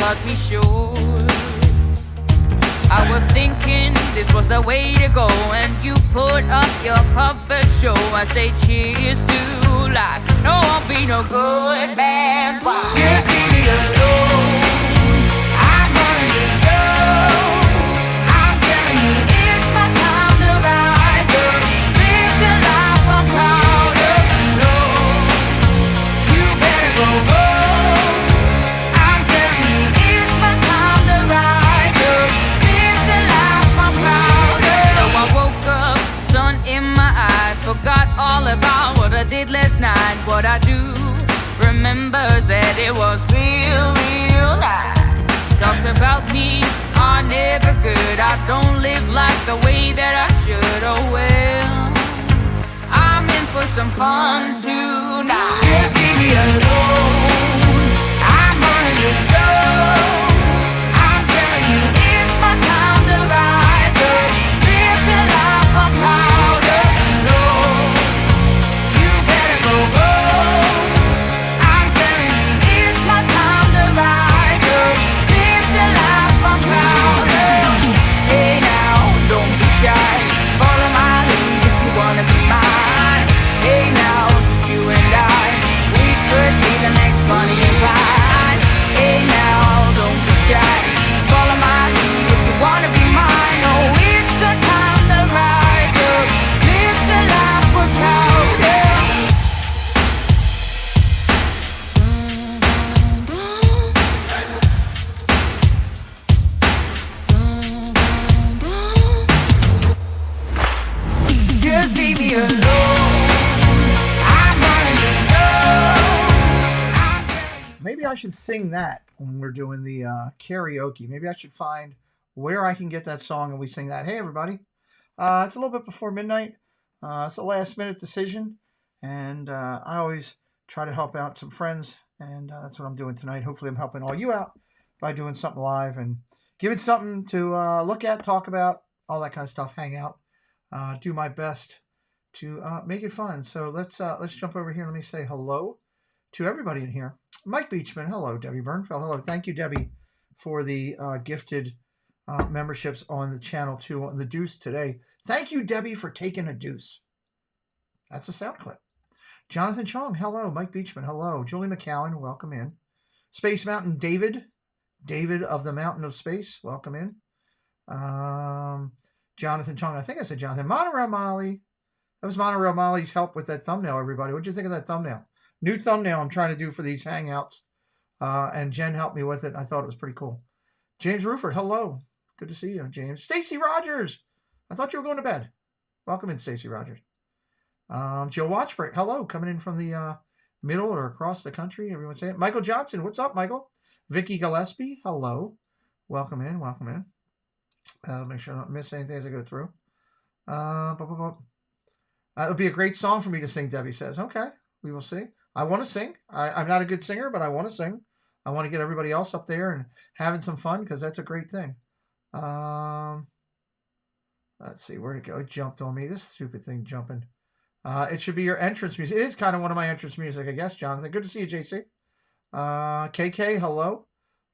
got me sure. I was thinking this was the way to go, and you put up your puppet show. I say cheers to life. No, I'll be no good man's wife. Just leave me alone. I'm running the show. I'm telling you, it's my time to rise up. Live the life I'm proud of. No, you better go home. I'm telling you, it's my time to rise up. Live the life I'm proud of. So I woke up, sun in my eyes, forgot all about what I did last night. What I do remember that it was real, real nice. Talks about me are never good. I don't live like the way that I should. Oh well, I'm in for some fun tonight. Just leave me alone. I'm running the show. I'm telling you, it's my time to rise up. Live the life I'm proud of. No, you better go home. I'm telling you, it's my time to rise up. Live the life I'm proud of. Hey now, don't be shy. Follow my lead if you wanna be mine. Hey now, just you and I, we could be the next Bonnie and Clyde. Hey now, don't be shy. Follow my lead if you wanna be mine. Oh, it's our time to rise up. Live the life we're proud of. Just leave me alone. I'm running the show. Maybe I should sing that when we're doing the karaoke. Maybe I should find where I can get that song and we sing that. Hey, everybody. It's a little bit before midnight. It's a last-minute decision, and I always try to help out some friends, and that's what I'm doing tonight. Hopefully I'm helping all you out by doing something live and giving something to look at, talk about, all that kind of stuff, hang out, do my best to make it fun. So let's jump over here. Let me say hello to everybody in here. Mike Beachman, hello. Debbie Bernfeld, hello. Thank you, Debbie, for the gifted memberships on the channel 2 on the Deuce today. Thank you, Debbie, for taking a deuce. That's a sound clip. Jonathan Chong, hello. Mike Beachman, hello. Julie McCowan, welcome in. Space Mountain David of the Mountain of Space, welcome in. Jonathan Chong, I think I said Jonathan. Monorail Molly. That was Monorail Molly's help with that thumbnail, everybody. What'd you think of that thumbnail? New thumbnail I'm trying to do for these Hangouts. And Jen helped me with it. I thought it was pretty cool. James Ruford, hello. Good to see you, James. Stacy Rogers. I thought you were going to bed. Welcome in, Stacy Rogers. Joe Watchbrick, hello. Coming in from the middle or across the country. Everyone say it. Michael Johnson, what's up, Michael? Vicky Gillespie, hello. Welcome in, welcome in. Make sure I don't miss anything as I go through. It would be a great song for me to sing, Debbie says. Okay, we will see. I want to sing. I'm not a good singer, but I want to sing. I want to get everybody else up there and having some fun because that's a great thing. Let's see, where'd it go? It jumped on me. This stupid thing jumping. It should be your entrance music. It is kind of one of my entrance music, I guess, Jonathan. Good to see you, JC. KK, hello.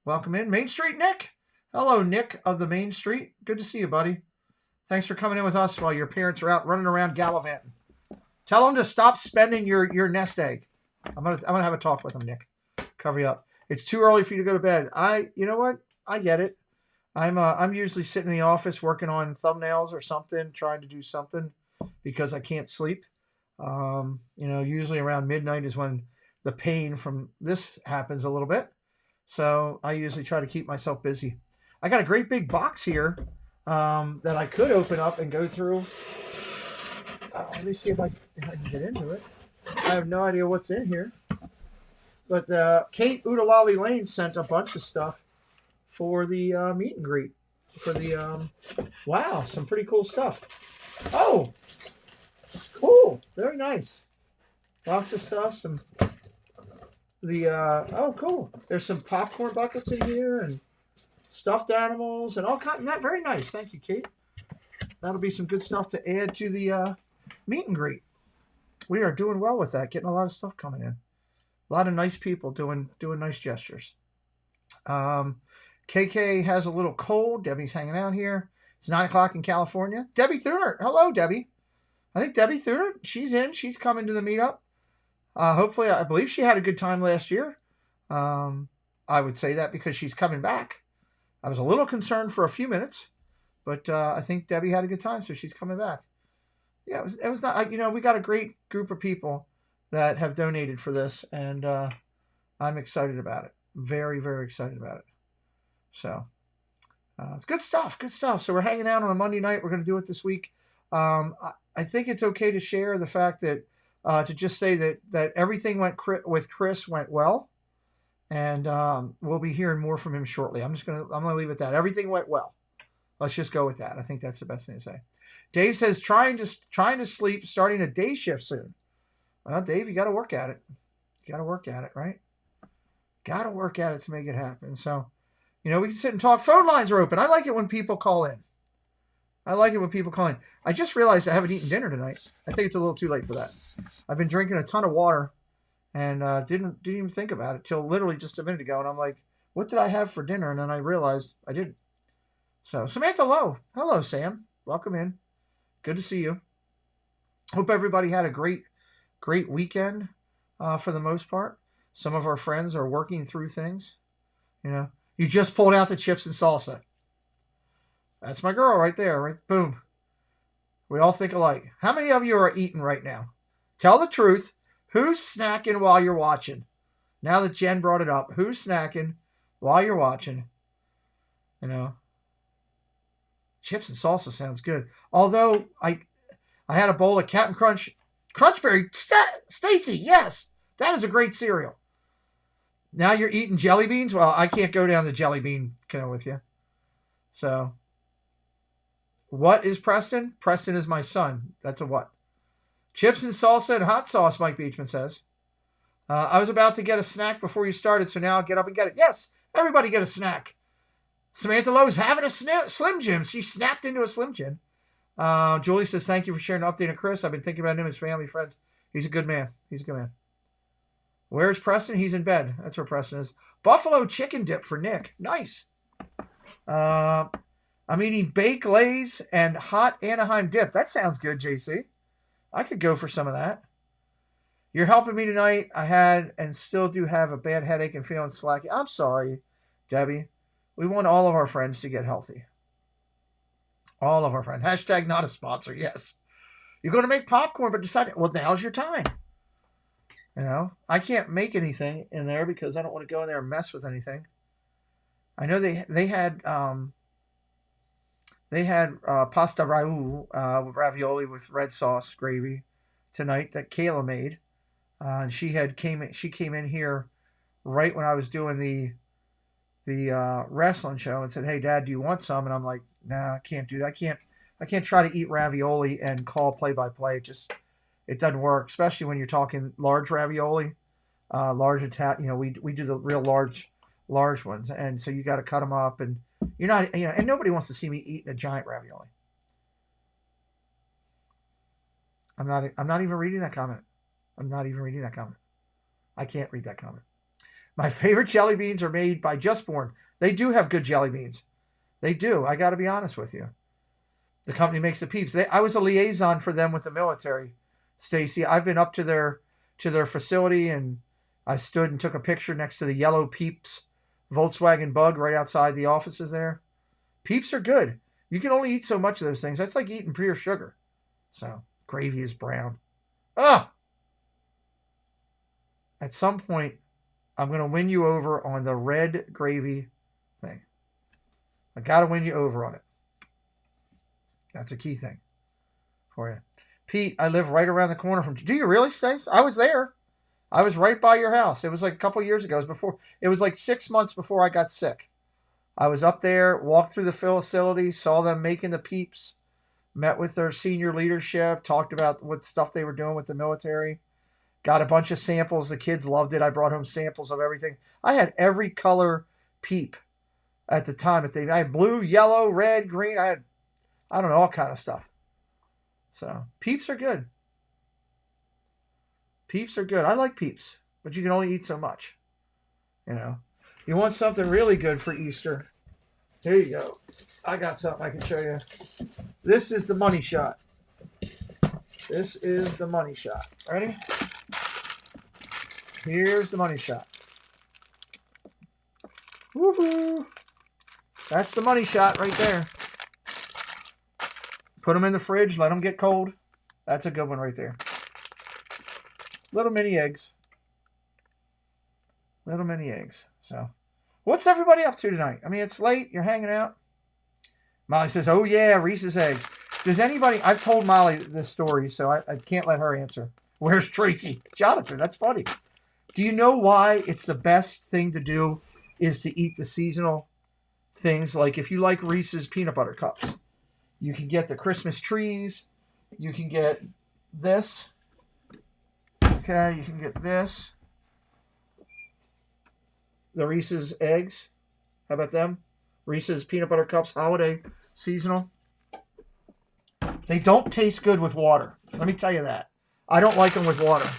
Welcome in. Main Street Nick. Hello, Nick of the Main Street. Good to see you, buddy. Thanks for coming in with us while your parents are out running around gallivanting. Tell them to stop spending your nest egg. I'm gonna have a talk with them, Nick. Cover you up. It's too early for you to go to bed. You know what? I get it. I'm usually sitting in the office working on thumbnails or something, trying to do something because I can't sleep. Usually around midnight is when the pain from this happens a little bit. So I usually try to keep myself busy. I got a great big box here that I could open up and go through. Let me see if I can get into it. I have no idea what's in here. But Kate Udalali Lane sent a bunch of stuff for the meet and greet. For the, wow, some pretty cool stuff. Oh, cool. Very nice. Lots of stuff. Oh, cool. There's some popcorn buckets in here and stuffed animals and all kinds. That very nice. Thank you, Kate. That'll be some good stuff to add to the meet and greet. We are doing well with that. Getting a lot of stuff coming in. A lot of nice people doing nice gestures. KK has a little cold. Debbie's hanging out here. It's 9 o'clock in California. Debbie Thunert. Hello, Debbie. I think Debbie Thunert, she's in. She's coming to the meetup. Hopefully, I believe she had a good time last year. I would say that because she's coming back. I was a little concerned for a few minutes, but I think Debbie had a good time, so she's coming back. Yeah, it was not, we got a great group of people that have donated for this, and I'm excited about it. Very, very excited about it. So it's good stuff, good stuff. So we're hanging out on a Monday night. We're going to do it this week. I think it's okay to share the fact that, to just say that everything with Chris went well. And we'll be hearing more from him shortly. I'm gonna leave it at that. Everything went well. Let's just go with that. I think that's the best thing to say. Dave says trying to sleep, starting a day shift soon. Well, Dave, you got to work at it. You got to work at it, right? Got to work at it to make it happen. So, we can sit and talk. Phone lines are open. I like it when people call in. I just realized I haven't eaten dinner tonight. I think it's a little too late for that. I've been drinking a ton of water. And didn't even think about it till literally just a minute ago. And I'm like, what did I have for dinner? And then I realized I didn't. So Samantha Lowe. Hello, Sam. Welcome in. Good to see you. Hope everybody had a great weekend for the most part. Some of our friends are working through things. You just pulled out the chips and salsa. That's my girl right there. Right? Boom. We all think alike. How many of you are eating right now? Tell the truth. Who's snacking while you're watching? Now that Jen brought it up, who's snacking while you're watching? Chips and salsa sounds good. Although I had a bowl of Captain Crunchberry. Stacy, yes, that is a great cereal. Now you're eating jelly beans? Well, I can't go down the jelly bean canal with you. So, what is Preston? Preston is my son. That's a what? Chips and salsa and hot sauce, Mike Beachman says. I was about to get a snack before you started, so now I'll get up and get it. Yes, everybody get a snack. Samantha Lowe's having a Slim Jim. She snapped into a Slim Jim. Julie says, thank you for sharing an update on Chris. I've been thinking about him, his family, friends. He's a good man. Where's Preston? He's in bed. That's where Preston is. Buffalo chicken dip for Nick. Nice. I'm eating baked Lay's and hot Anaheim dip. That sounds good, JC. I could go for some of that. You're helping me tonight. I had and still do have a bad headache and feeling slacky. I'm sorry, Debbie. We want all of our friends to get healthy. All of our friends. Hashtag not a sponsor. Yes. You're going to make popcorn, but decide, well, now's your time. I can't make anything in there because I don't want to go in there and mess with anything. I know they had pasta raoul with ravioli with red sauce gravy tonight that Kayla made. And she came in here right when I was doing the wrestling show and said, "Hey, Dad, do you want some?" And I'm like, "Nah, I can't do that. I can't try to eat ravioli and call play-by-play. It doesn't work, especially when you're talking large ravioli, large Italian. We do the real large ones, and so you got to cut them up, and you're not, and nobody wants to see me eating a giant ravioli. I'm not even reading that comment. I can't read that comment. My favorite jelly beans are made by Just Born. They do have good jelly beans. They do. I got to be honest with you. The company makes the Peeps. I was a liaison for them with the military, Stacy. I've been up to their facility, and I stood and took a picture next to the yellow Peeps Volkswagen Bug right outside the offices there. Peeps are good. You can only eat so much of those things. That's like eating pure sugar. So, gravy is brown. Ugh! At some point, I'm going to win you over on the red gravy thing. I got to win you over on it. That's a key thing for you. Pete, I live right around the corner from you. Do you really, Stace? I was there. I was right by your house. It was like a couple years ago. It was like 6 months before I got sick. I was up there, walked through the facility, saw them making the Peeps, met with their senior leadership, talked about what stuff they were doing with the military, got a bunch of samples. The kids loved it. I brought home samples of everything. I had every color Peep at the time. I had blue, yellow, red, green. I don't know, all kind of stuff. So Peeps are good. Peeps are good. I like Peeps, but you can only eat so much. You want something really good for Easter? Here you go. I got something I can show you. This is the money shot. This is the money shot. Ready? Here's the money shot. Woohoo! That's the money shot right there. Put them in the fridge. Let them get cold. That's a good one right there. Little mini eggs. Little mini eggs. So, what's everybody up to tonight? I mean, it's late. You're hanging out. Molly says, oh, yeah, Reese's eggs. Does anybody... I've told Molly this story, so I can't let her answer. Where's Tracy? Jonathan, that's funny. Do you know why it's the best thing to do is to eat the seasonal things? Like if you like Reese's peanut butter cups, you can get the Christmas trees. You can get this. Okay, you can get this. The Reese's eggs. How about them? Reese's peanut butter cups, holiday, seasonal. They don't taste good with water. Let me tell you that. I don't like them with water.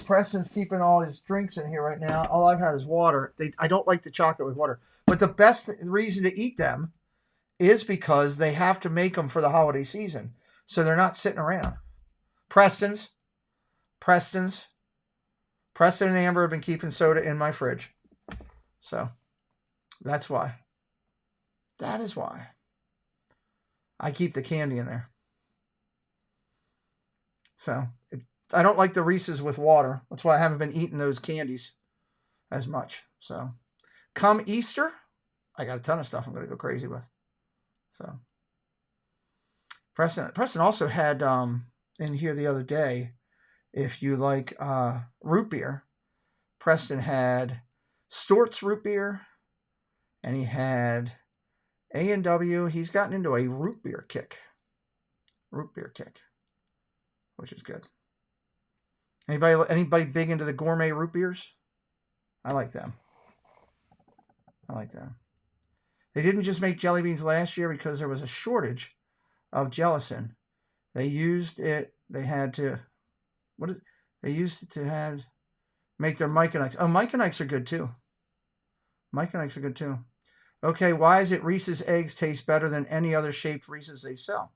Preston's keeping all his drinks in here right now. All I've had is water. I don't like the chocolate with water. But the best reason to eat them is because they have to make them for the holiday season. So they're not sitting around. Preston and Amber have been keeping soda in my fridge. So that's why. That is why. I keep the candy in there. So I don't like the Reese's with water. That's why I haven't been eating those candies as much. So come Easter, I got a ton of stuff I'm going to go crazy with. So Preston also had in here the other day, if you like root beer, Preston had Stort's root beer, and he had A&W. He's gotten into a root beer kick, which is good. Anybody big into the gourmet root beers? I like them. They didn't just make jelly beans last year because there was a shortage of gelatin. They used it. They had to. They used it to make their Mike and Ike's. Oh, Mike and Ike's are good too. Okay, why is it Reese's eggs taste better than any other shaped Reese's they sell?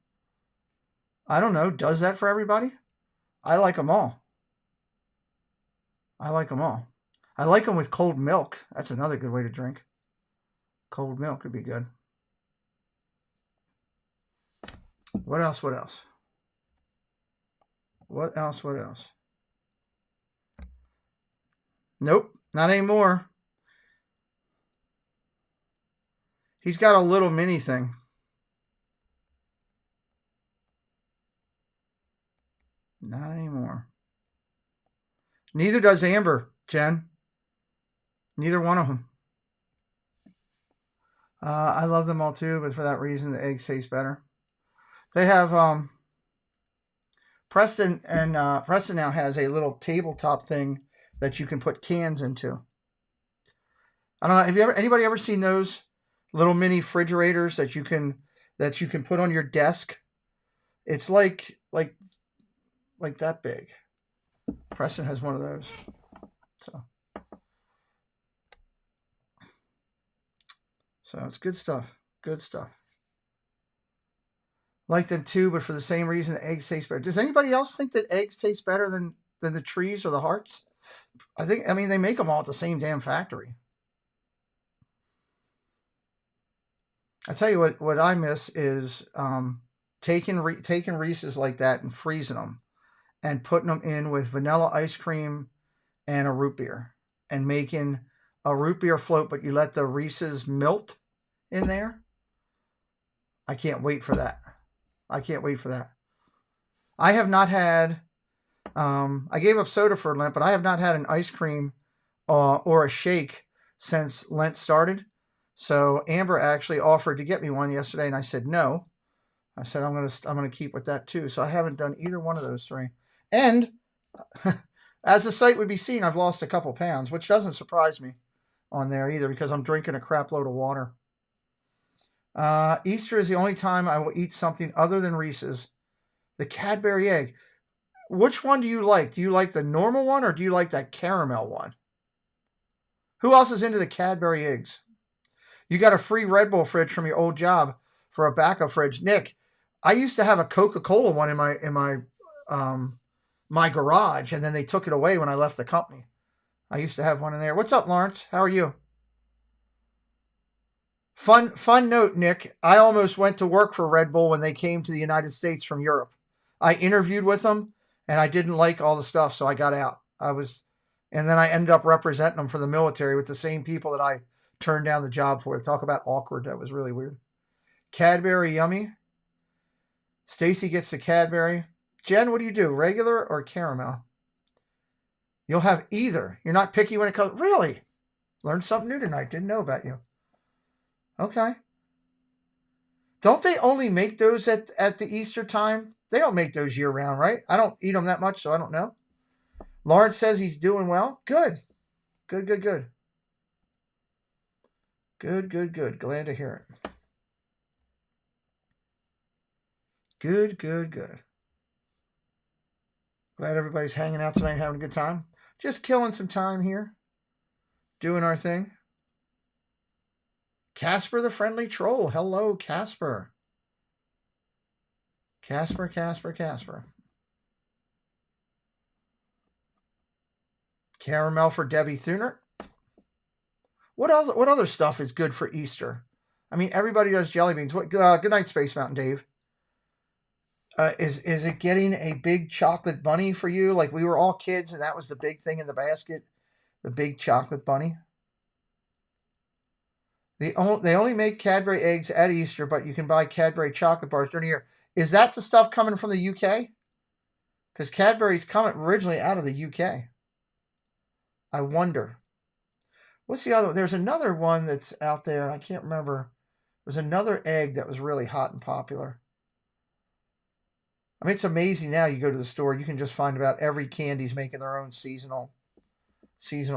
I don't know. Does that for everybody? I like them all. I like them with cold milk. That's another good way to drink. Cold milk would be good. What else? Nope, not anymore. He's got a little mini thing. Not anymore. Neither does Amber, Jen. Neither one of them. I love them all too, but for that reason, the eggs taste better. They have Preston now has a little tabletop thing that you can put cans into. I don't know. Have anybody ever seen those little mini refrigerators that you can put on your desk? It's like that big. Preston has one of those. So it's good stuff. Like them too, but for the same reason, the eggs taste better. Does anybody else think that eggs taste better than the trees or the hearts? I mean, they make them all at the same damn factory. I tell you what I miss is taking Reese's like that and freezing them and putting them in with vanilla ice cream and a root beer and making a root beer float, but you let the Reese's melt in there. I can't wait for that. I have not had, I gave up soda for Lent, but I have not had an ice cream or a shake since Lent started. So Amber actually offered to get me one yesterday, and I said no. I said I'm gonna keep with that too. So I haven't done either one of those three. And as the sight would be seen, I've lost a couple pounds, which doesn't surprise me on there either because I'm drinking a crap load of water. Easter is the only time I will eat something other than Reese's. The Cadbury egg. Which one do you like? Do you like the normal one or do you like that caramel one? Who else is into the Cadbury eggs? You got a free Red Bull fridge from your old job for a backup fridge. Nick, I used to have a Coca-Cola one in my garage, and then they took it away when I left the company. I used to have one in there. What's up, Lawrence? How are you? Fun note, Nick. I almost went to work for Red Bull when they came to the United States from Europe. I interviewed with them, and I didn't like all the stuff, so I got out. And then I ended up representing them for the military with the same people that I turned down the job for. Talk about awkward. That was really weird. Cadbury, yummy. Stacy gets the Cadbury. Jen, what do you do? Regular or caramel? You'll have either. You're not picky when it comes. Really? Learned something new tonight. Didn't know about you. Okay. Don't they only make those at the Easter time? They don't make those year round, right? I don't eat them that much, so I don't know. Lawrence says he's doing well. Good. Good. Good. Glad to hear it. Good. Glad everybody's hanging out tonight, having a good time. Just killing some time here. Doing our thing. Casper the Friendly Troll. Hello, Casper. Casper. Caramel for Debbie Thuner. What other stuff is good for Easter? I mean, everybody does jelly beans. Good night, Space Mountain Dave. Is it getting a big chocolate bunny for you? Like we were all kids and that was the big thing in the basket, the big chocolate bunny. They only make Cadbury eggs at Easter, but you can buy Cadbury chocolate bars during the year. Is that the stuff coming from the UK? Because Cadbury's coming originally out of the UK. I wonder. What's the other one? There's another one that's out there. I can't remember. There's another egg that was really hot and popular. I mean, it's amazing now. You go to the store, you can just find about every candy's making their own seasonal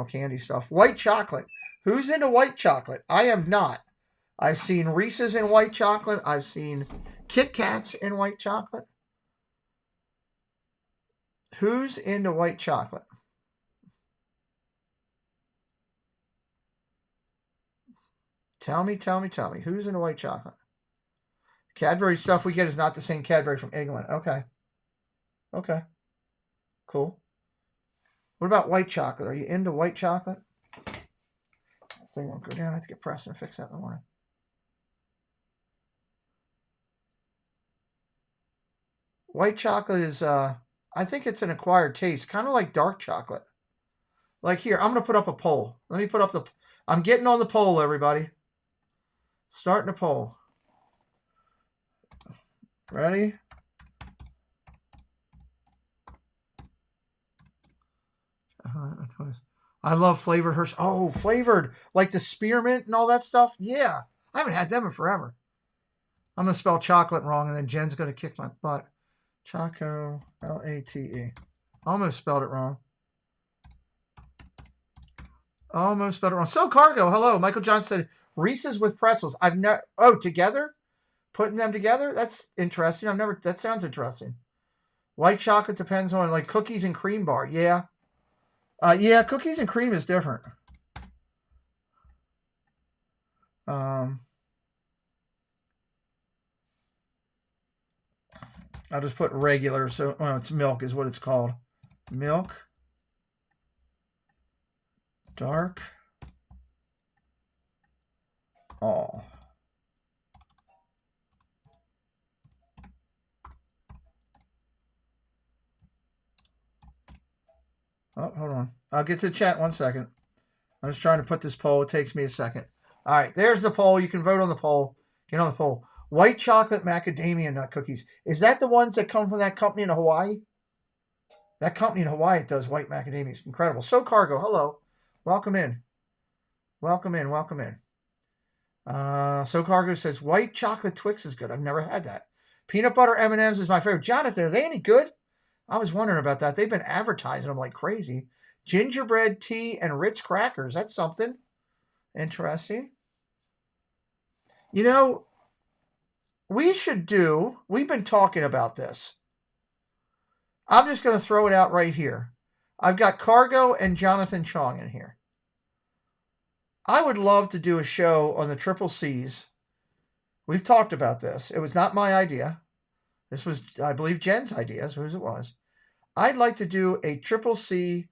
candy stuff. White chocolate. Who's into white chocolate? I am not. I've seen Reese's in white chocolate. I've seen Kit Kats in white chocolate. Who's into white chocolate? Tell me. Who's into white chocolate? Cadbury stuff we get is not the same Cadbury from England. Okay. Cool. What about white chocolate? Are you into white chocolate? That thing won't go down. I have to get Preston to fix that in the morning. White chocolate is, I think it's an acquired taste, kind of like dark chocolate. Like here, I'm going to put up a poll. Let me put up I'm getting on the poll, everybody. Starting a poll. Ready? I love flavored Hershey. Oh, flavored. Like the spearmint and all that stuff? Yeah. I haven't had them in forever. I'm going to spell chocolate wrong, and then Jen's going to kick my butt. Choco, Late. Almost spelled it wrong. So Cargo, hello. Michael John said, Reese's with pretzels. I've never... Oh, together? Putting them together? That's interesting. That sounds interesting. White chocolate depends on like cookies and cream bar. Yeah. Yeah, cookies and cream is different. I'll just put regular. So it's milk is what it's called. Milk. Dark. All. Oh, hold on. I'll get to the chat 1 second. I'm just trying to put this poll. It takes me a second. All right, there's the poll. You can vote on the poll. Get on the poll. White chocolate macadamia nut cookies. Is that the ones that come from that company in Hawaii? That company in Hawaii does white macadamia. It's incredible. So Cargo, hello. Welcome in. So Cargo says, white chocolate Twix is good. I've never had that. Peanut butter M&Ms is my favorite. Jonathan, are they any good? I was wondering about that. They've been advertising them like crazy. Gingerbread tea and Ritz crackers. That's something interesting. You know, we've been talking about this. I'm just going to throw it out right here. I've got Cargo and Jonathan Chong in here. I would love to do a show on the Triple C's. We've talked about this. It was not my idea. This was, I believe, Jen's idea, as it was. I'd like to do a Triple C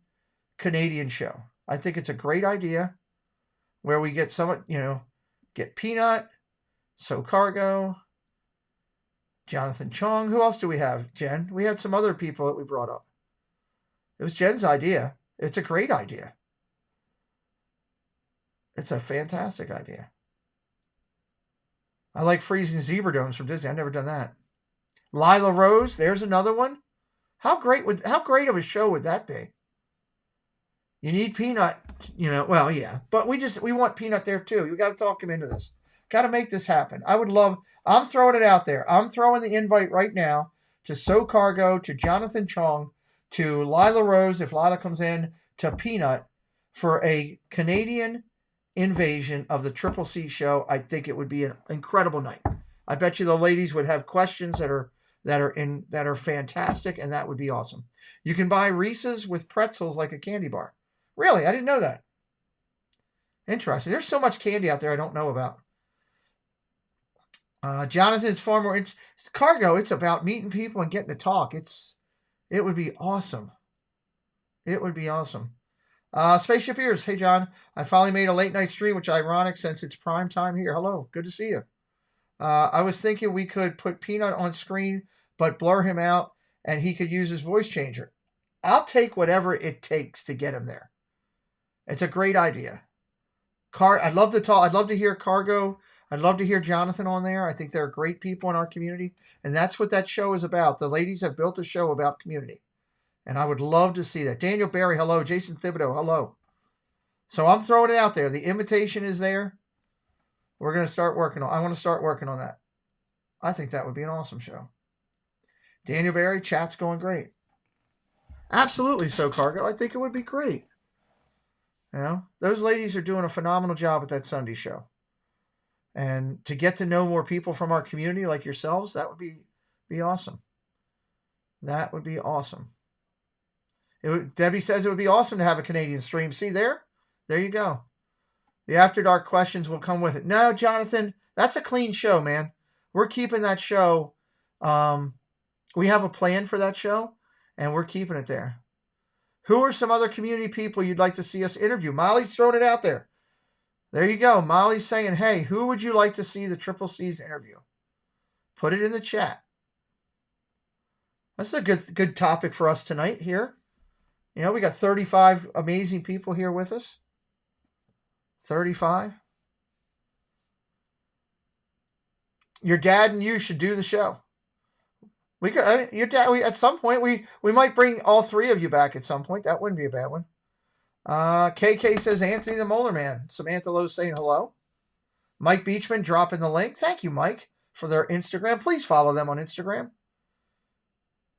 Canadian show. I think it's a great idea where we get someone, get Peanut, So Cargo, Jonathan Chong. Who else do we have, Jen? We had some other people that we brought up. It was Jen's idea. It's a great idea. It's a fantastic idea. I like freezing zebra domes from Disney. I've never done that. Lila Rose, there's another one. How great of a show would that be? You need Peanut, well, yeah. But we want Peanut there too. You got to talk him into this. Got to make this happen. I'm throwing it out there. I'm throwing the invite right now to So Cargo, to Jonathan Chong, to Lila Rose, if Lila comes in, to Peanut for a Canadian invasion of the Triple C show. I think it would be an incredible night. I bet you the ladies would have questions that are fantastic, and that would be awesome. You can buy Reese's with pretzels like a candy bar. Really? I didn't know that. Interesting. There's so much candy out there I don't know about. Jonathan's far more Cargo. It's about meeting people and getting to talk. It would be awesome. It would be awesome. Spaceship Ears. Hey, John. I finally made a late night stream, which is ironic since it's prime time here. Hello. Good to see you. I was thinking we could put Peanut on screen, but blur him out, and he could use his voice changer. I'll take whatever it takes to get him there. It's a great idea. I'd love to talk. I'd love to hear Cargo. I'd love to hear Jonathan on there. I think they're great people in our community, and that's what that show is about. The ladies have built a show about community, and I would love to see that. Daniel Barry, hello. Jason Thibodeau, hello. So I'm throwing it out there. The invitation is there. We're going to start working on. I want to start working on that. I think that would be an awesome show. Daniel Barry, chat's going great. Absolutely, So Cargo. I think it would be great. Those ladies are doing a phenomenal job at that Sunday show. And to get to know more people from our community like yourselves, that would be awesome. That would be awesome. Debbie says it would be awesome to have a Canadian stream. See there? There you go. The After Dark questions will come with it. No, Jonathan, that's a clean show, man. We're keeping that show. We have a plan for that show, and we're keeping it there. Who are some other community people you'd like to see us interview? Molly's throwing it out there. There you go. Molly's saying, hey, who would you like to see the Triple C's interview? Put it in the chat. That's a good topic for us tonight here. We got 35 amazing people here with us. 35. Your dad and you should do the show. We could. Your dad. At some point we might bring all three of you back at some point. That wouldn't be a bad one. KK says Anthony the Molar Man. Samantha Lowe saying hello. Mike Beachman dropping the link. Thank you, Mike, for their Instagram. Please follow them on Instagram.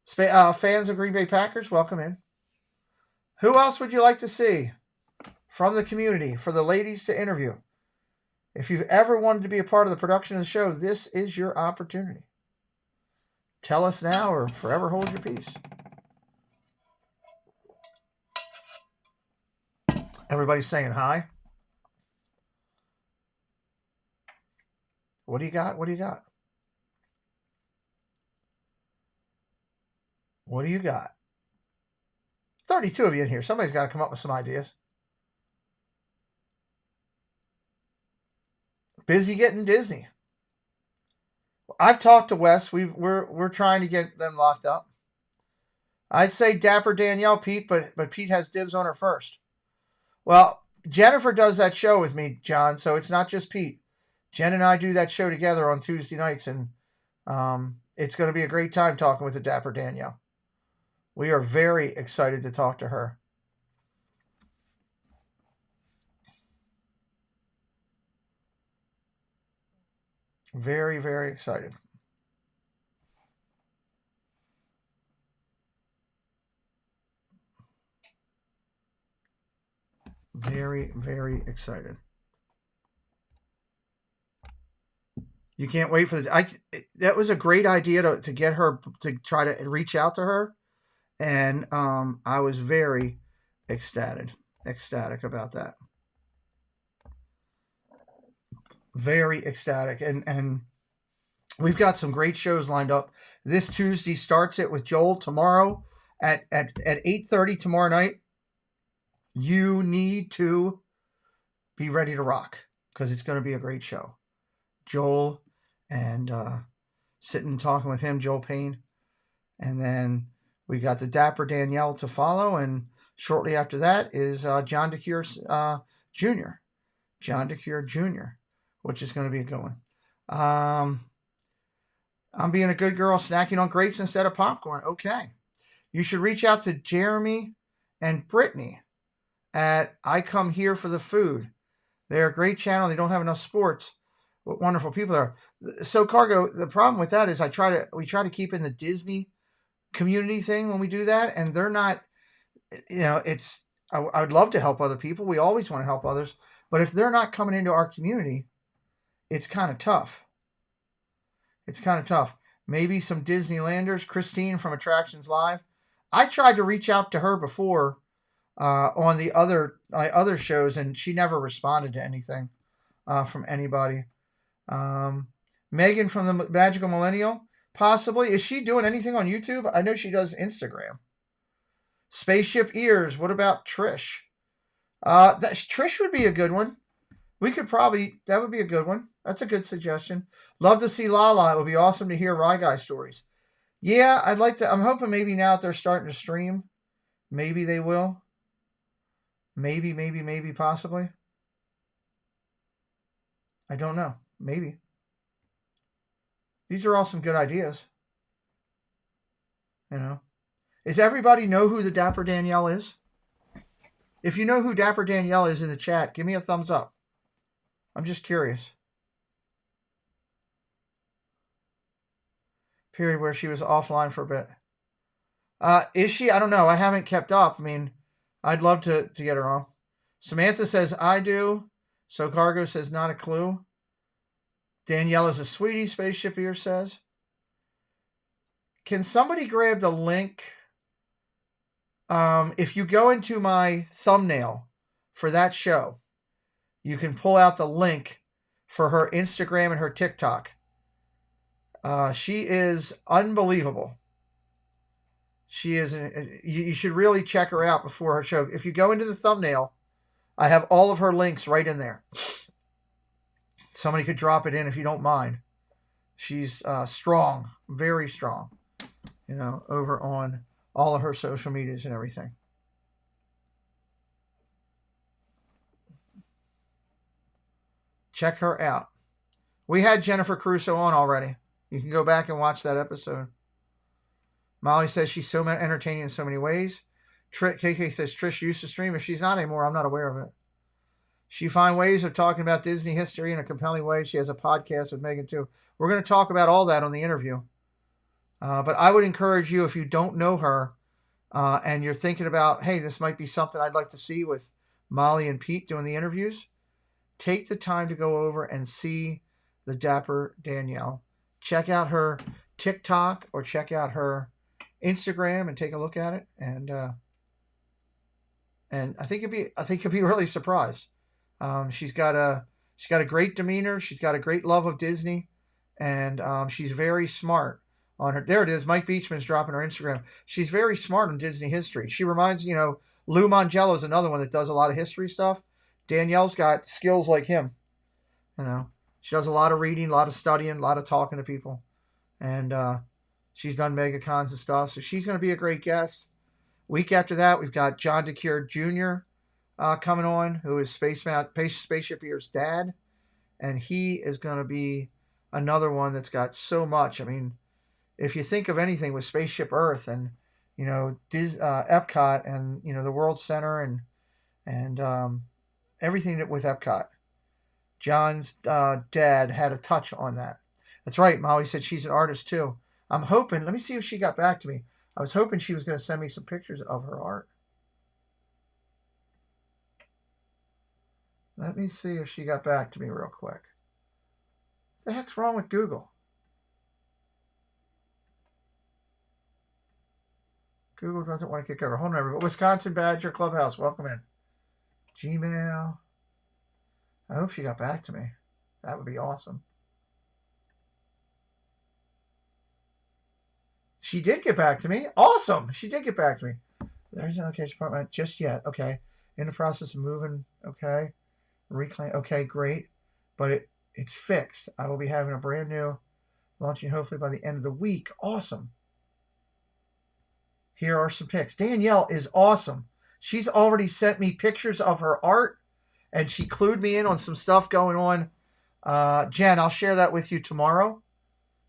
Fans of Green Bay Packers, welcome in. Who else would you like to see from the community for the ladies to interview? If you've ever wanted to be a part of the production of the show, this is your opportunity. Tell us now or forever hold your peace. Everybody's saying hi. What do you got? What do you got? What do you got? 32 of you in here. Somebody's got to come up with some ideas. Busy getting Disney. I've talked to Wes. We're trying to get them locked up. I'd say Dapper Danielle, Pete, but Pete has dibs on her first. Well, Jennifer does that show with me, John, so it's not just Pete. Jen and I do that show together on Tuesday nights, and it's going to be a great time talking with the Dapper Danielle. We are very excited to talk to her. Very, very excited. Very, very excited. You can't wait for that was a great idea to get her to try to reach out to her. And I was very ecstatic about that. very ecstatic. And we've got some great shows lined up. This Tuesday starts it with Joel tomorrow at 8:30 tomorrow night. You need to be ready to rock because it's going to be a great show. Joel and sitting and talking with him, Joel Payne. And then we got the Dapper Danielle to follow. And shortly after that is John DeCure Jr. John DeCure Jr., which is going to be a good one. I'm being a good girl snacking on grapes instead of popcorn. Okay. You should reach out to Jeremy and Brittany at I Come Here for the Food. They're a great channel. They don't have enough sports. What wonderful people they are. So Cargo, the problem with that is we try to keep in the Disney community thing when we do that, and they're not, I would love to help other people. We always want to help others. But if they're not coming into our community, it's kind of tough. It's kind of tough. Maybe some Disneylanders. Christine from Attractions Live. I tried to reach out to her before on my other shows, and she never responded to anything from anybody. Megan from the Magical Millennial, possibly. Is she doing anything on YouTube? I know she does Instagram. Spaceship Ears. What about Trish? Trish would be a good one. That would be a good one. That's a good suggestion. Love to see Lala. It would be awesome to hear Rye Guy stories. Yeah, I'd like to. I'm hoping maybe now that they're starting to stream, maybe they will. Maybe, possibly. I don't know. Maybe. These are all some good ideas. Does everybody know who the Dapper Danielle is? If you know who Dapper Danielle is in the chat, give me a thumbs up. I'm just curious. Period where she was offline for a bit. Is she? I don't know. I haven't kept up. I mean, I'd love to get her on. Samantha says, I do. So Cargo says, not a clue. Danielle is a sweetie, Spaceship Ear says. Can somebody grab the link? If you go into my thumbnail for that show, you can pull out the link for her Instagram and her TikTok. She is unbelievable. She is. You should really check her out before her show. If you go into the thumbnail, I have all of her links right in there. Somebody could drop it in if you don't mind. She's strong, very strong, over on all of her social medias and everything. Check her out. We had Jennifer Crusoe on already. You can go back and watch that episode. Molly says she's so entertaining in so many ways. KK says Trish used to stream. If she's not anymore, I'm not aware of it. She finds ways of talking about Disney history in a compelling way. She has a podcast with Megan too. We're going to talk about all that on the interview. But I would encourage you, if you don't know her and you're thinking about, hey, this might be something I'd like to see with Molly and Pete doing the interviews, take the time to go over and see the Dapper Danielle. Check out her TikTok or check out her Instagram and take a look at it. And I think you'll be really surprised. She's got a great demeanor. She's got a great love of Disney, and she's very smart on her. There it is. Mike Beachman's dropping her Instagram. She's very smart on Disney history. She reminds, Lou Mangello is another one that does a lot of history stuff. Danielle's got skills like him. She does a lot of reading, a lot of studying, a lot of talking to people, and she's done MegaCons and stuff. So she's going to be a great guest. Week after that, we've got John DeCure Jr. Coming on, who is Spaceship Ear's dad, and he is going to be another one that's got so much. I mean, if you think of anything with Spaceship Earth and Epcot and the World Center and everything with Epcot, John's dad had a touch on that. That's right. Molly said she's an artist too. I'm hoping. Let me see if she got back to me. I was hoping she was going to send me some pictures of her art. Let me see if she got back to me real quick. What the heck's wrong with Google? Google doesn't want to kick over. Hold on, everybody. Wisconsin Badger Clubhouse, welcome in. Gmail. I hope she got back to me. That would be awesome. She did get back to me. Awesome. She did get back to me. There's no location apartment just yet. Okay. In the process of moving. Okay. Reclaim. Okay, great. But it's fixed. I will be having a brand new launching hopefully by the end of the week. Awesome. Here are some pics. Danielle is awesome. She's already sent me pictures of her art, and she clued me in on some stuff going on. Jen, I'll share that with you tomorrow.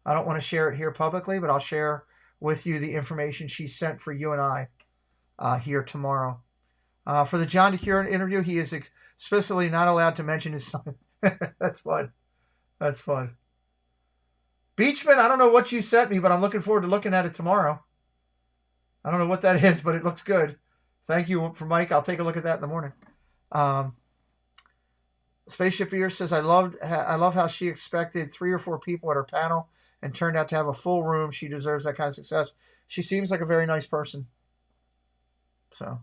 I don't want to share it here publicly, but I'll share with you the information she sent for you and I here tomorrow. For the John DeCure interview, he is explicitly not allowed to mention his son. That's fun. That's fun. Beachman, I don't know what you sent me, but I'm looking forward to looking at it tomorrow. I don't know what that is, but it looks good. Thank you for Mike. I'll take a look at that in the morning. Spaceship Ear says, I love how she expected 3 or 4 people at her panel and turned out to have a full room. She deserves that kind of success. She seems like a very nice person. So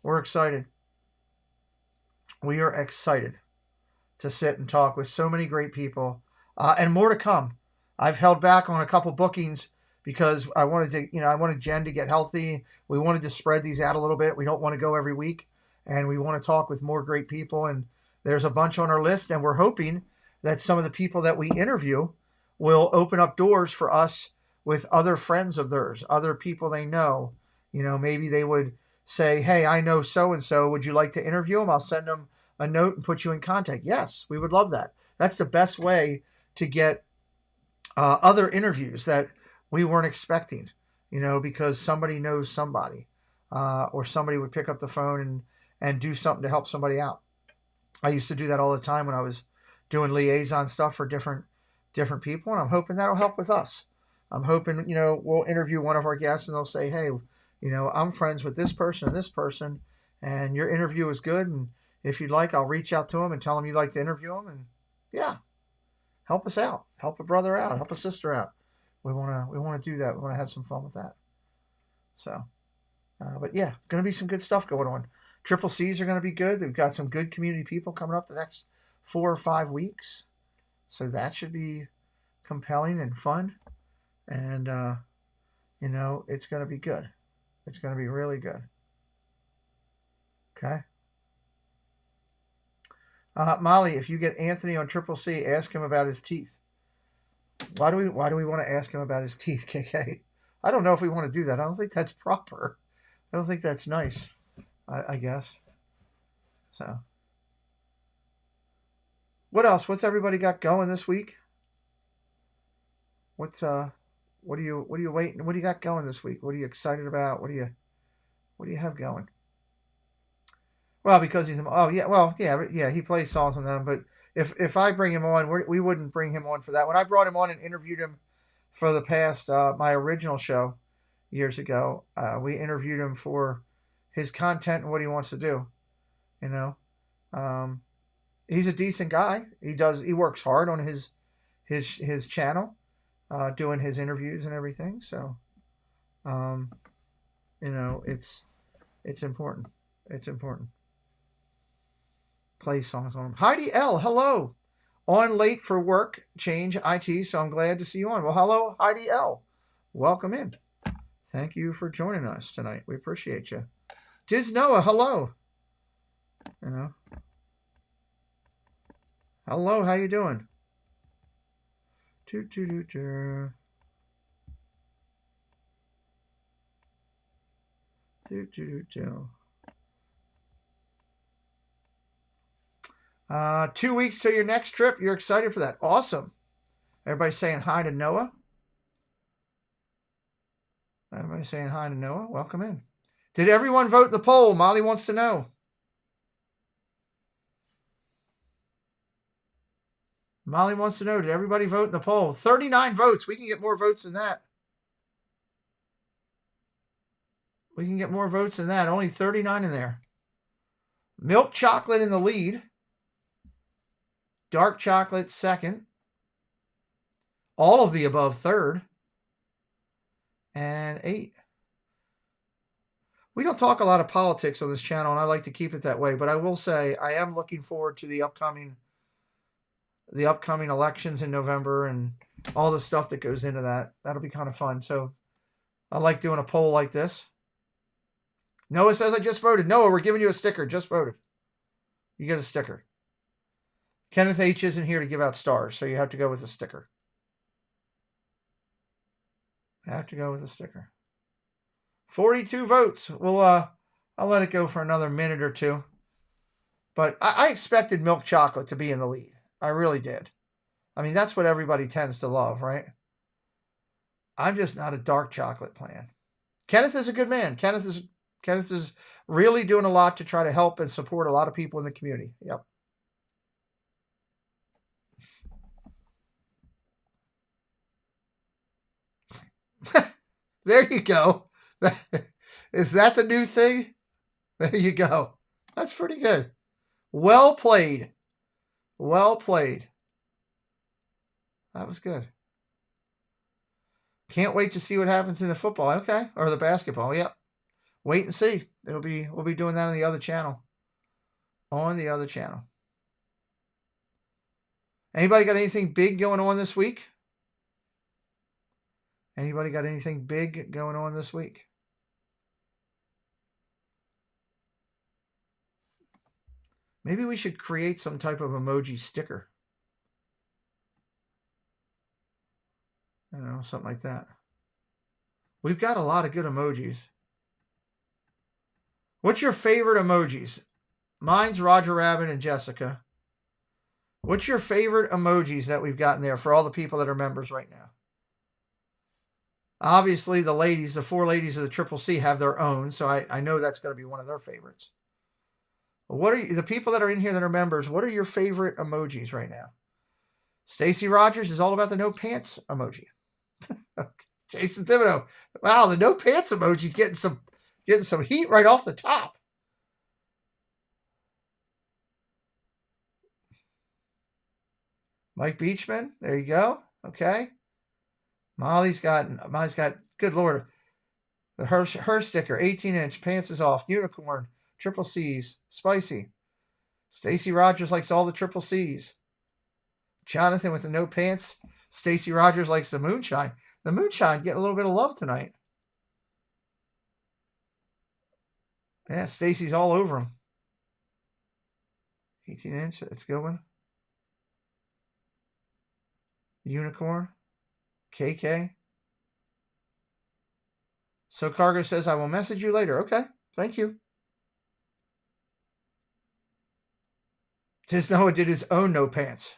we're excited. We are excited to sit and talk with so many great people, and more to come. I've held back on a couple bookings because I wanted Jen to get healthy. We wanted to spread these out a little bit. We don't want to go every week, and we want to talk with more great people. And there's a bunch on our list, and we're hoping that some of the people that we interview will open up doors for us with other friends of theirs, other people they know. Maybe they would say, hey, I know so-and-so. Would you like to interview them? I'll send them a note and put you in contact. Yes, we would love that. That's the best way to get other interviews that we weren't expecting, because somebody knows somebody, or somebody would pick up the phone and do something to help somebody out. I used to do that all the time when I was doing liaison stuff for different people, and I'm hoping that'll help with us. I'm hoping, we'll interview one of our guests and they'll say, hey, I'm friends with this person, and your interview is good, and if you'd like, I'll reach out to them and tell them you'd like to interview them, and yeah, help us out, help a brother out, help a sister out. We want to do that. We want to have some fun with that. So, but yeah, going to be some good stuff going on. Triple C's are going to be good. They've got some good community people coming up the next 4 or 5 weeks. So that should be compelling and fun. And, it's going to be good. It's going to be really good. Okay. Molly, if you get Anthony on Triple C, ask him about his teeth. Why do we want to ask him about his teeth, KK? I don't know if we want to do that. I don't think that's proper. I don't think that's nice, I guess. So, what else? What's everybody got going this week? What are you waiting? What do you got going this week? What are you excited about? What do you have going? Well, because he's he plays songs on them. But if I bring him on, we wouldn't bring him on for that. When I brought him on and interviewed him for the past my original show years ago, we interviewed him for his content and what he wants to do. He's a decent guy. He works hard on his channel, doing his interviews and everything. So, it's important. It's important. Play songs on them. Heidi L, hello. On late for work, change IT, so I'm glad to see you on. Well, hello, Heidi L. Welcome in. Thank you for joining us tonight. We appreciate you. Diz Noah, hello. Hello, how you doing? Do. 2 weeks till your next trip. You're excited for that. Awesome. Everybody saying hi to Noah. Everybody saying hi to Noah. Welcome in. Did everyone vote in the poll? Molly wants to know. Molly wants to know, did everybody vote in the poll? 39 votes. We can get more votes than that. We can get more votes than that. Only 39 in there. Milk chocolate in the lead. Dark chocolate second. All of the above third. And 8. We don't talk a lot of politics on this channel, and I like to keep it that way. But I will say I am looking forward to the upcoming the upcoming elections in November and all the stuff that goes into that. That'll be kind of fun. So I like doing a poll like this. Noah says I just voted. Noah, we're giving you a sticker. Just voted. You get a sticker. Kenneth H isn't here to give out stars, so you have to go with a sticker. Have to go with a sticker. 42 votes. Well, I'll let it go for another minute or two. But I expected milk chocolate to be in the lead. I really did. I mean, that's what everybody tends to love, right? I'm just not a dark chocolate fan. Kenneth is a good man. Kenneth is really doing a lot to try to help and support a lot of people in the community. Yep. There you go. Is that the new thing? There you go. That's pretty good. Well played. Well played. That was good. Can't wait to see what happens in the football. Okay. Or the basketball. Yep. Wait and see. We'll be doing that on the other channel. On the other channel. Anybody got anything big going on this week? Anybody got anything big going on this week? Maybe we should create some type of emoji sticker. I don't know, something like that. We've got a lot of good emojis. What's your favorite emojis? Mine's Roger Rabbit and Jessica. What's your favorite emojis that we've gotten there for all the people that are members right now? Obviously, the ladies, the 4 ladies of the Triple C have their own, so I know that's going to be one of their favorites. What are the people that are in here that are members? What are your favorite emojis right now? Stacy Rogers is all about the no pants emoji. Jason Thibodeau, wow, the no pants emoji is getting some heat right off the top. Mike Beachman, there you go. Okay. Molly's got, good Lord, her sticker, 18-inch, pants is off, unicorn, Triple C's, spicy. Stacy Rogers likes all the Triple C's. Jonathan with the no pants. Stacy Rogers likes the moonshine. The moonshine getting a little bit of love tonight. Yeah, Stacy's all over him. 18-inch, that's a good one. Unicorn. KK. So Cargo says, I will message you later. Okay, thank you. Tis Noah did his own no pants.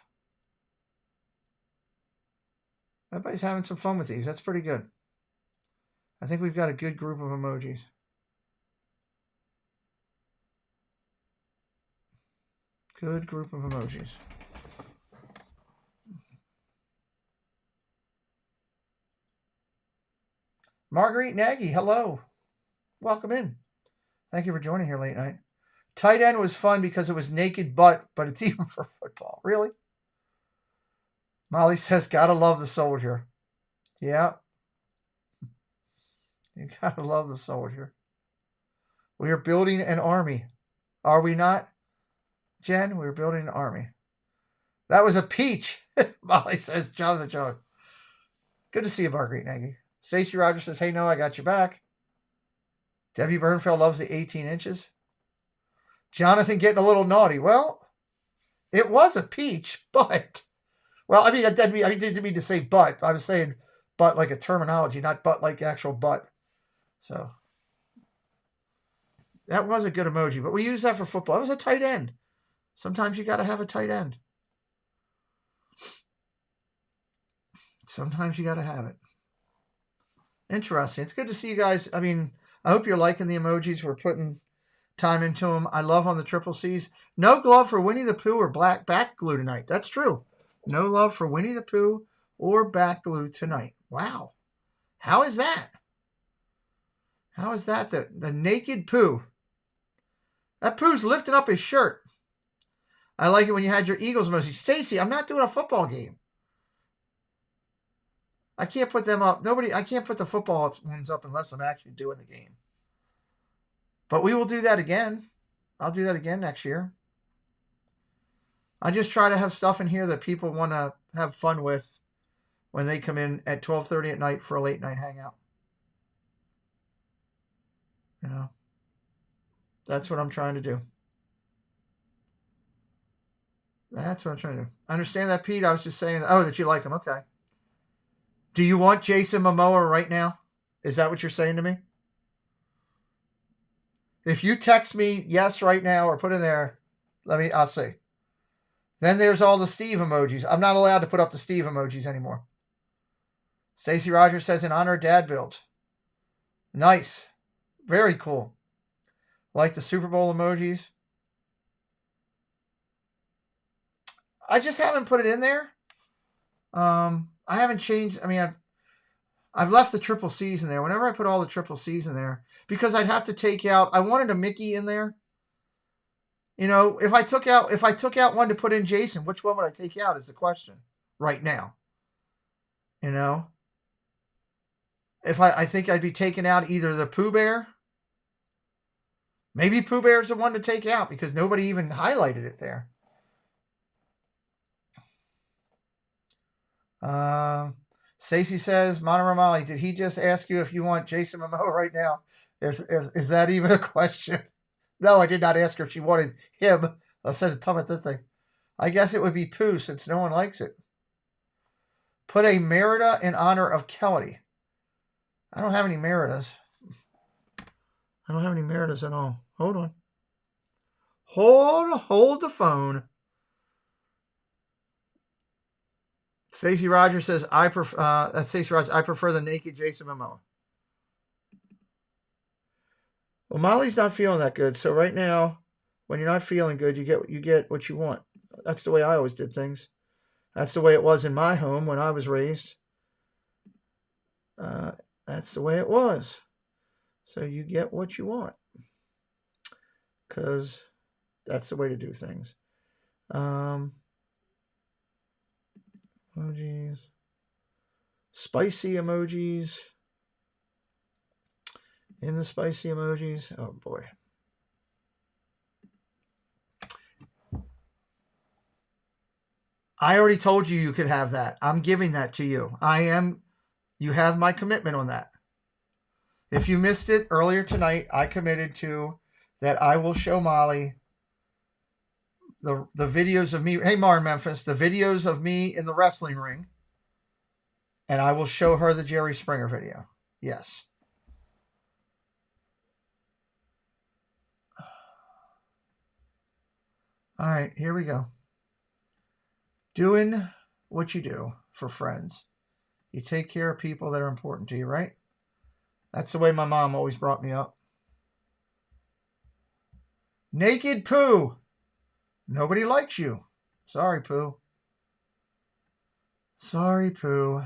Everybody's having some fun with these. That's pretty good. I think we've got a good group of emojis. Good group of emojis. Marguerite Nagy, hello. Welcome in. Thank you for joining here late night. Tight end was fun because it was naked butt, but it's even for football. Really? Molly says, gotta love the soldier. Yeah. You gotta love the soldier. We are building an army. Are we not, Jen? We're building an army. That was a peach. Molly says, Jonathan Jones. Good to see you, Marguerite Nagy. Stacey Rogers says, hey, no, I got your back. Debbie Bernfeld loves the 18 inches. Jonathan getting a little naughty. Well, it was a peach, but... Well, I mean, I didn't mean to say butt. I was saying butt like a terminology, not butt like actual butt. So, that was a good emoji, but we use that for football. It was a tight end. Sometimes you got to have a tight end. Sometimes you got to have it. Interesting. It's good to see you guys. I mean, I hope you're liking the emojis. We're putting time into them. I love on the Triple C's. No glove for Winnie the Pooh or black back glue tonight. That's true. No love for Winnie the Pooh or back glue tonight. Wow. How is that? How is that? The naked Pooh. That Pooh's lifting up his shirt. I like it when you had your Eagles emoji. Stacy, I'm not doing a football game. I can't put them up. I can't put the football ones up unless I'm actually doing the game. But we will do that again. I'll do that again next year. I just try to have stuff in here that people want to have fun with when they come in at 12:30 at night for a late night hangout. You know, that's what I'm trying to do. That's what I'm trying to do. Understand that, Pete? I was just saying, that you like him. Okay. Do you want Jason Momoa right now? Is that what you're saying to me? If you text me yes right now or put in there, I'll see. Then there's all the Steve emojis. I'm not allowed to put up the Steve emojis anymore. Stacy Rogers says, in honor of dad builds. Nice. Very cool. Like the Super Bowl emojis. I just haven't put it in there. I haven't changed. I mean, I've left the triple C's in there. Whenever I put all the triple C's in there, because I'd have to take out, I wanted a Mickey in there. You know, if I took out one to put in Jason, which one would I take out is the question right now. You know, I think I'd be taking out either the Pooh Bear. Maybe Pooh Bear's the one to take out because nobody even highlighted it there. Stacy says, Monoramali, did he just ask you if you want Jason Momoa right now? Is that even a question? No, I did not ask her if she wanted him. I said, tell me the thing. I guess it would be Pooh since no one likes it. Put a Merida in honor of Kelly. I don't have any Meridas. I don't have any Meridas at all. Hold on. Hold the phone. Stacy Rogers says, I prefer the naked Jason Momoa. Well, Molly's not feeling that good. So right now, when you're not feeling good, you get what you want. That's the way I always did things. That's the way it was in my home when I was raised. That's the way it was. So you get what you want. Because that's the way to do things. Emojis. Spicy emojis. In the spicy emojis. Oh, boy. I already told you could have that. I'm giving that to you. You have my commitment on that. If you missed it earlier tonight, I committed to that I will show Molly the videos of me. Hey, Mar in Memphis, the videos of me in the wrestling ring. And I will show her the Jerry Springer video. Yes. All right, here we go. Doing what you do for friends. You take care of people that are important to you, right? That's the way my mom always brought me up. Naked Pooh. Nobody likes you. Sorry, Pooh. Sorry, Pooh.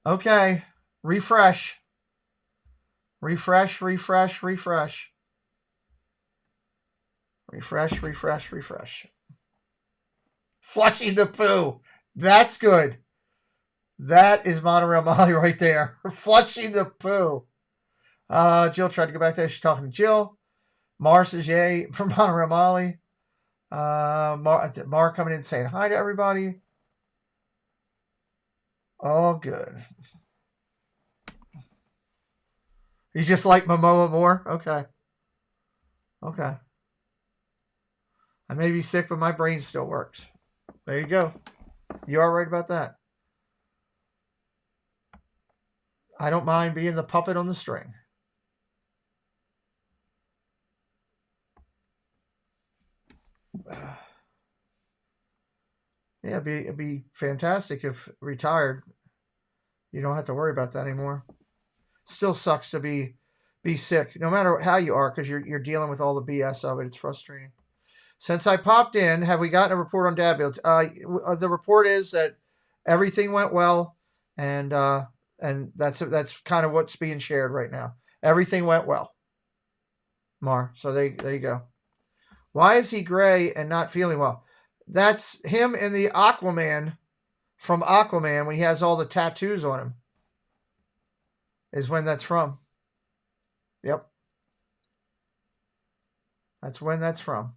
Okay. Refresh. Refresh, refresh, refresh. Refresh, refresh, refresh. Flushing the Pooh. That's good. That is Monorail Molly right there. Flushing the Pooh. Jill tried to go back there. She's talking to Jill. Mar says yay from Monorail Molly. Mar coming in saying hi to everybody. All good. You just like Momoa more? Okay. Okay. I may be sick, but my brain still works. There you go. You are right about that. I don't mind being the puppet on the string. Yeah, it'd be fantastic if retired. You don't have to worry about that anymore. Still sucks to be sick, no matter how you are, because you're dealing with all the BS of it. It's frustrating. Since I popped in, have we gotten a report on dad builds? The report is that everything went well, and that's kind of what's being shared right now. Everything went well, Mar. So there you go. Why is he gray and not feeling well? That's him in the Aquaman from Aquaman when he has all the tattoos on him. Is when that's from. Yep. That's when that's from.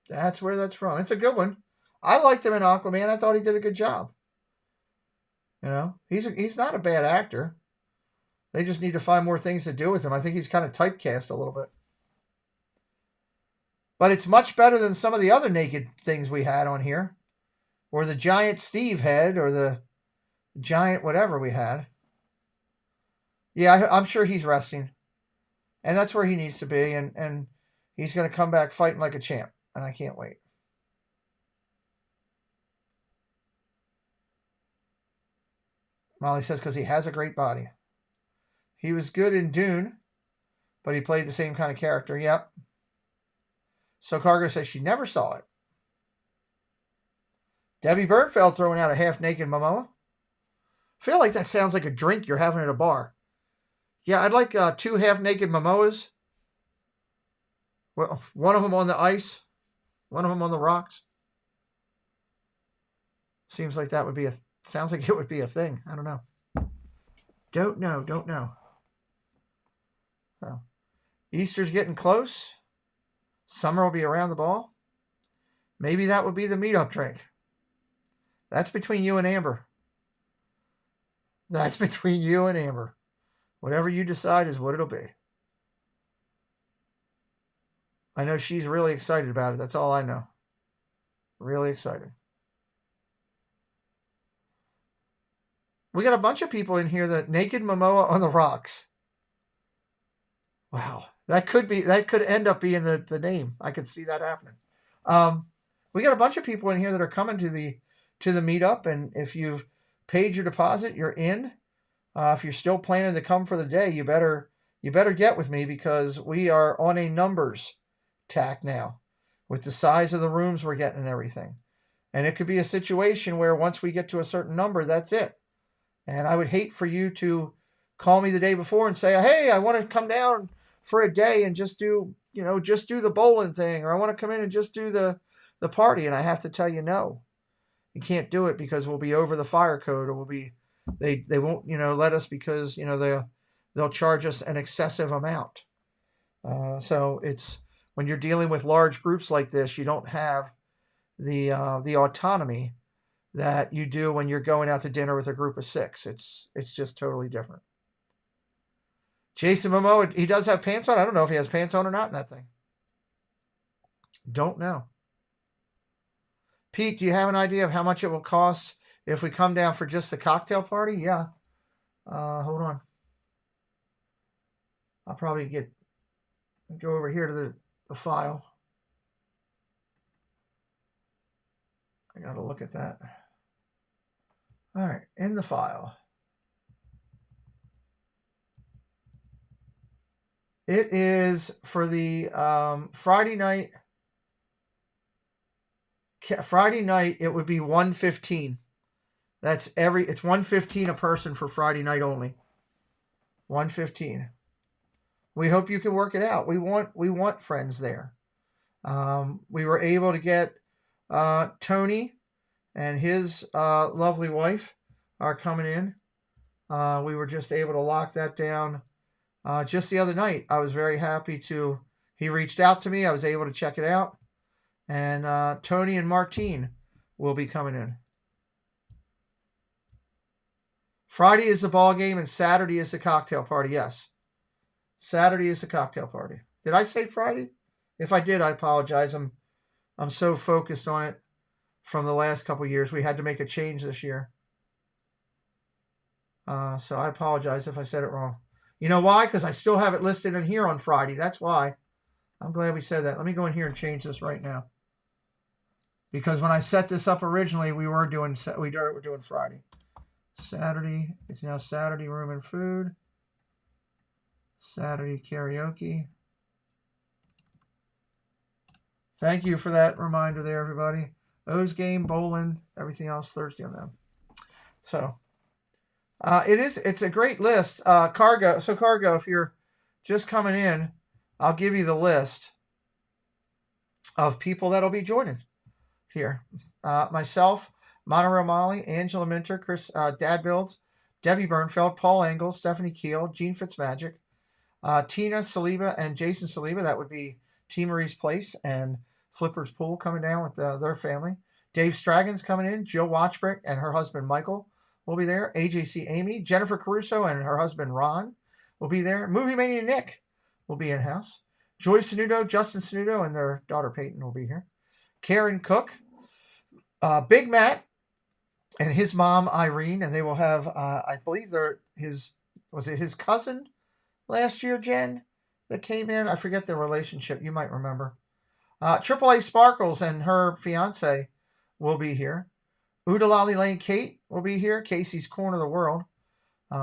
That's where that's from. It's a good one. I liked him in Aquaman. I thought he did a good job. You know, he's not a bad actor. They just need to find more things to do with him. I think he's kind of typecast a little bit. But it's much better than some of the other naked things we had on here. Or the giant Steve head, or the giant whatever we had. Yeah, I'm sure he's resting. And that's where he needs to be. And he's going to come back fighting like a champ. And I can't wait. Molly says because he has a great body. He was good in Dune, but he played the same kind of character. Yep. So Cargo says she never saw it. Debbie Bergfeld throwing out a half-naked Momoa. I feel like that sounds like a drink you're having at a bar. Yeah, I'd like 2 half-naked Momoas. Well, one of them on the ice, one of them on the rocks. Seems like that would be sounds like it would be a thing. I don't know. Don't know. So, Easter's getting close. Summer will be around the ball. Maybe that would be the meetup drink. That's between you and Amber. That's between you and Amber. Whatever you decide is what it'll be. I know she's really excited about it. That's all I know. Really excited. We got a bunch of people in here that naked Momoa on the rocks. Wow. That could end up being the name. I could see that happening. We got a bunch of people in here that are coming to the meetup, and if you've paid your deposit, you're in. If you're still planning to come for the day, you better get with me, because we are on a numbers tack now with the size of the rooms we're getting and everything. And it could be a situation where once we get to a certain number, that's it. And I would hate for you to call me the day before and say, hey, I want to come down for a day and just do the bowling thing, or I want to come in and just do the party. And I have to tell you, no, you can't do it, because we'll be over the fire code, or they won't, let us, because, they'll charge us an excessive amount. So it's, when you're dealing with large groups like this, you don't have the autonomy that you do when you're going out to dinner with a group of 6. It's just totally different. Jason Momoa, he does have pants on. I don't know if he has pants on or not in that thing. Don't know. Pete, do you have an idea of how much it will cost if we come down for just the cocktail party? Yeah. Hold on. I'll probably go over here to the file. I got to look at that. All right, in the file. It is for the Friday night. Friday night, it would be $115. It's $115 a person for Friday night only. $115. We hope you can work it out. We want friends there. We were able to get Tony and his lovely wife are coming in. We were just able to lock that down just the other night. I was very happy he reached out to me. I was able to check it out. And Tony and Martine will be coming in. Friday is the ball game, and Saturday is the cocktail party. Yes. Saturday is the cocktail party. Did I say Friday? If I did, I apologize. I'm so focused on it from the last couple of years. We had to make a change this year. So I apologize if I said it wrong. You know why? Because I still have it listed in here on Friday. That's why. I'm glad we said that. Let me go in here and change this right now. Because when I set this up originally, we were doing Friday. Saturday. It's now Saturday room and food. Saturday karaoke. Thank you for that reminder there, everybody. O's game, bowling, everything else Thursday on them. So it's a great list. Cargo, if you're just coming in, I'll give you the list of people that'll be joining here. Myself, Monterey Molly, Angela Minter, Chris Dad Builds, Debbie Bernfeld, Paul Engel, Stephanie Keel, Gene Fitzmagic, Tina Saliba, and Jason Saliba. That would be T. Marie's Place and Flipper's Pool coming down with their family. Dave Stragan's coming in. Jill Watchbrick and her husband Michael will be there. AJC Amy, Jennifer Caruso and her husband Ron will be there. Movie Mania Nick will be in house. Joy Sanudo, Justin Sanudo, and their daughter Peyton will be here. Karen Cook, Big Matt, and his mom Irene, and they will have, I believe his cousin last year, Jen, that came in. I forget their relationship. You might remember. AAA Sparkles and her fiance will be here. Oodalali Lane Kate will be here. Casey's Corner of the World.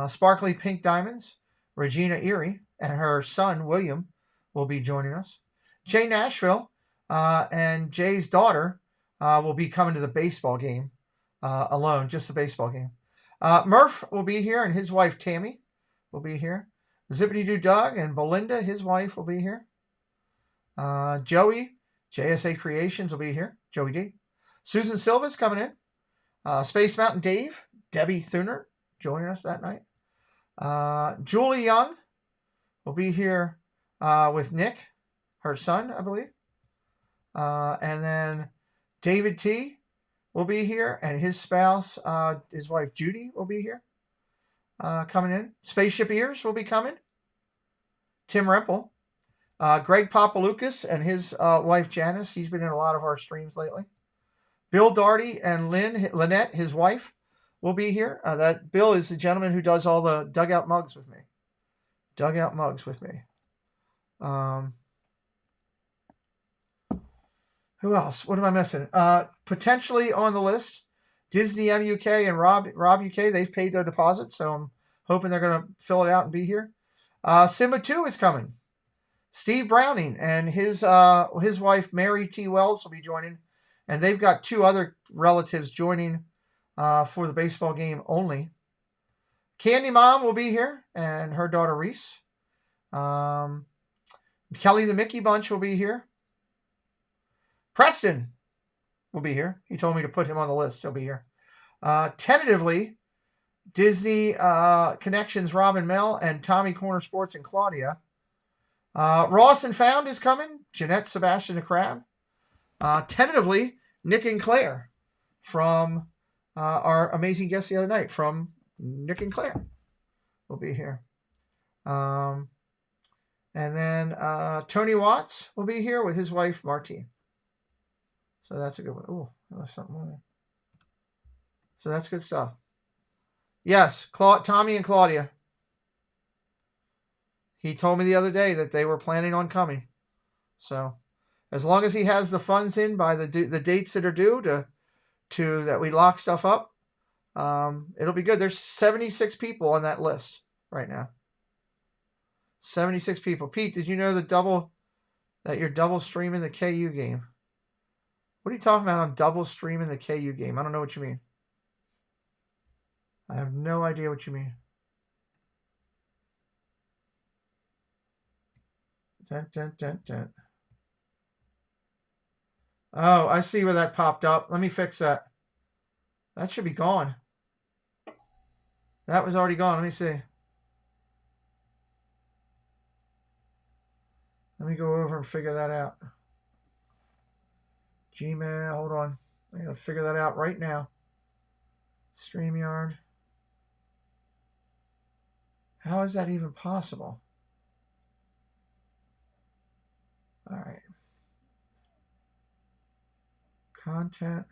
Sparkly Pink Diamonds, Regina Erie, and her son William will be joining us. Jay Nashville and Jay's daughter will be coming to the baseball game alone, just the baseball game. Murph will be here, and his wife Tammy will be here. Zippity Doo Doug and Belinda, his wife, will be here. Joey, JSA Creations, will be here. Joey D. Susan Silva's coming in. Space Mountain Dave, Debbie Thuner joining us that night. Julie Young will be here with Nick, her son, I believe. And then David T will be here, and his spouse, his wife Judy, will be here coming in. Spaceship Ears will be coming. Tim Rempel. Greg Papalukas and his wife Janice. He's been in a lot of our streams lately. Bill Darty and Lynette, his wife, will be here. That Bill is the gentleman who does all the dugout mugs with me. Dugout mugs with me. Who else? What am I missing? Potentially on the list, Disney MUK and Rob UK. They've paid their deposit, so I'm hoping they're going to fill it out and be here. Simba 2 is coming. Steve Browning and his wife Mary T. Wells will be joining, and they've got 2 other relatives joining for the baseball game only. Candy Mom will be here, and her daughter Reese. Kelly the Mickey Bunch will be here. Preston will be here. He told me to put him on the list. He'll be here. Tentatively, Disney Connections, Robin Mel, and Tommy Corner Sports and Claudia. Ross and Found is coming. Jeanette, Sebastian, the Crab. Tentatively, Nick and Claire from our amazing guest the other night from Nick and Claire will be here. And then Tony Watts will be here with his wife, Martine. So that's a good one. Oh, there's something on there. So that's good stuff. Yes, Tommy and Claudia. He told me the other day that they were planning on coming. So as long as he has the funds in by the dates that are due to that we lock stuff up, it'll be good. There's 76 people on that list right now. 76 people. Pete, did you know that you're double streaming the KU game? What are you talking about on double streaming the KU game? I don't know what you mean. I have no idea what you mean. Dun, dun, dun, dun. Oh, I see where that popped up. Let me fix that. That should be gone. That was already gone. Let me see. Let me go over and figure that out. Gmail, hold on. I gotta figure that out right now. StreamYard. How is that even possible? All right. Content.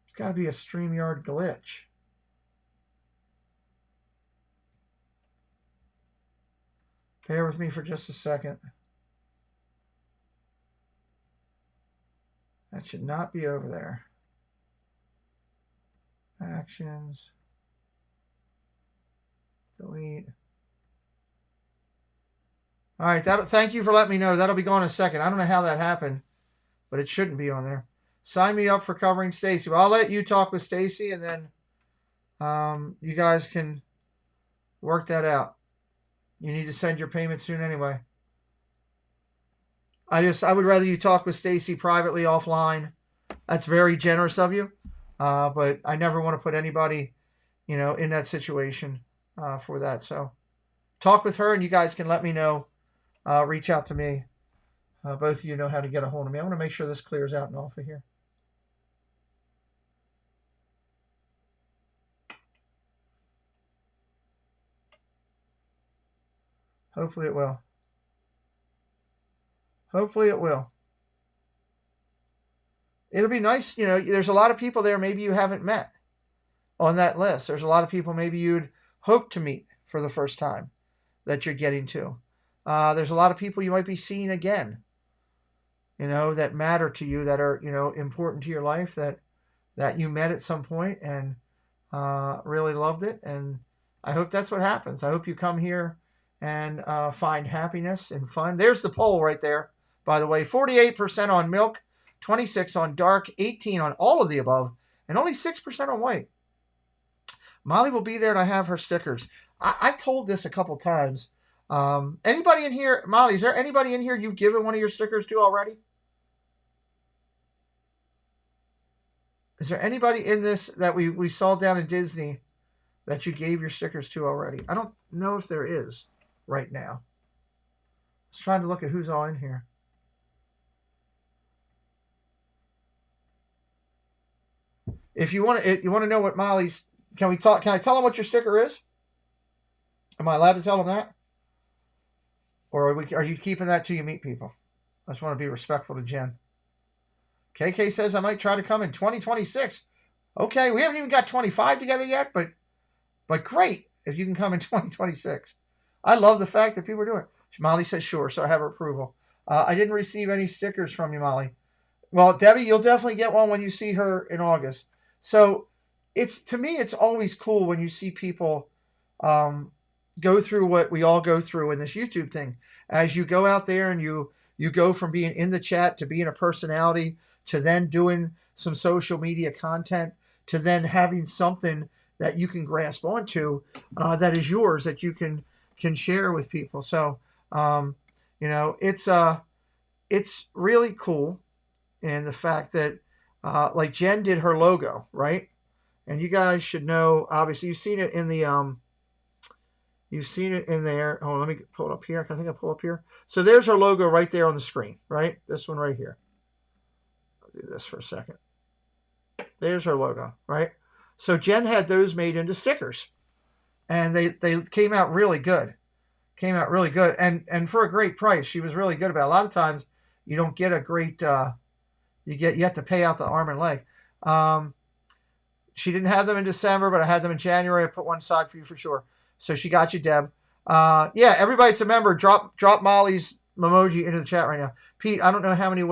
It's got to be a StreamYard glitch. Bear with me for just a second. That should not be over there. Actions. Delete. All right. Thank you for letting me know. That'll be gone in a second. I don't know how that happened, but it shouldn't be on there. Sign me up for covering Stacy. Well, I'll let you talk with Stacy, and then you guys can work that out. You need to send your payment soon anyway. I would rather you talk with Stacy privately offline. That's very generous of you. But I never want to put anybody, in that situation for that. So talk with her and you guys can let me know. Reach out to me. Both of you know how to get a hold of me. I want to make sure this clears out and off of here. Hopefully it will. Hopefully it will. It'll be nice. There's a lot of people there maybe you haven't met on that list. There's a lot of people maybe you'd hope to meet for the first time that you're getting to. There's a lot of people you might be seeing again, that matter to you, that are, important to your life, that you met at some point and really loved it. And I hope that's what happens. I hope you come here and find happiness and fun. There's the poll right there, by the way. 48% on milk, 26% on dark, 18% on all of the above, and only 6% on white. Molly will be there and I have her stickers. I've told this a couple times. Anybody in here, Molly, is there anybody in here you've given one of your stickers to already? Is there anybody in this that we saw down in Disney that you gave your stickers to already? I don't know if there is right now. Let's try to look at who's all in here. If you want to know what Molly's, can I tell them what your sticker is? Am I allowed to tell them that? Or are you keeping that till you meet people? I just want to be respectful to Jen. KK says I might try to come in 2026. Okay, we haven't even got 25 together yet, but great if you can come in 2026. I love the fact that people are doing it. Molly says sure, so I have her approval. I didn't receive any stickers from you, Molly. Well, Debbie, you'll definitely get one when you see her in August. So to me, it's always cool when you see people go through what we all go through in this YouTube thing. As you go out there and you go from being in the chat to being a personality to then doing some social media content to then having something that you can grasp onto that is yours that you can share with people. So, it's really cool. And the fact that like Jen did her logo, right? And you guys should know, obviously you've seen it in the, you've seen it in there. Oh, let me pull it up here. I think I'll pull up here. So there's her logo right there on the screen, right? This one right here. I'll do this for a second. There's her logo, right? So Jen had those made into stickers. And they came out really good. And for a great price. She was really good about it. A lot of times you don't get a great, you have to pay out the arm and leg. She didn't have them in December, but I had them in January. I put one aside for you for sure. So she got you, Deb. Yeah, everybody that's a member, drop Molly's emoji into the chat right now. Pete, I don't know how many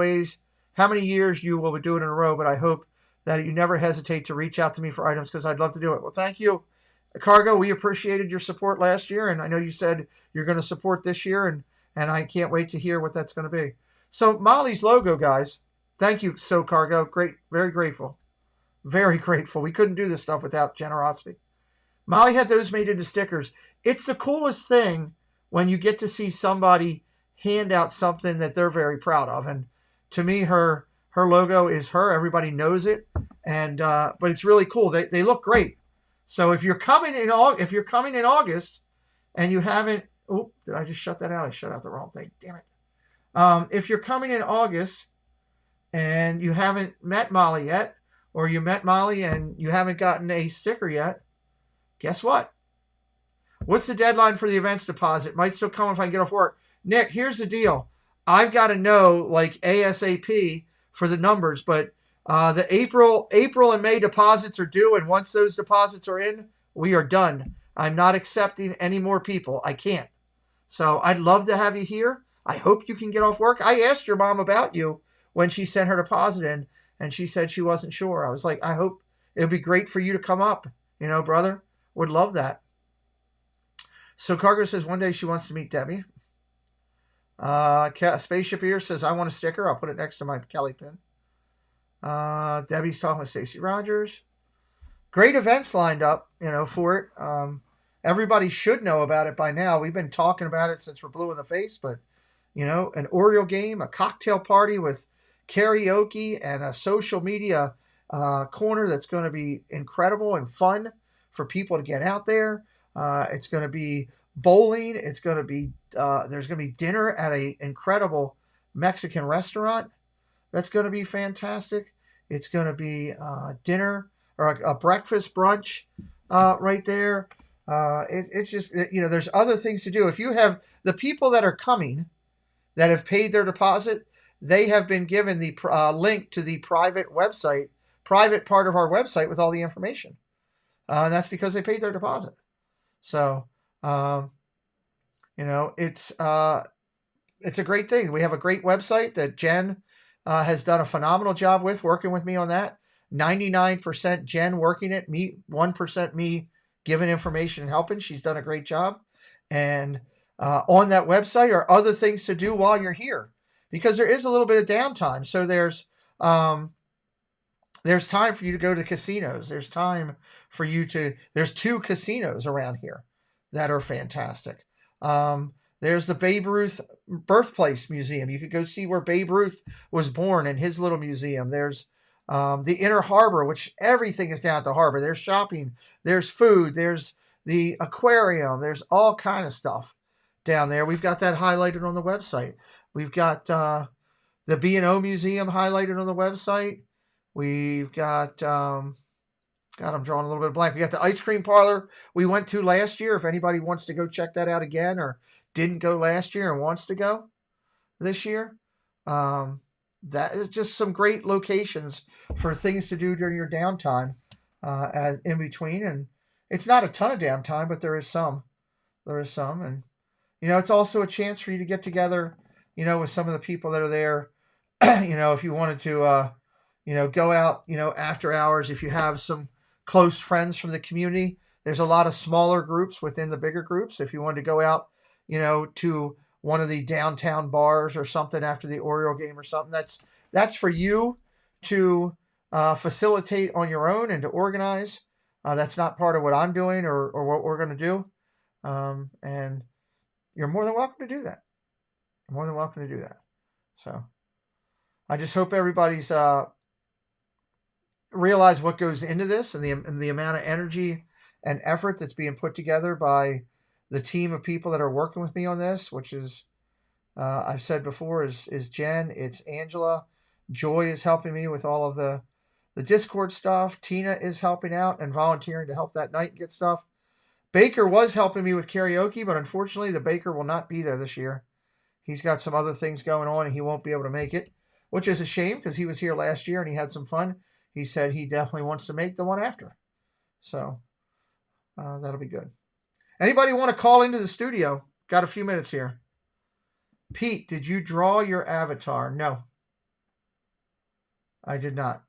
years you will do it in a row, but I hope that you never hesitate to reach out to me for items because I'd love to do it. Well, thank you, Cargo. We appreciated your support last year, and I know you said you're going to support this year, and I can't wait to hear what that's going to be. So Molly's logo, guys. Thank you, So Cargo. Great, very grateful. Very grateful. We couldn't do this stuff without generosity. Molly had those made into stickers. It's the coolest thing when you get to see somebody hand out something that they're very proud of. And to me, her logo is her. Everybody knows it. And but it's really cool. They look great. So if you're coming in August and you haven't, oh, did I just shut that out? I shut out the wrong thing. Damn it. If you're coming in August and you haven't met Molly yet, or you met Molly and you haven't gotten a sticker yet, guess what? What's the deadline for the events deposit? Might still come if I can get off work. Nick, here's the deal. I've got to know like ASAP for the numbers, but the April and May deposits are due, and once those deposits are in, we are done. I'm not accepting any more people. I can't. So I'd love to have you here. I hope you can get off work. I asked your mom about you when she sent her deposit in, and she said she wasn't sure. I was like, I hope it would be great for you to come up. Brother, would love that. So Cargo says one day she wants to meet Debbie. Spaceship Ear says, I want a sticker. I'll put it next to my Kelly pin. Debbie's talking with Stacey Rogers. Great events lined up, for it. everybody should know about it by now. We've been talking about it since we're blue in the face, but an Oriole game, a cocktail party with karaoke, and a social media corner that's going to be incredible and fun for people to get out there. It's going to be bowling. It's going to be there's going to be dinner at a incredible Mexican restaurant. That's going to be fantastic. It's going to be dinner or a breakfast brunch right there. It's just there's other things to do. If you have the people that are coming that have paid their deposit, they have been given the link to the private part of our website with all the information. And that's because they paid their deposit. So, it's a great thing. We have a great website that Jen has done a phenomenal job with, working with me on that. 99% Jen working it, me 1% me giving information and helping. She's done a great job. And on that website are other things to do while you're here, because there is a little bit of downtime. So there's time for you to go to the casinos. There's time for you there's 2 casinos around here that are fantastic. There's the Babe Ruth Birthplace Museum. You could go see where Babe Ruth was born in his little museum. There's the Inner Harbor, which everything is down at the harbor. There's shopping, there's food, there's the aquarium, there's all kind of stuff down there. We've got that highlighted on the website. We've got the B&O Museum highlighted on the website. We've got, I'm drawing a little bit of blank. We got the ice cream parlor we went to last year. If anybody wants to go check that out again, or didn't go last year and wants to go this year, that is just some great locations for things to do during your downtime in between. And it's not a ton of downtime, but there is some. And, it's also a chance for you to get together, with some of the people that are there. If you wanted to, go out, after hours, if you have some close friends from the community, there's a lot of smaller groups within the bigger groups. If you wanted to go out, to one of the downtown bars or something after the Oriole game or something, that's for you to facilitate on your own and to organize. That's not part of what I'm doing or what we're going to do. And you're more than welcome to do that. So I just hope everybody's realize what goes into this, and the amount of energy and effort that's being put together by the team of people that are working with me on this, which is, I've said before, is Jen, it's Angela, Joy is helping me with all of the Discord stuff. Tina is helping out and volunteering to help that night and get stuff. Baker was helping me with karaoke, but unfortunately the Baker will not be there this year. He's got some other things going on and he won't be able to make it, which is a shame because he was here last year and he had some fun. He said he definitely wants to make the one after. So that'll be good. Anybody want to call into the studio? Got a few minutes here. Pete, did you draw your avatar? No, I did not.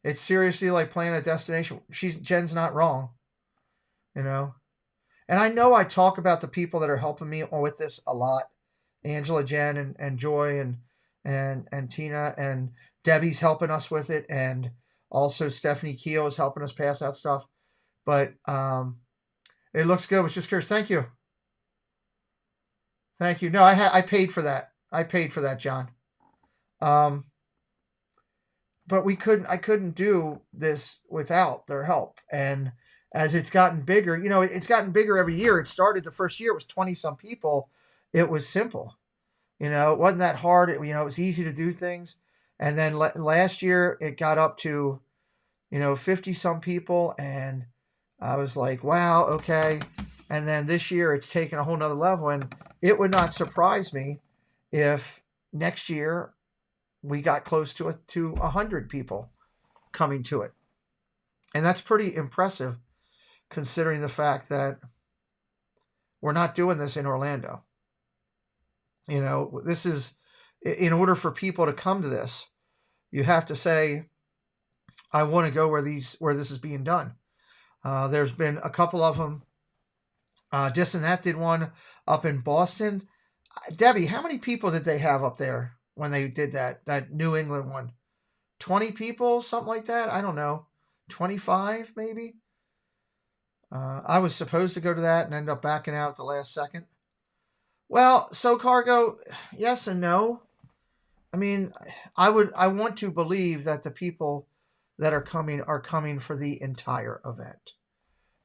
It's seriously like playing a destination. Jen's not wrong, And I know I talk about the people that are helping me with this a lot. Angela, Jen, and Joy, and Tina, and Debbie's helping us with it, and also Stephanie Keel is helping us pass out stuff. But it looks good. I was just curious. Thank you. No, I paid for that. John. But I couldn't do this without their help. And as it's gotten bigger, it's gotten bigger every year. It started the first year, it was 20 some people. It was simple. It wasn't that hard. It was easy to do things. And then last year it got up to, 50 some people. And I was like, wow, okay. And then this year it's taken a whole nother level. And it would not surprise me if next year we got close to 100 people coming to it. And that's pretty impressive considering the fact that we're not doing this in Orlando. This is, in order for people to come to this, you have to say, I want to go where this is being done. There's been a couple of them. This and That did one up in Boston. Debbie, how many people did they have up there when they did that New England one? 20 people, something like that? I don't know. 25 maybe? I was supposed to go to that and ended up backing out at the last second. Well, so Cargo, yes and no. I mean, I want to believe that the people that are coming for the entire event.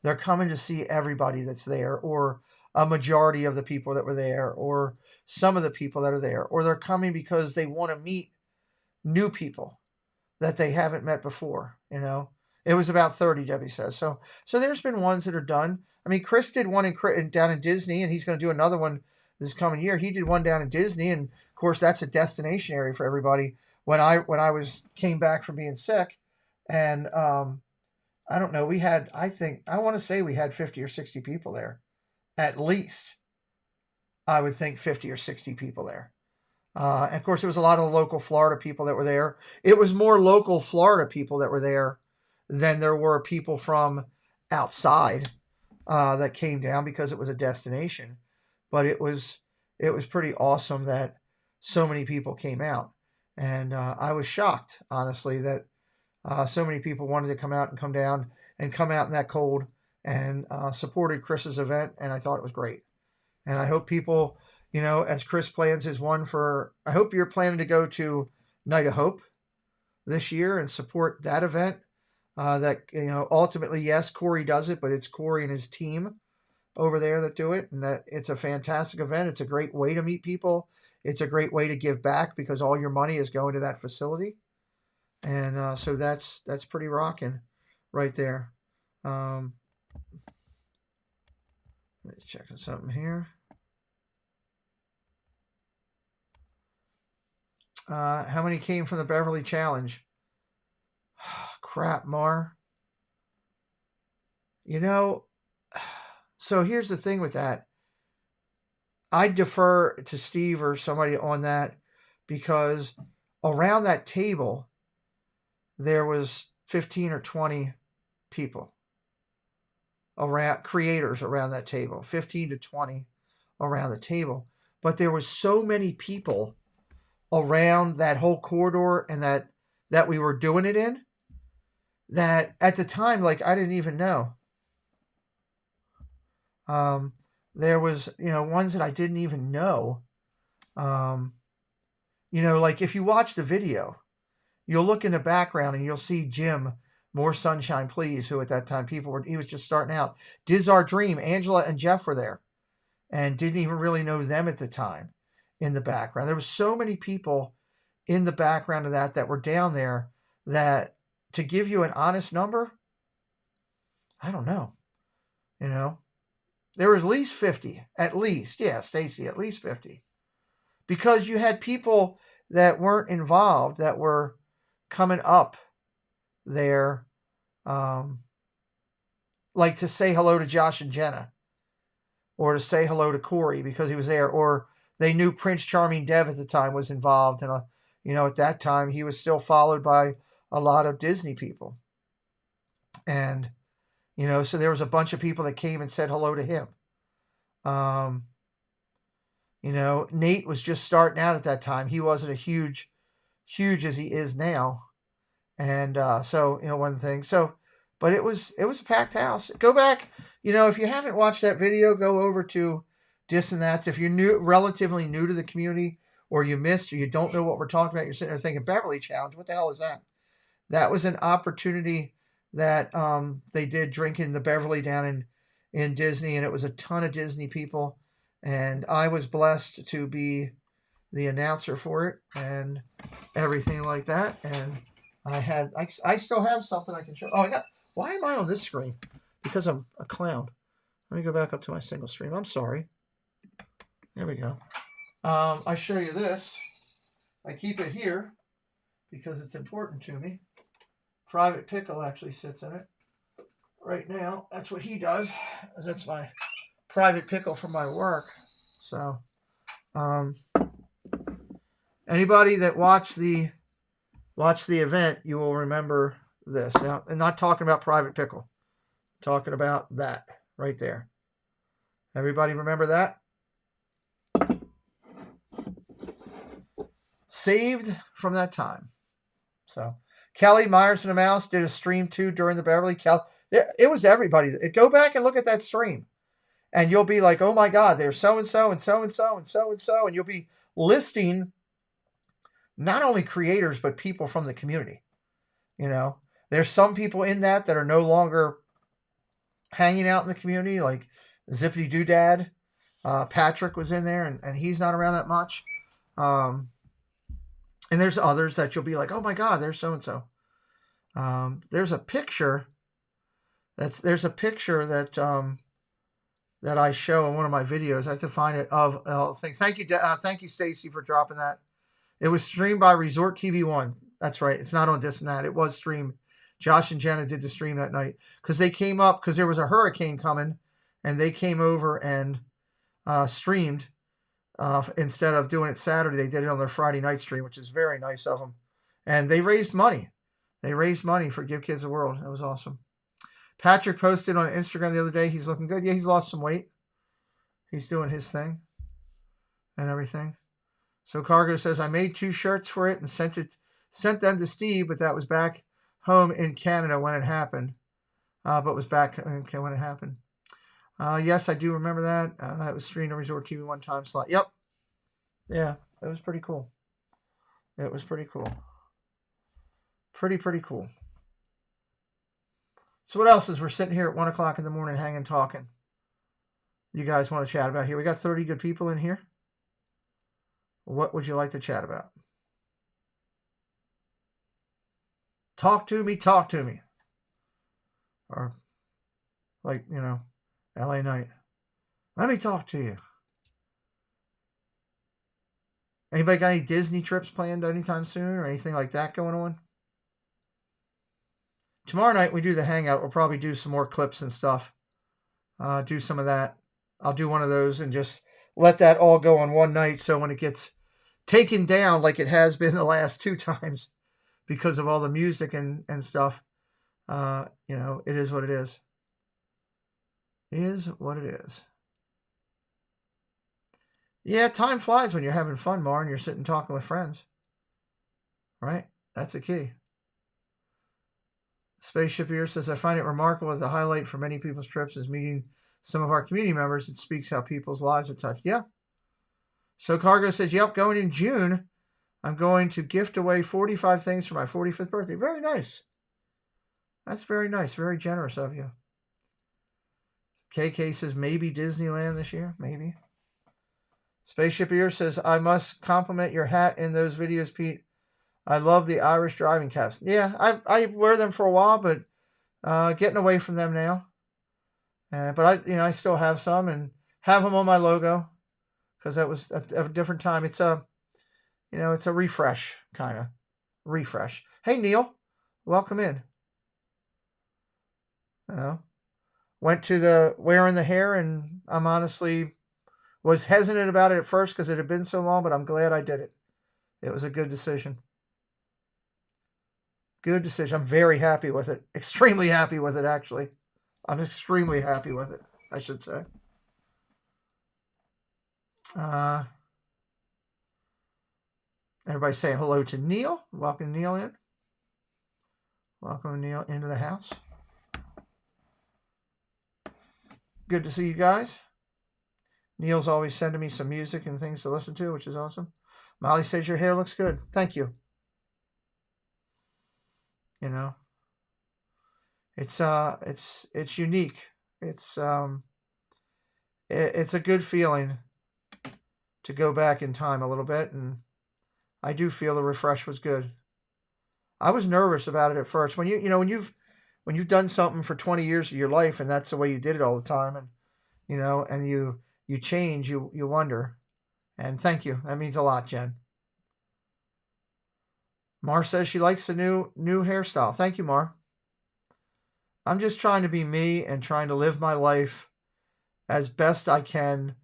They're coming to see everybody that's there, or a majority of the people that were there, or some of the people that are there, or they're coming because they want to meet new people that they haven't met before. You know, it was about 30, Debbie says. So there's been ones that are done. I mean, Chris did one down in Disney, and he's going to do another one this coming year. He did one down in Disney, and of course that's a destination area for everybody. When I came back from being sick, and I don't know, we had, I want to say we had 50 or 60 people there, at least. I would think 50 or 60 people there. And of course, there was a lot of local Florida people that were there. It was more local Florida people that were there than there were people from outside that came down because it was a destination. But it was pretty awesome that so many people came out. And I was shocked, honestly, that so many people wanted to come out and come down and come out in that cold and supported Chris's event. And I thought it was great. And I hope people, you know, as Chris plans his one for, I hope you're planning to go to Night of Hope this year and support that event. That, you know, ultimately, yes, Corey does it, but it's Corey and his team over there that do it. And that it's a fantastic event. It's a great way to meet people. It's a great way to give back because all your money is going to that facility. And so that's pretty rocking right there. Let's check something here. How many came from the Beverly Challenge? Crap, Mar. You know, so here's the thing with that. I defer to Steve or somebody on that because around that table, there was 15 or 20 people, around creators around that table, 15 to 20 around the table. But there was so many people around that whole corridor and that we were doing it in, that at the time, like, I didn't even know. There was, you know, ones that I didn't even know. You know, like if you watch the video, you'll look in the background and you'll see Jim, More Sunshine Please, who at that time he was just starting out. Diz Our Dream, Angela and Jeff were there and didn't even really know them at the time in the background. There was so many people in the background of that were down there that, to give you an honest number, I don't know. You know, there was at least 50, at least. Yeah, Stacy, at least 50. Because you had people that weren't involved that were coming up there, like to say hello to Josh and Jenna, or to say hello to Corey because he was there, or they knew Prince Charming Dev at the time was involved. And, you know, at that time, he was still followed by a lot of Disney people. And, you know, so there was a bunch of people that came and said hello to him. You know, Nate was just starting out at that time. He wasn't a huge as he is now. And so, you know, one thing. So, but it was a packed house. Go back, you know, if you haven't watched that video, go over to Dis and That's. If you're relatively new to the community, or you missed, or you don't know what we're talking about, you're sitting there thinking, Beverly Challenge, what the hell is that? That was an opportunity that they did drinking the Beverly down in Disney, and it was a ton of Disney people. And I was blessed to be the announcer for it and everything like that. And I still have something I can show. Oh, why am I on this screen? Because I'm a clown. Let me go back up to my single stream. I'm sorry. There we go. I show you this. I keep it here because it's important to me. Private Pickle actually sits in it right now. That's what he does. That's my Private Pickle from my work. So, anybody that watched the event, you will remember this. Now, I'm not talking about Private Pickle. I'm talking about that right there. Everybody remember that? Saved from that time. So, Kelly Myers and the Mouse did a stream too during the Beverly. It was everybody. Go back and look at that stream, and you'll be like, oh my God, there's so and so and so and so and so and so, and you'll be listing not only creators but people from the community. You know, there's some people in that are no longer hanging out in the community, like Zippity Doodad. Patrick was in there, and he's not around that much. And there's others that you'll be like, oh my God, there's so and so. There's a picture that that I show in one of my videos. I have to find it of things. Thank you, Stacy, for dropping that. It was streamed by Resort TV 1. That's right. It's not on this and that. It was streamed. Josh and Jenna did the stream that night because they came up because there was a hurricane coming, and they came over and streamed instead of doing it Saturday. They did it on their Friday night stream, which is very nice of them. And they raised money. They raised money for Give Kids the World. It was awesome. Patrick posted on Instagram the other day. He's looking good. Yeah, he's lost some weight. He's doing his thing and everything. So Cargo says, I made 2 shirts for it and sent them to Steve, but that was back home in Canada when it happened. But was back when it happened. Yes, I do remember that. It was streamed on Resort TV 1 time slot. Yep. Yeah, it was pretty cool. It was pretty cool. Pretty cool. So what else is we're sitting here at 1 o'clock in the morning hanging, talking? You guys want to chat about here? We got 30 good people in here. What would you like to chat about? Talk to me. Or like, LA Night. Let me talk to you. Anybody got any Disney trips planned anytime soon or anything like that going on? Tomorrow night we do the hangout. We'll probably do some more clips and stuff. Do some of that. I'll do one of those and just let that all go on one night. So when it gets taken down like it has been the last 2 times because of all the music and stuff, it is what it is. Is what it is. Yeah, time flies when you're having fun, Mar, and you're sitting talking with friends. Right? That's the key. Spaceship here says, I find it remarkable that the highlight for many people's trips is meeting some of our community members. It speaks how people's lives are touched. Yeah. So Cargo says, yep, going in June, I'm going to gift away 45 things for my 45th birthday. Very nice. That's very nice. Very generous of you. KK says, maybe Disneyland this year. Maybe. Spaceship Ear says, I must compliment your hat in those videos, Pete. I love the Irish driving caps. Yeah, I wear them for a while, but getting away from them now. But I still have some and have them on my logo because that was a different time. It's it's a refresh kind of refresh. Hey Neil, welcome in. Went to the wearing the hair, and I'm honestly was hesitant about it at first because it had been so long, but I'm glad I did it. It was a good decision. Good decision. I'm very happy with it. Extremely happy with it, actually. I'm extremely happy with it, I should say. Everybody saying hello to Neil. Welcome Neil in. Welcome Neil into the house. Good to see you guys. Neil's always sending me some music and things to listen to, which is awesome. Molly says your hair looks good. Thank you. It's unique. It's a good feeling to go back in time a little bit, and I do feel the refresh was good. I was nervous about it at first. When when you've done something for 20 years of your life and that's the way you did it all the time, and and you change, you wonder. And thank you. That means a lot, Jen. Mar says she likes the new hairstyle. Thank you, Mar. I'm just trying to be me and trying to live my life as best I can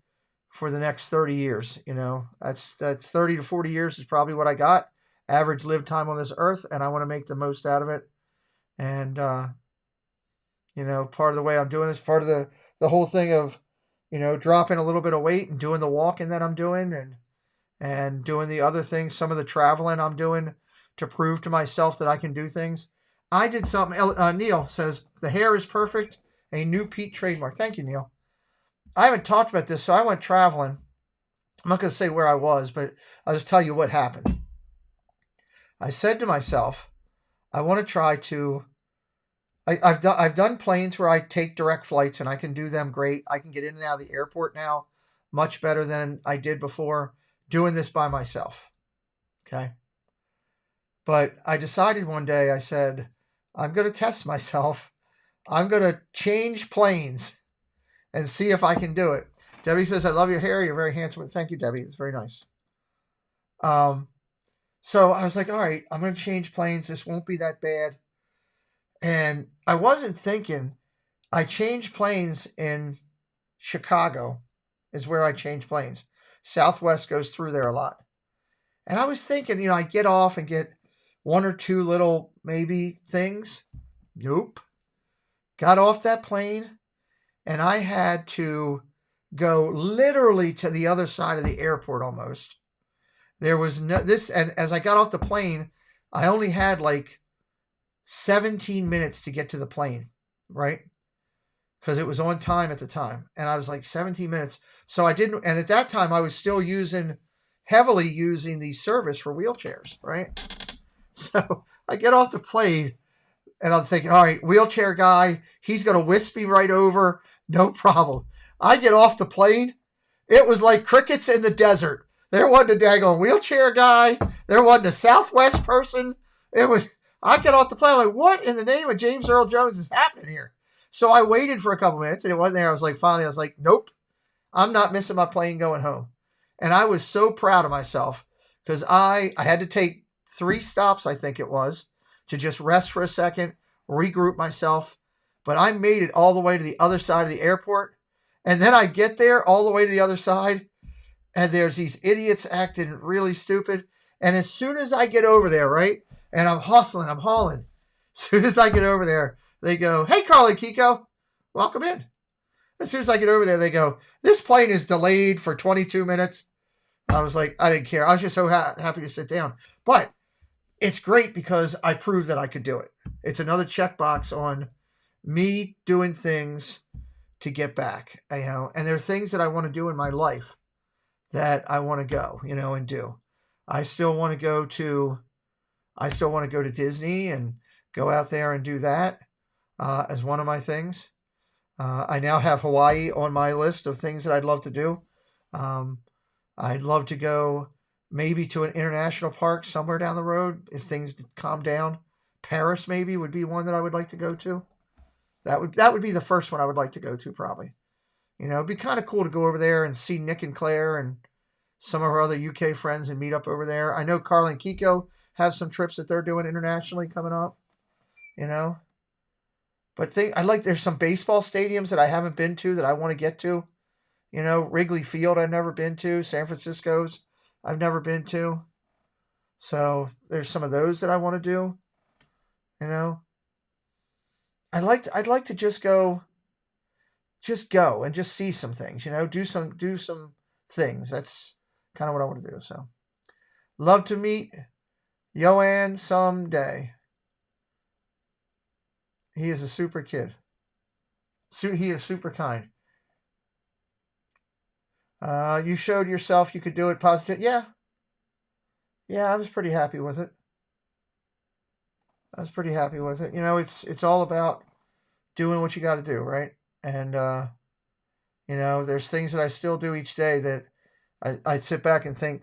for the next 30 years. That's 30 to 40 years is probably what I got. Average live time on this earth, and I want to make the most out of it. And, part of the way I'm doing this, part of the whole thing of, dropping a little bit of weight and doing the walking that I'm doing and doing the other things, some of the traveling I'm doing to prove to myself that I can do things. I did something. Neil says, the hair is perfect. A new Pete trademark. Thank you, Neil. I haven't talked about this, so I went traveling. I'm not going to say where I was, but I'll just tell you what happened. I said to myself, I want to try to. I've done planes where I take direct flights, and I can do them great. I can get in and out of the airport now much better than I did before doing this by myself. Okay. But I decided one day, I said, I'm going to test myself. I'm going to change planes and see if I can do it. Debbie says, I love your hair. You're very handsome. Thank you, Debbie. It's very nice. So I was like, all right, I'm going to change planes. This won't be that bad. And I wasn't thinking, I changed planes in Chicago is where I change planes. Southwest goes through there a lot. And I was thinking, I'd get off and get one or two little maybe things. Nope. Got off that plane and I had to go literally to the other side of the airport almost. There was and as I got off the plane, I only had like 17 minutes to get to the plane, right? Because it was on time at the time. And I was like 17 minutes. So I didn't, and at that time I was still heavily using the service for wheelchairs, right? So I get off the plane and I'm thinking, all right, wheelchair guy, he's going to whisk me right over. No problem. I get off the plane. It was like crickets in the desert. There wasn't a daggone wheelchair guy. There wasn't a Southwest person. I get off the plane. I'm like, what in the name of James Earl Jones is happening here? So I waited for a couple minutes and it wasn't there. I was like, nope, I'm not missing my plane going home. And I was so proud of myself because I had to take 3 stops, I think it was, to just rest for a second, regroup myself. But I made it all the way to the other side of the airport. And then I get there all the way to the other side. And there's these idiots acting really stupid. And as soon as I get over there, right, and I'm hustling, I'm hauling. As soon as I get over there, they go, hey, Carly Kiko, welcome in. As soon as I get over there, they go, this plane is delayed for 22 minutes. I was like, I didn't care. I was just so happy to sit down. But it's great because I proved that I could do it. It's another checkbox on me doing things to get back, and there are things that I want to do in my life that I want to go, and do. I still want to go to Disney and go out there and do that as one of my things. I now have Hawaii on my list of things that I'd love to do. I'd love to go maybe to an international park somewhere down the road if things calm down. Paris maybe would be one that I would like to go to. That would be the first one I would like to go to probably. It'd be kind of cool to go over there and see Nick and Claire and some of our other UK friends and meet up over there. I know Carl and Kiko have some trips that they're doing internationally coming up, But there's some baseball stadiums that I haven't been to that I want to get to. Wrigley Field I've never been to. San Francisco's I've never been to. So there's some of those that I want to do. I'd like to just go and just see some things, do some things. That's kind of what I want to do. So love to meet Joanne someday. He is a super kid. He is super kind. You showed yourself you could do it positive. Yeah. Yeah, I was pretty happy with it. It's all about doing what you got to do, right? And, there's things that I still do each day that I sit back and think,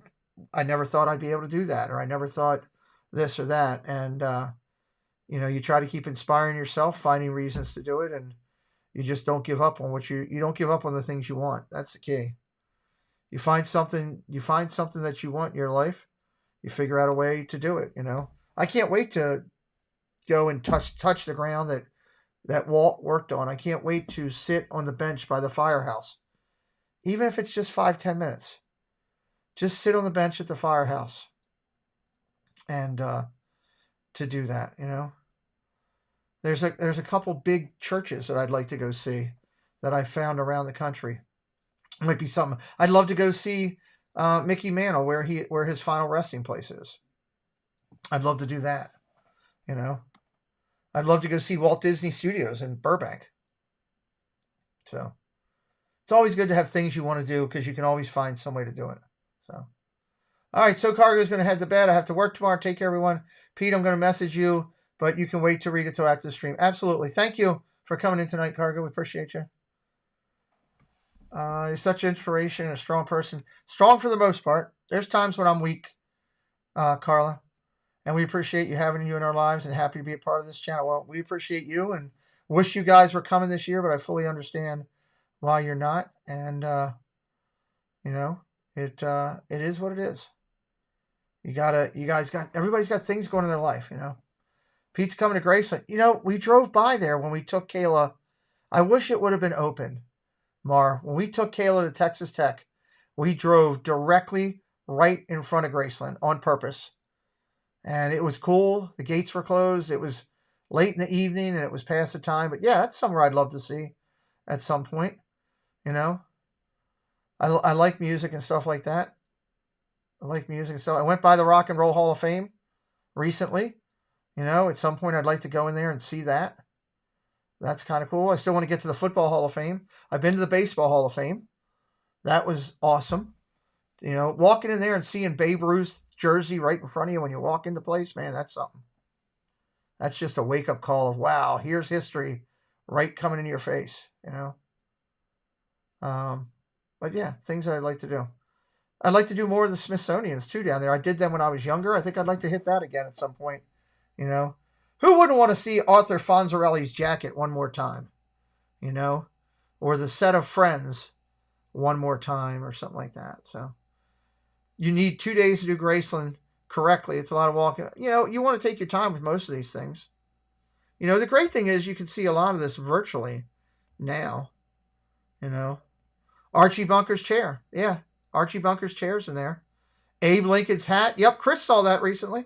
I never thought I'd be able to do that, or I never thought this or that. And, you try to keep inspiring yourself, finding reasons to do it, and you just don't give up on you don't give up on the things you want. That's the key. You find something that you want in your life, you figure out a way to do it, I can't wait to go and touch the ground that Walt worked on. I can't wait to sit on the bench by the firehouse. Even if it's just 5-10 minutes. Just sit on the bench at the firehouse. And to do that, There's a couple big churches that I'd like to go see that I found around the country. It might be something. I'd love to go see Mickey Mantle where his final resting place is. I'd love to do that, I'd love to go see Walt Disney Studios in Burbank. So it's always good to have things you want to do because you can always find some way to do it. So, all right. So Cargo's going to head to bed. I have to work tomorrow. Take care, everyone. Pete, I'm going to message you, but you can wait to read it till after the stream. Absolutely. Thank you for coming in tonight, Cargo. We appreciate you. You're such an inspiration and a strong person. Strong for the most part. There's times when I'm weak, Carla. And we appreciate you having you in our lives and happy to be a part of this channel. Well, we appreciate you and wish you guys were coming this year, but I fully understand why you're not. And, you know, it is what it is. Everybody's got things going in their life, you know. Pete's coming to Graceland. You know, we drove by there when we took Kayla. I wish it would have been open, Mar. When we took Kayla to Texas Tech, we drove directly right in front of Graceland on purpose. And it was cool. The gates were closed. It was late in the evening and it was past the time. But yeah, that's somewhere I'd love to see at some point. You know, I like music and stuff like that. I like music. So I went by the Rock and Roll Hall of Fame recently. You know, at some point I'd like to go in there and see that. That's kind of cool. I still want to get to the Football Hall of Fame. I've been to the Baseball Hall of Fame. That was awesome. You know, walking in there and seeing Babe Ruth's jersey right in front of you when you walk into place, man, that's something. That's just a wake-up call of, wow, here's history right coming into your face, you know. But yeah, things that I'd like to do. I'd like to do more of the Smithsonian's too down there. I did them when I was younger. I think I'd like to hit that again at some point, you know. Who wouldn't want to see Arthur Fonzarelli's jacket one more time, you know, or the set of Friends one more time or something like that. So you need 2 days to do Graceland correctly. It's a lot of walking. You know, you want to take your time with most of these things. You know, the great thing is you can see a lot of this virtually now, you know. Archie Bunker's chair. Yeah, Archie Bunker's chair's in there. Abe Lincoln's hat. Yep, Chris saw that recently.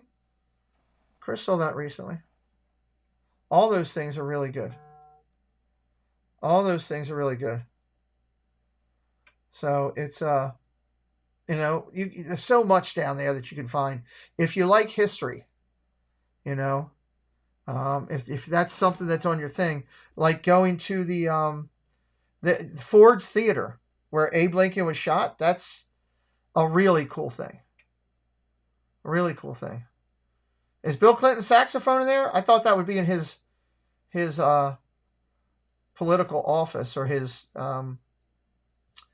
All those things are really good. So it's, you know, there's so much down there that you can find. If you like history, you know, if that's something that's on your thing, like going to the Ford's Theater where Abe Lincoln was shot, that's a really cool thing. Is Bill Clinton's saxophone in there? I thought that would be in his political office or his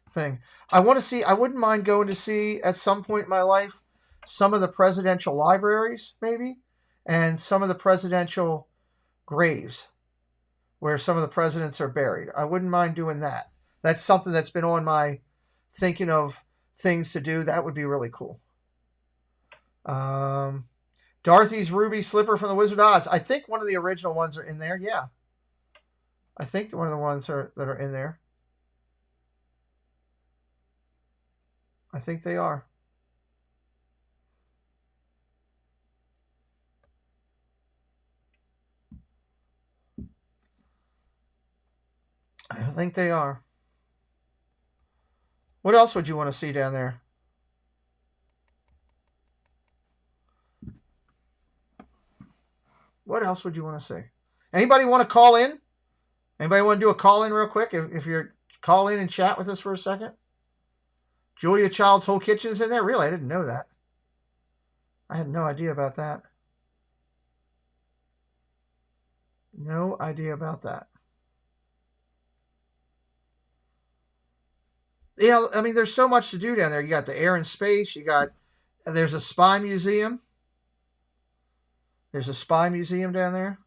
thing. I wouldn't mind going to see at some point in my life some of the presidential libraries, maybe, and some of the presidential graves where some of the presidents are buried. I wouldn't mind doing that. That's something that's been on my thinking of things to do. That would be really cool. Dorothy's ruby slipper from the Wizard of Oz. I think one of the original ones are in there. Yeah. I think one of the ones that are in there. I think they are. I think they are. What else would you want to see down there? What else would you want to see? Anybody want to call in? Anybody want to do a call in real quick? If you're call in and chat with us for a second. Julia Child's Whole Kitchen's in there? Really? I didn't know that. I had no idea about that. No idea about that. Yeah, I mean, there's so much to do down there. You got the air and space. There's a spy museum. There's a spy museum down there.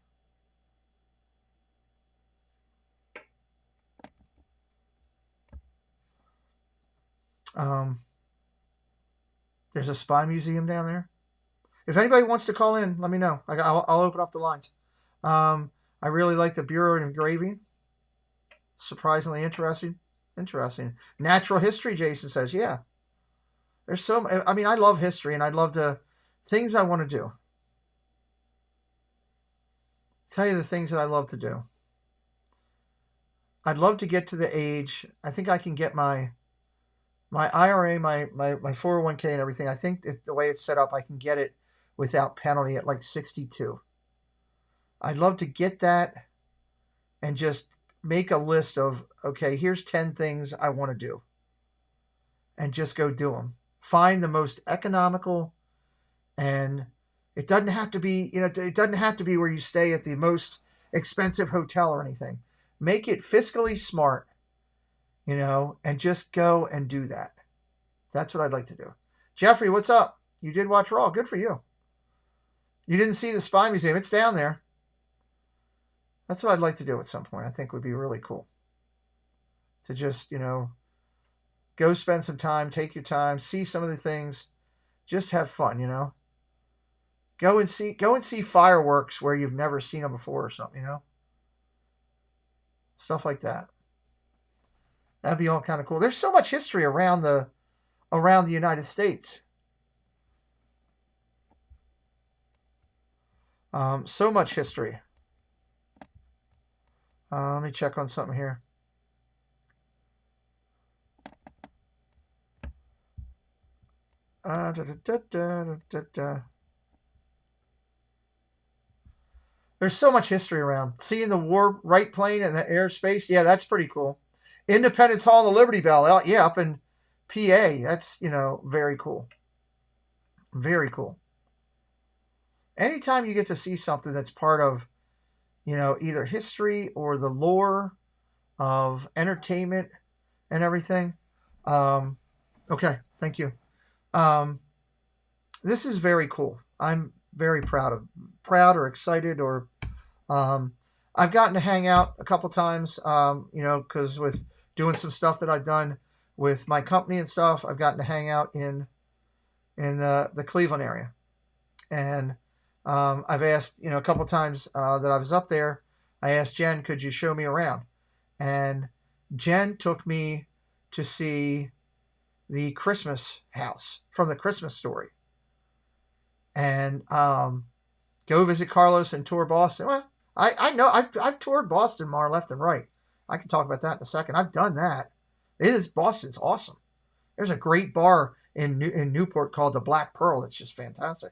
There's a spy museum down there. If anybody wants to call in, let me know. I'll open up the lines. I really like the Bureau of Engraving. Surprisingly interesting. Natural history, Jason says. Yeah. There's I love history, and I'd love to, things I want to do. Tell you the things that I love to do. I'd love to get to the age, I think I can get my IRA, my 401k and everything. I think the way it's set up, I can get it without penalty at like 62. I'd love to get that and just make a list of, okay, here's 10 things I want to do, and just go do them. Find the most economical, and it doesn't have to be, it doesn't have to be where you stay at the most expensive hotel or anything. Make it fiscally smart, and just go and do that. That's what I'd like to do. Jeffrey, what's up? You did watch Raw. Good for you. You didn't see the Spy Museum. It's down there. That's what I'd like to do at some point. I think would be really cool. To just, go spend some time, take your time, see some of the things, just have fun, Go and see fireworks where you've never seen them before or something, Stuff like that. That'd be all kind of cool. There's so much history around the United States. So much history. Let me check on something here. There's so much history around. Seeing the War Wright plane in the airspace, yeah, that's pretty cool. Independence Hall and the Liberty Bell, yeah, up in PA. That's, very cool. Very cool. Anytime you get to see something that's part of, either history or the lore of entertainment and everything. Okay, thank you. This is very cool. I'm very proud or excited, or I've gotten to hang out a couple times, because with doing some stuff that I've done with my company and stuff, I've gotten to hang out in the Cleveland area. And I've asked, a couple times that I was up there, I asked Jen, could you show me around? And Jen took me to see the Christmas house from the Christmas Story. And go visit Carlos and tour Boston. Well, I know I've toured Boston more left and right. I can talk about that in a second. I've done that. Boston's awesome. There's a great bar in Newport called the Black Pearl. That's just fantastic.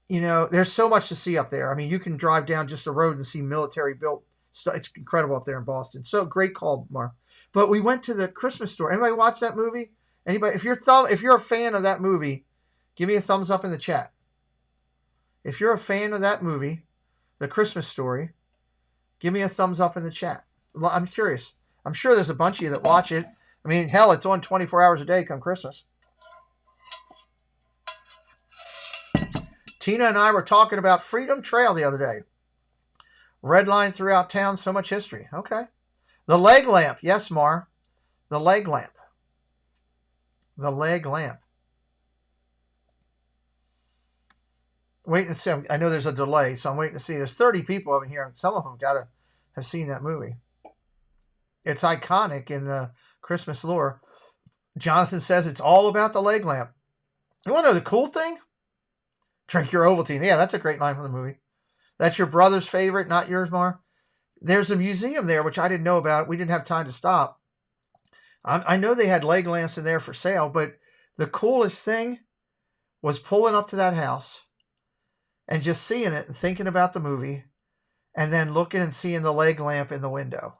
There's so much to see up there. I mean, you can drive down just the road and see military built stuff. It's incredible up there in Boston. So great call, Mark. But we went to the Christmas Story. Anybody watch that movie? Anybody? If you're a fan of that movie, give me a thumbs up in the chat. If you're a fan of that movie, The Christmas Story, give me a thumbs up in the chat. I'm curious. I'm sure there's a bunch of you that watch it. I mean, hell, it's on 24 hours a day come Christmas. Tina and I were talking about Freedom Trail the other day. Red line throughout town, so much history. Okay. The leg lamp. Yes, Mar. The leg lamp. The leg lamp. Waiting to see. I know there's a delay, so I'm waiting to see. There's 30 people over here, and some of them got to have seen that movie. It's iconic in the Christmas lore. Jonathan says it's all about the leg lamp. You want to know the cool thing? Drink your Ovaltine. Yeah, that's a great line from the movie. That's your brother's favorite, not yours, Mar. There's a museum there, which I didn't know about. We didn't have time to stop. I know they had leg lamps in there for sale, but the coolest thing was pulling up to that house and just seeing it and thinking about the movie, and then looking and seeing the leg lamp in the window.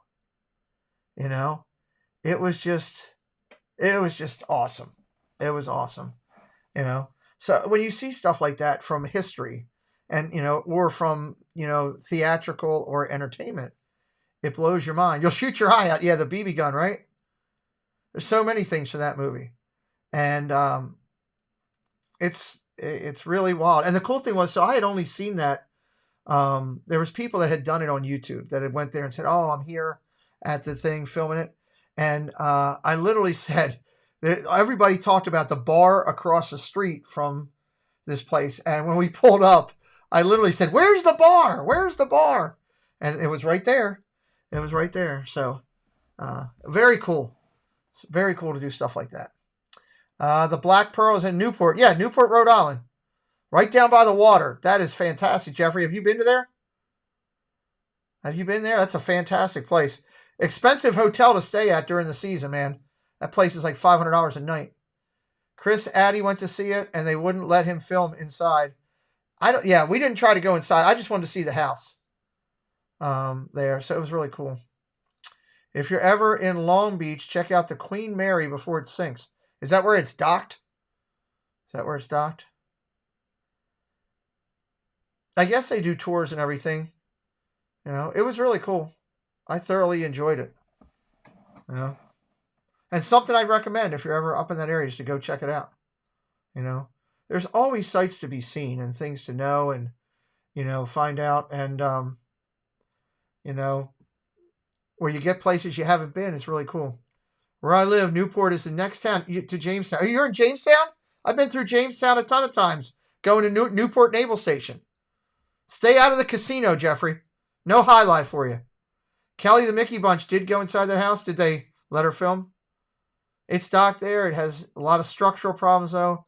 It was just awesome. It was awesome. So when you see stuff like that from history and, or from, theatrical or entertainment, it blows your mind. You'll shoot your eye out. Yeah, the BB gun, right? There's so many things from that movie. And it's really wild. And the cool thing was, so I had only seen that. There was people that had done it on YouTube that had went there and said, oh, I'm here at the thing filming it. And I literally said, everybody talked about the bar across the street from this place. And when we pulled up, I literally said, where's the bar? Where's the bar? And it was right there. It was right there. So very cool. It's very cool to do stuff like that. The Black Pearl is in Newport. Yeah, Newport, Rhode Island. Right down by the water. That is fantastic. Jeffrey, have you been to there? Have you been there? That's a fantastic place. Expensive hotel to stay at during the season, man. That place is like $500 a night. Chris Addy went to see it, and they wouldn't let him film inside. Yeah, we didn't try to go inside. I just wanted to see the house there. So it was really cool. If you're ever in Long Beach, check out the Queen Mary before it sinks. Is that where it's docked? Is that where it's docked? I guess they do tours and everything. You know, it was really cool. I thoroughly enjoyed it. You know, and something I'd recommend if you're ever up in that area is to go check it out. You know, there's always sights to be seen and things to know and, you know, find out. And, you know, where you get places you haven't been, it's really cool. Where I live, Newport is the next town to Jamestown. Are you in Jamestown? I've been through Jamestown a ton of times, going to Newport Naval Station. Stay out of the casino, Jeffrey. No high life for you. Kelly the Mickey Bunch did go inside the house. Did they let her film? It's docked there. It has a lot of structural problems, though.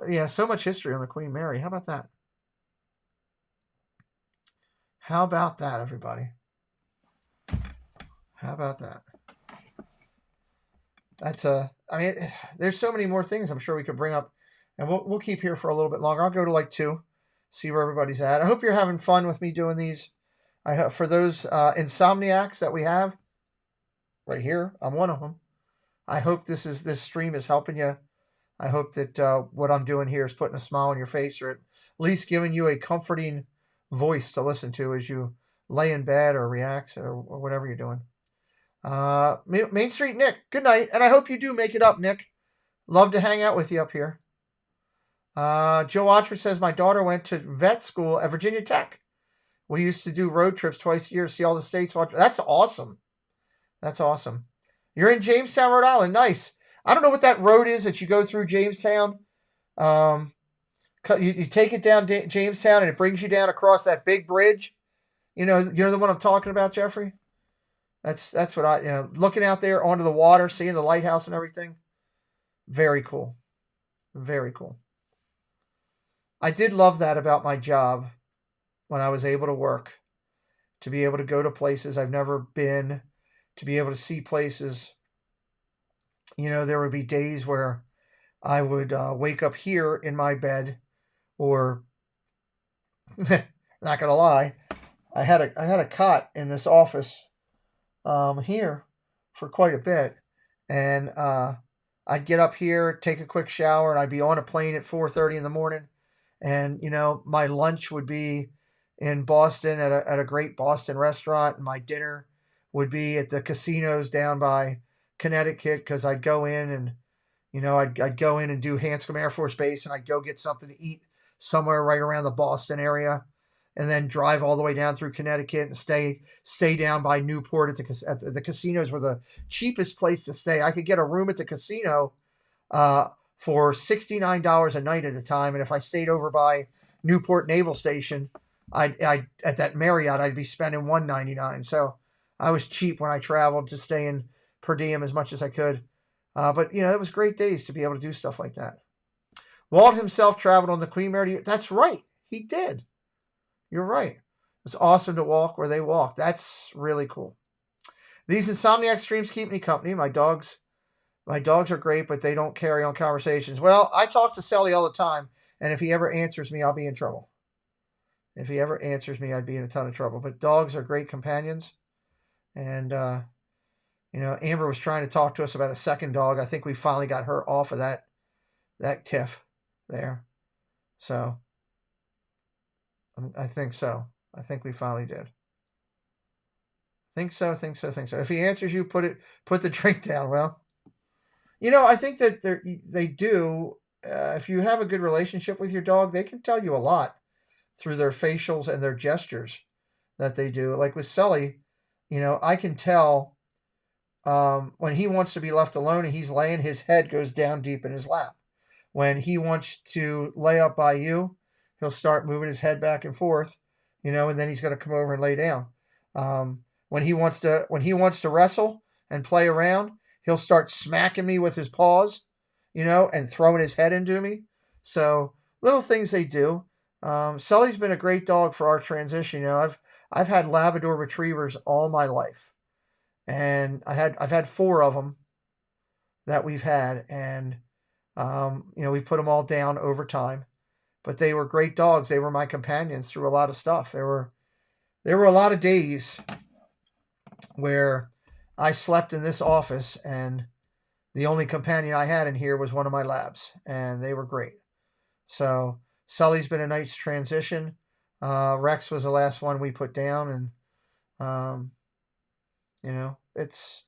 Yeah, so much history on the Queen Mary. How about that? How about that, everybody? How about that? That's I mean, there's so many more things I'm sure we could bring up, and we'll keep here for a little bit longer. I'll go to like 2, see where everybody's at. I hope you're having fun with me doing these. I hope for those insomniacs that we have right here, I'm one of them. I hope this stream is helping you. I hope that what I'm doing here is putting a smile on your face, or at least giving you a comforting voice to listen to as you lay in bed or relax or whatever you're doing. Main Street Nick, good night, and I hope you do make it up, Nick. Love to hang out with you up here. Joe Watchford says, my daughter went to vet school at Virginia Tech. We used to do road trips twice a year to see all the states. That's awesome. That's awesome. You're in Jamestown, Rhode Island. Nice. I don't know what that road is that you go through Jamestown. You take it down Jamestown and it brings you down across that big bridge. You know the one I'm talking about, Jeffrey? That's what I, looking out there onto the water, seeing the lighthouse and everything. Very cool. Very cool. I did love that about my job when I was able to work, to be able to go to places I've never been, to be able to see places. There would be days where I would wake up here in my bed, or not gonna lie, I had a cot in this office here for quite a bit, and I'd get up here, take a quick shower, and I'd be on a plane at 4:30 in the morning, and my lunch would be in Boston at a great Boston restaurant, and my dinner would be at the casinos down by Connecticut, because I'd go in and I'd go in and do Hanscom Air Force Base, and I'd go get something to eat somewhere right around the Boston area, and then drive all the way down through Connecticut and stay down by Newport at the casinos were the cheapest place to stay. I could get a room at the casino for $69 a night at a time, and if I stayed over by Newport Naval Station, I at that Marriott, I'd be spending $199. So I was cheap when I traveled, just staying per diem as much as I could. But it was great days to be able to do stuff like that. Walt himself traveled on the Queen Mary. That's right, he did. You're right. It's awesome to walk where they walk. That's really cool. These insomniac streams keep me company. My dogs are great, but they don't carry on conversations. Well, I talk to Sally all the time, and if he ever answers me, I'll be in trouble. If he ever answers me, I'd be in a ton of trouble. But dogs are great companions. And, Amber was trying to talk to us about a second dog. I think we finally got her off of that tiff there. So, I think so. I think we finally did. Think so. If he answers you, put the drink down. Well, I think that they do. If you have a good relationship with your dog, they can tell you a lot through their facials and their gestures that they do. Like with Sully, I can tell when he wants to be left alone and he's laying, his head goes down deep in his lap. When he wants to lay up by you, he'll start moving his head back and forth, and then he's going to come over and lay down. When he wants to wrestle and play around, he'll start smacking me with his paws, and throwing his head into me. So little things they do. Sully's been a great dog for our transition. I've had Labrador retrievers all my life, and I've had 4 of them that we've had, and we put them all down over time. but they were great dogs. They were my companions through a lot of stuff. There were a lot of days where I slept in this office and the only companion I had in here was one of my labs, and they were great. So Sully's been a nice transition. Rex was the last one we put down, and it's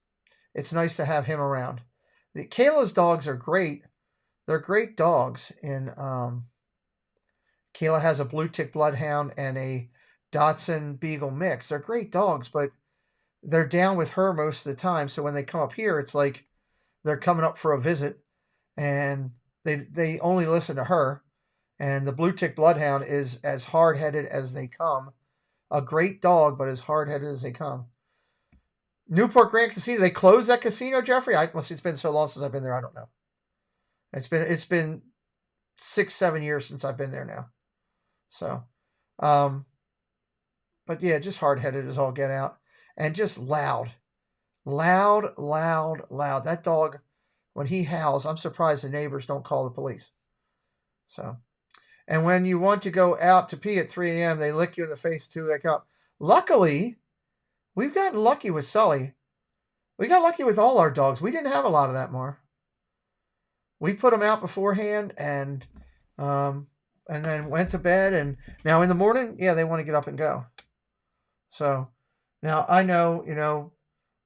nice to have him around. Kayla's dogs are great. They're great dogs. And Kayla has a blue tick bloodhound and a Dachshund Beagle mix. They're great dogs, but they're down with her most of the time. So when they come up here, it's like they're coming up for a visit, and they only listen to her. And the blue tick bloodhound is as hard-headed as they come. A great dog, but as hard-headed as they come. Newport Grand Casino. They closed that casino, Jeffrey? It's been so long since I've been there. I don't know. It's been 6-7 years since I've been there now. So, but yeah, just hard-headed as all get out, and just loud. That dog, when he howls, I'm surprised the neighbors don't call the police. So, and when you want to go out to pee at 3 a.m., they lick you in the face to wake up. Luckily, we've gotten lucky with Sully. We got lucky with all our dogs. We didn't have a lot of that more. We put them out beforehand and then went to bed. And now in the morning, yeah, they want to get up and go. So now I know,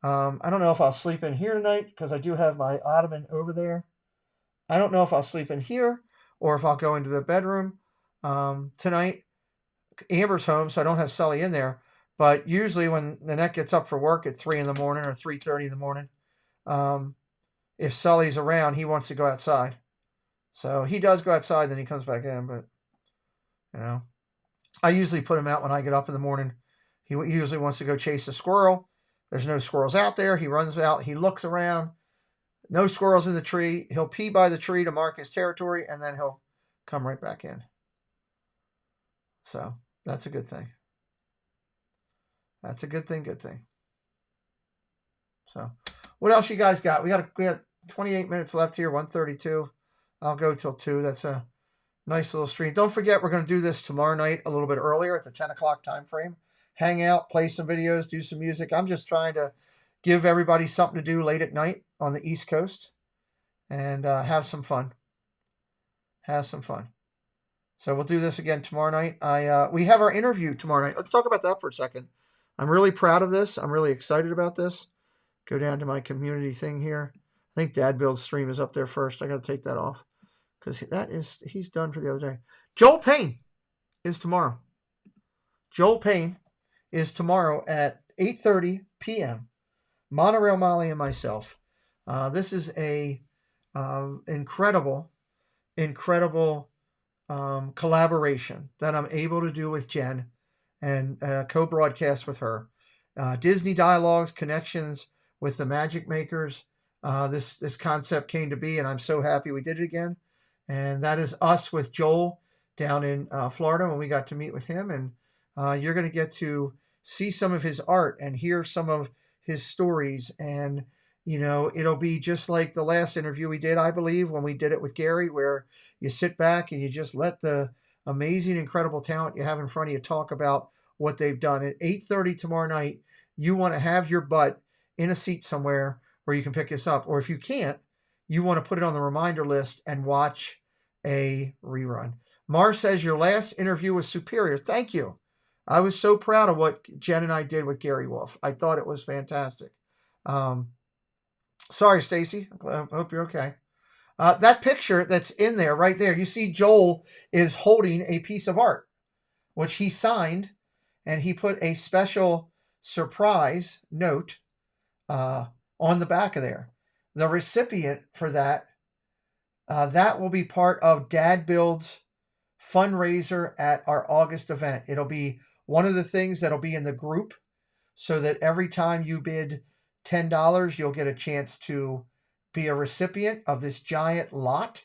I don't know if I'll sleep in here tonight because I do have my ottoman over there. I don't know if I'll sleep in here or if I'll go into the bedroom tonight. Amber's home, so I don't have Sully in there. But usually when Nanette gets up for work at 3 in the morning or 3:30 in the morning, if Sully's around, he wants to go outside. So he does go outside, then he comes back in. But, I usually put him out when I get up in the morning. He usually wants to go chase a squirrel. There's no squirrels out there. He runs out. He looks around. No squirrels in the tree. He'll pee by the tree to mark his territory, and then he'll come right back in. So that's a good thing. That's a good thing. So what else you guys got? We got 28 minutes left here, 1:32. I'll go till 2. That's a nice little stream. Don't forget, we're going to do this tomorrow night a little bit earlier at the 10 o'clock time frame. Hang out, play some videos, do some music. I'm just trying to give everybody something to do late at night on the East Coast and have some fun. So we'll do this again tomorrow night. We have our interview tomorrow night. Let's talk about that for a second. I'm really proud of this. I'm really excited about this. Go down to my community thing here. I think Dad Build's stream is up there first. I got to take that off because he's done for the other day. Joel Payne is tomorrow. Joel Payne is tomorrow at 8:30 p.m. Monorail Molly and myself. This is a incredible collaboration that I'm able to do with Jen and co-broadcast with her. Disney Dialogues, connections with the Magic Makers. This concept came to be, and I'm so happy we did it again. And that is us with Joel down in Florida when we got to meet with him. And you're going to get to see some of his art and hear some of his stories. And, it'll be just like the last interview we did, I believe, when we did it with Gary, where you sit back and you just let the amazing, incredible talent you have in front of you talk about what they've done. At 8:30 tomorrow night, you want to have your butt in a seat somewhere where you can pick this up. Or if you can't, you want to put it on the reminder list and watch a rerun. Mar says, your last interview was superior. Thank you. I was so proud of what Jen and I did with Gary Wolf. I thought it was fantastic. Sorry, Stacy. I hope you're okay. That picture that's in there, right there, you see Joel is holding a piece of art, which he signed, and he put a special surprise note on the back of there. The recipient for that will be part of Dad Build's fundraiser at our August event. It'll be one of the things that'll be in the group so that every time you bid $10, you'll get a chance to be a recipient of this giant lot.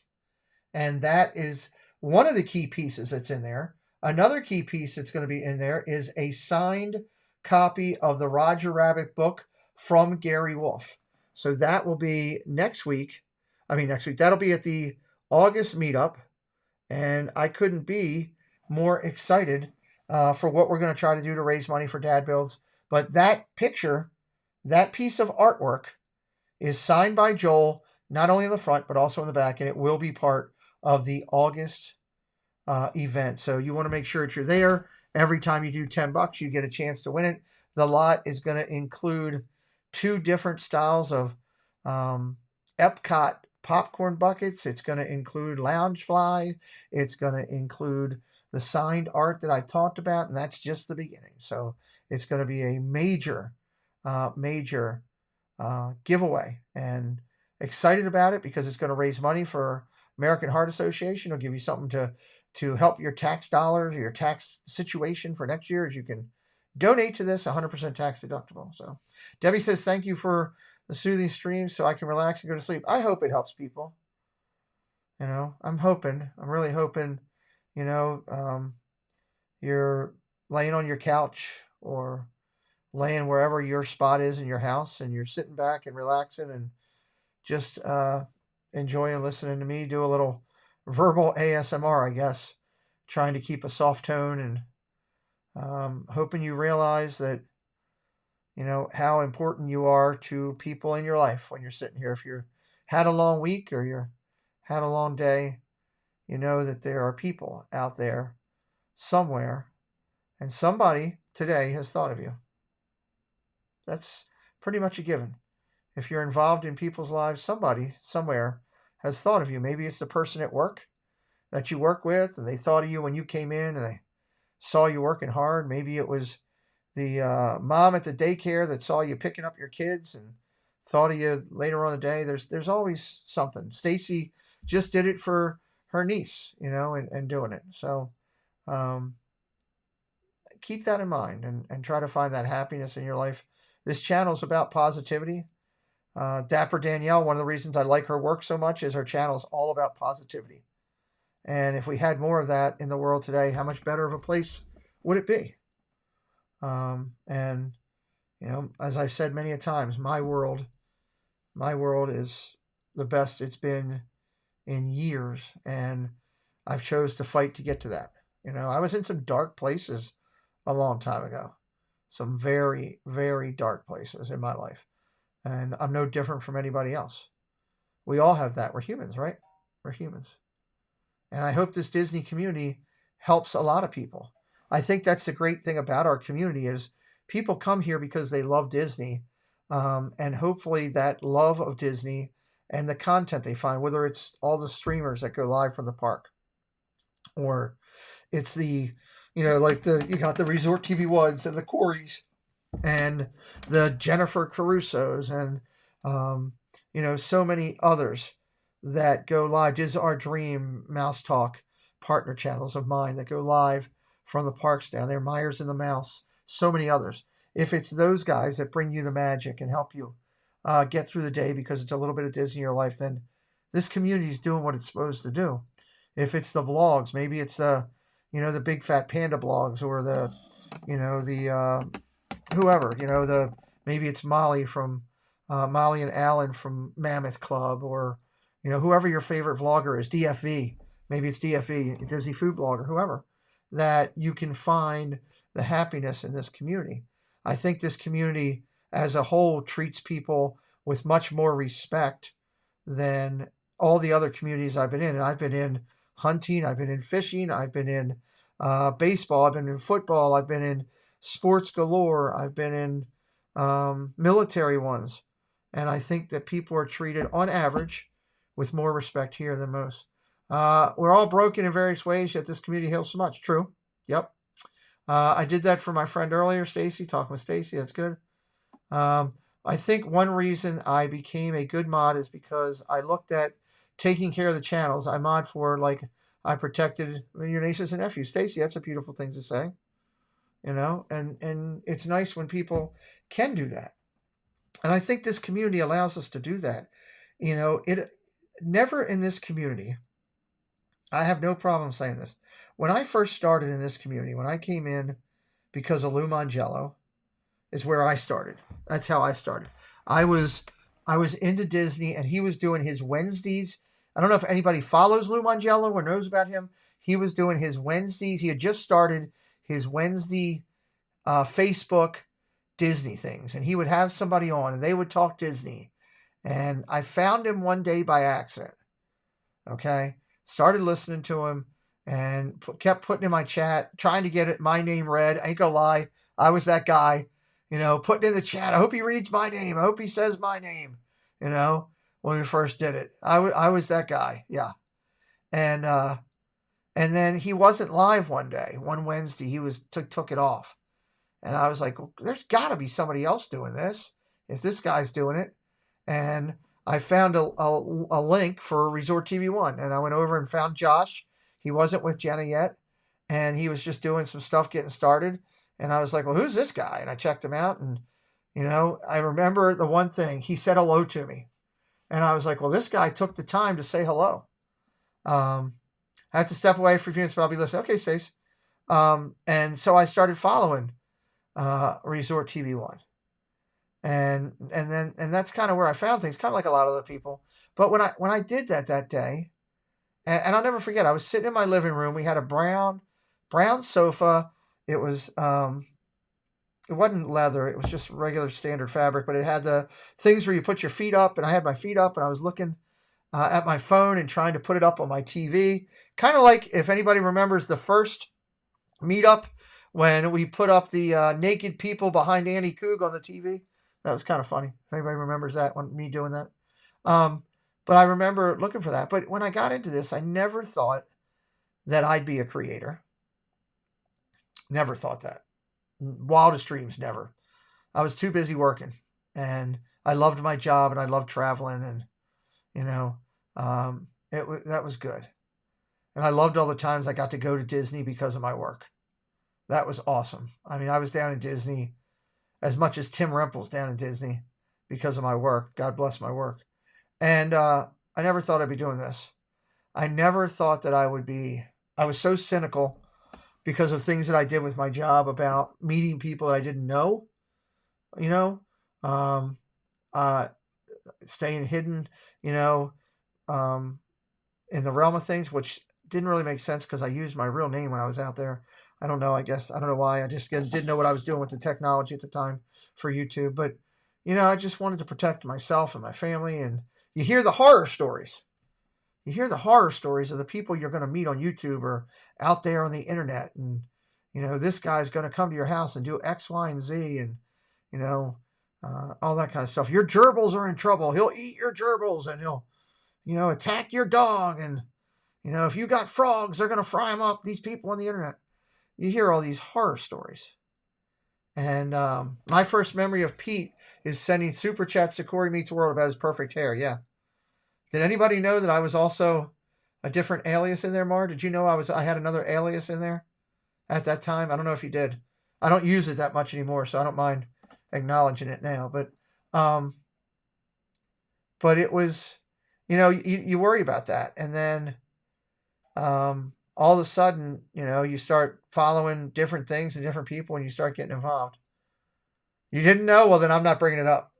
And that is one of the key pieces that's in there. Another key piece that's going to be in there is a signed copy of the Roger Rabbit book from Gary Wolf. So that will be next week. That'll be at the August meetup. And I couldn't be more excited for what we're going to try to do to raise money for dad builds. But that picture, that piece of artwork is signed by Joel, not only in the front, but also in the back. And it will be part of the August event. So you want to make sure that you're there. Every time you do $10, you get a chance to win it. The lot is going to include 2 different styles of Epcot popcorn buckets. It's going to include Loungefly. It's going to include the signed art that I talked about, and that's just the beginning. So it's going to be a major giveaway, and excited about it because it's going to raise money for American Heart Association. It'll give you something to help your tax dollars or your tax situation for next year, as you can donate to this 100% tax deductible. So Debbie says, thank you for the soothing streams so I can relax and go to sleep. I hope it helps people. I'm really hoping, you're laying on your couch or laying wherever your spot is in your house, and you're sitting back and relaxing and just enjoying listening to me do a little verbal ASMR, I guess, trying to keep a soft tone, and hoping you realize that, how important you are to people in your life when you're sitting here. If you had a long week or you had a long day, you know that there are people out there somewhere, and somebody today has thought of you. That's pretty much a given. If you're involved in people's lives, somebody somewhere has thought of you. Maybe it's the person at work that you work with, and they thought of you when you came in and they saw you working hard. Maybe it was the mom at the daycare that saw you picking up your kids and thought of you later on in the day. There's always something. Stacy just did it for her niece, and doing it. So keep that in mind and try to find that happiness in your life. This channel is about positivity. Dapper Danielle, one of the reasons I like her work so much is her channel is all about positivity. And if we had more of that in the world today, how much better of a place would it be? And, as I've said many a times, my world is the best it's been in years. And I've chose to fight to get to that. I was in some dark places a long time ago, some very, very dark places in my life. And I'm no different from anybody else. We all have that. We're humans, right? We're humans. And I hope this Disney community helps a lot of people. I think that's the great thing about our community is people come here because they love Disney. And hopefully that love of Disney and the content they find, whether it's all the streamers that go live from the park, or it's the, you got the Resort TV Ones and the Corys and the Jennifer Carusos and, so many others that go live. This is Our Dream, Mouse Talk, partner channels of mine that go live from the parks down there, Myers and the Mouse, so many others. If it's those guys that bring you the magic and help you get through the day because it's a little bit of Disney in your life, then this community is doing what it's supposed to do. If it's the vlogs, maybe it's the Big Fat Panda blogs, or the whoever, maybe it's Molly and Alan from Mammoth Club, or, whoever your favorite vlogger is, DFV, maybe it's DFV, Disney Food Blogger, whoever, that you can find the happiness in this community. I think this community as a whole treats people with much more respect than all the other communities I've been in. And I've been in hunting, I've been in fishing, I've been in baseball, I've been in football, I've been in sports galore, I've been in military ones. And I think that people are treated on average with more respect here than most. We're all broken in various ways, yet this community heals so much. True. Yep. I did that for my friend earlier, Stacy, talking with Stacy. That's good. I think one reason I became a good mod is because I looked at taking care of the channels. I mod for, I protected your nieces and nephews. Stacy, that's a beautiful thing to say. And it's nice when people can do that. And I think this community allows us to do that. It never in this community, I have no problem saying this. When I first started in this community, when I came in because of Lou Mangello, is where I started. That's how I started. I was into Disney, and he was doing his Wednesdays I don't know if anybody follows Lou Mangello or knows about him. He was doing his Wednesdays. He had just started his Wednesday Facebook Disney things, and he would have somebody on, and they would talk Disney. And I found him one day by accident. Okay, started listening to him, and kept putting in my chat, trying to get my name read. I ain't gonna lie, I was that guy, putting in the chat. I hope he reads my name. I hope he says my name. When we first did it, I was that guy. Yeah, and then he wasn't live one Wednesday. He took it off. And I was like, well, there's got to be somebody else doing this if this guy's doing it. And I found a link for Resort TV 1. And I went over and found Josh. He wasn't with Jenna yet. And he was just doing some stuff getting started. And I was like, well, who's this guy? And I checked him out. And, I remember the one thing. He said hello to me. And I was like, well, this guy took the time to say hello. I had to step away for a few minutes, but I'll be listening. Okay, Stace. And so I started following Resort TV 1, and that's kind of where I found things, kind of like a lot of other people. But when I did that day, and I'll never forget, I was sitting in my living room. We had a brown sofa. It was it wasn't leather. It was just regular standard fabric, but it had the things where you put your feet up, and I had my feet up, and I was looking at my phone and trying to put it up on my TV, kind of like, if anybody remembers the first meetup, when we put up the naked people behind Annie Coog on the TV. That was kind of funny. If anybody remembers that, me doing that. But I remember looking for that. But when I got into this, I never thought that I'd be a creator. Never thought that. Wildest dreams, never. I was too busy working. And I loved my job, and I loved traveling. And, that was good. And I loved all the times I got to go to Disney because of my work. That was awesome. I mean, I was down in Disney as much as Tim Rempel's down in Disney because of my work. God bless my work. And I never thought I'd be doing this. I never thought that I was so cynical because of things that I did with my job about meeting people that I didn't know, staying hidden, in the realm of things, which didn't really make sense because I used my real name when I was out there. I don't know. I don't know why. I just didn't know what I was doing with the technology at the time for YouTube. But, I just wanted to protect myself and my family. And you hear the horror stories. You hear the horror stories of the people you're going to meet on YouTube or out there on the internet. And, this guy's going to come to your house and do X, Y, and Z. And, all that kind of stuff. Your gerbils are in trouble. He'll eat your gerbils, and he'll, attack your dog. And, if you got frogs, they're going to fry them up. These people on the internet. You hear all these horror stories. And my first memory of Pete is sending super chats to Corey Meets World about his perfect hair. Yeah. Did anybody know that I was also a different alias in there, Mar? Did you know I had another alias in there at that time? I don't know if you did. I don't use it that much anymore, so I don't mind acknowledging it now. But it was, you worry about that. And then all of a sudden, you start following different things and different people, and you start getting involved. You didn't know? Well, then I'm not bringing it up.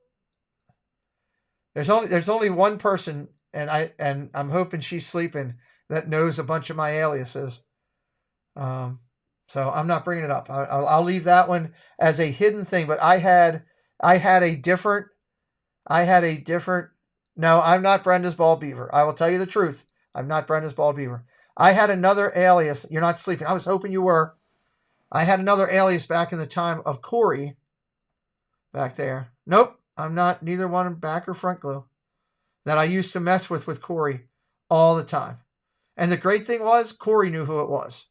There's only one person, and I'm hoping she's sleeping, that knows a bunch of my aliases. So I'm not bringing it up. I'll leave that one as a hidden thing. But I had a different. No, I'm not Brenda's Bald Beaver. I will tell you the truth. I'm not Brenda's Bald Beaver. I had another alias. You're not sleeping. I was hoping you were. I had another alias back in the time of Corey. Back there. Nope. I'm not neither one back or front glue. That I used to mess with Corey all the time. And the great thing was, Corey knew who it was.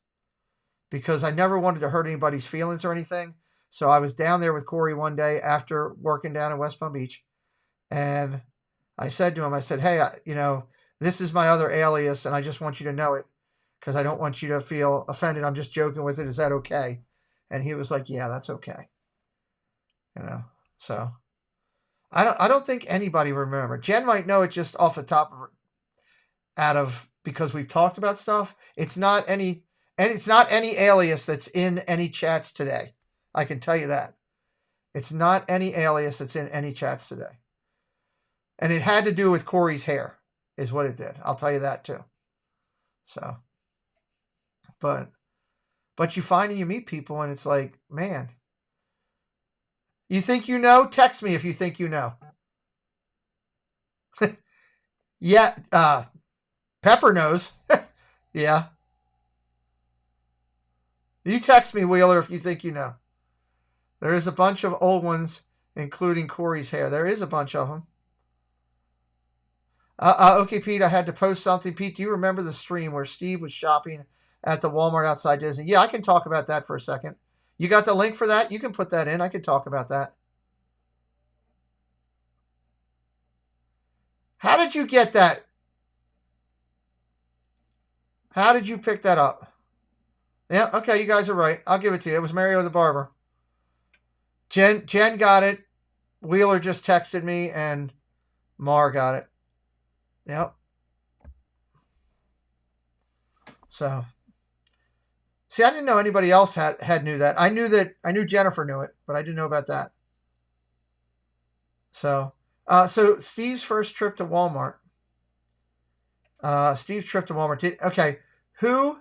Because I never wanted to hurt anybody's feelings or anything. So I was down there with Corey one day after working down in West Palm Beach. And I said to him, hey, this is my other alias, and I just want you to know it because I don't want you to feel offended. I'm just joking with it. Is that okay? And he was like, yeah, that's okay. So I don't think anybody remember. Jen might know it just off the top of because we've talked about stuff. It's not any alias that's in any chats today. I can tell you that. It's not any alias that's in any chats today. And it had to do with Corey's hair. is what it did. I'll tell you that too. So, but you find and you meet people and it's like, man, you think you know? Text me if you think you know. Yeah, Pepper knows. Yeah. You text me, Wheeler, if you think you know. There is a bunch of old ones, including Corey's hair. There is a bunch of them. Okay, Pete, I had to post something. Pete, do you remember the stream where Steve was shopping at the Walmart outside Disney? Yeah, I can talk about that for a second. You got the link for that? You can put that in. I can talk about that. How did you get that? How did you pick that up? Yeah, okay, you guys are right. I'll give it to you. It was Mario the Barber. Jen got it. Wheeler just texted me, and Mar got it. Yep. So, see, I didn't know anybody else had knew that. I knew Jennifer knew it, but I didn't know about that. So Steve's first trip to Walmart. Okay, who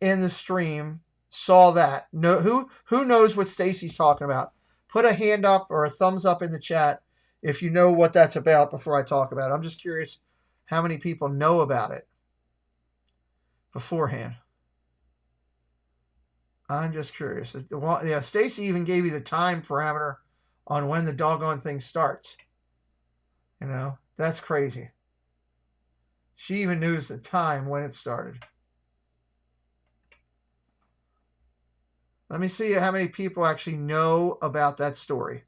in the stream saw that? No, who knows what Stacy's talking about? Put a hand up or a thumbs up in the chat if you know what that's about before I talk about it. I'm just curious how many people know about it beforehand. I'm just curious. Yeah, Stacy even gave you the time parameter on when the doggone thing starts. You know, that's crazy. She even knows the time when it started. Let me see how many people actually know about that story.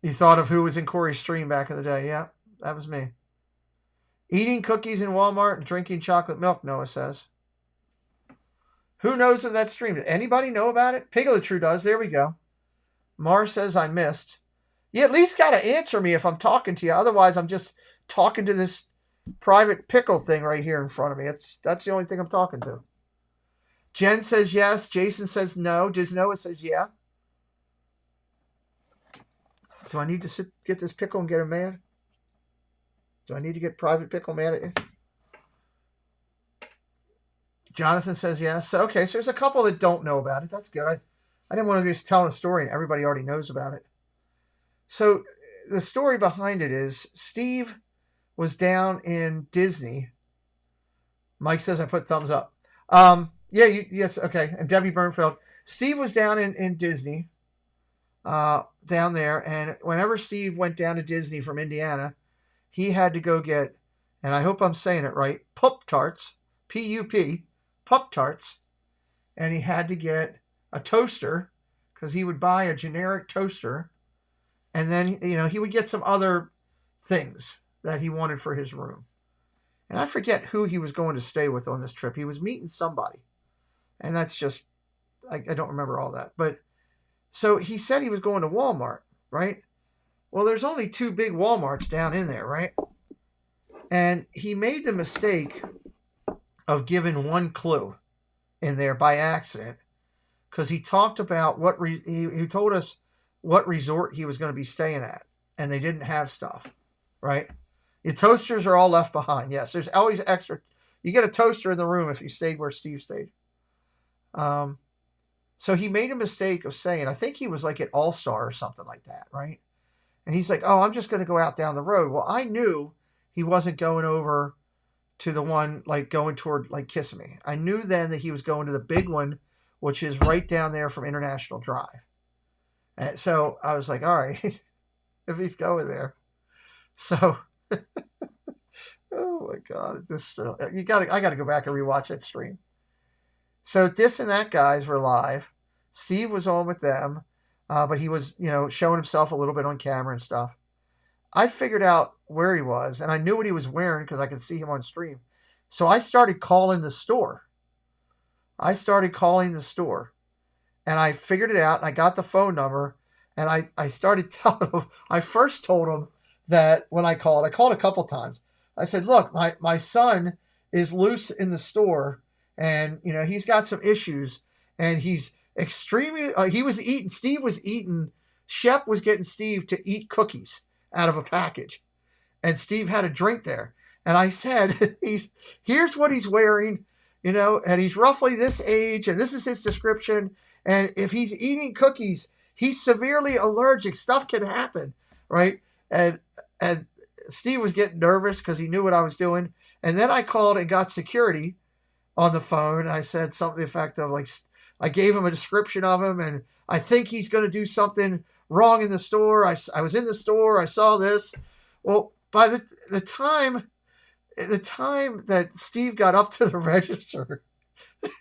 You thought of who was in Corey's stream back in the day. Yeah, that was me. Eating cookies in Walmart and drinking chocolate milk, Noah says. Who knows of that stream? Does anybody know about it? Pigletru does. There we go. Mar says I missed. You at least got to answer me if I'm talking to you. Otherwise, I'm just talking to this private pickle thing right here in front of me. That's the only thing I'm talking to. Jen says yes. Jason says no. Does Noah says yeah. Do I need to get this pickle and get him mad? Do I need to get private pickle mad at you? Jonathan says yes. So, okay, so there's a couple that don't know about it. That's good. I didn't want to just tell a story and everybody already knows about it. So the story behind it is Steve was down in Disney. Mike says I put thumbs up. Yes, okay. And Debbie Burnfield. Steve was down in Disney, down there, and whenever Steve went down to Disney from Indiana, he had to go get, and I hope I'm saying it right, Pup-Tarts, P-U-P, Pup-Tarts, and he had to get a toaster because he would buy a generic toaster, and then, he would get some other things that he wanted for his room. And I forget who he was going to stay with on this trip. He was meeting somebody, and that's just, I don't remember all that. But so he said he was going to Walmart, right? Well, there's only 2 big Walmarts down in there, right? And he made the mistake of giving one clue in there by accident because he talked about he told us what resort he was going to be staying at, and they didn't have stuff, right? The toasters are all left behind. Yes, there's always extra. You get a toaster in the room if you stayed where Steve stayed. So he made a mistake of saying, I think he was like at All-Star or something like that, right? And he's like, oh, I'm just going to go out down the road. Well, I knew he wasn't going over to the one, like going toward like Kissimmee. I knew then that he was going to the big one, which is right down there from International Drive. And so I was like, all right, if he's going there. So, oh my God, I got to go back and rewatch that stream. So this and that guys were live. Steve was on with them, but he was, showing himself a little bit on camera and stuff. I figured out where he was, and I knew what he was wearing because I could see him on stream. So I started calling the store. And I figured it out, and I got the phone number, and I started telling him. I first told him that when I called a couple times. I said, look, my son is loose in the store, and, he's got some issues, and he's extremely, Steve was eating, Shep was getting Steve to eat cookies. out of a package. And Steve had a drink there. And I said, here's what he's wearing, and he's roughly this age, and this is his description. And if he's eating cookies, he's severely allergic. Stuff can happen, right? And Steve was getting nervous because he knew what I was doing. And then I called and got security on the phone. And I said something to the effect of, like, I gave him a description of him, and I think he's going to do something wrong in the store. I was in the store. I saw this. Well, by the time that Steve got up to the register,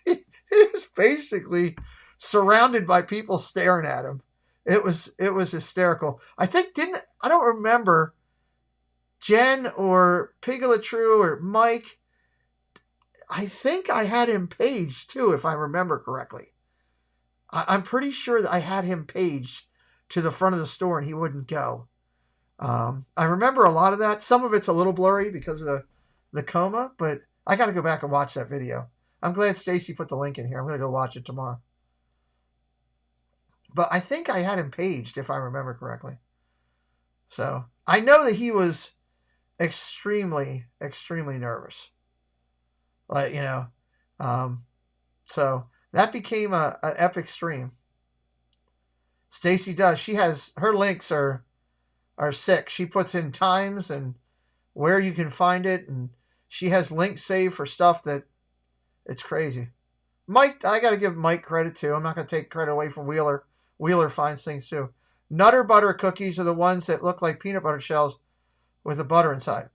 he was basically surrounded by people staring at him. It was hysterical. I don't remember Jen or Pigletru or Mike. I think I had him paged too, if I remember correctly. I'm pretty sure that I had him paged to the front of the store and he wouldn't go. I remember a lot of that. Some of it's a little blurry because of the coma, but I got to go back and watch that video. I'm glad Stacy put the link in here. I'm going to go watch it tomorrow. But I think I had him paged, if I remember correctly. So I know that he was extremely, extremely nervous. Like, so that became an epic stream. Stacy does. She has, her links are sick. She puts in times and where you can find it, and she has links saved for stuff that it's crazy. Mike, I got to give Mike credit too. I'm not going to take credit away from Wheeler. Wheeler finds things too. Nutter butter cookies are the ones that look like peanut butter shells with the butter inside.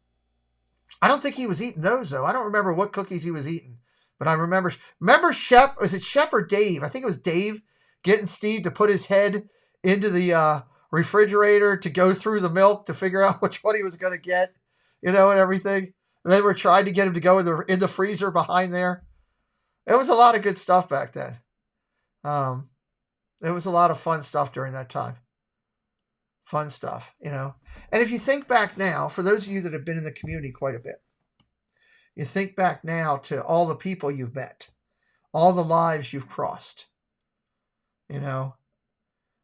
I don't think he was eating those though. I don't remember what cookies he was eating, but I remember Shep, was it Shep or Dave? I think it was Dave getting Steve to put his head into the refrigerator to go through the milk to figure out which one he was going to get, and everything. And they were trying to get him to go in the freezer behind there. It was a lot of good stuff back then. It was a lot of fun stuff during that time. Fun stuff, And if you think back now, for those of you that have been in the community quite a bit, you think back now to all the people you've met, all the lives you've crossed.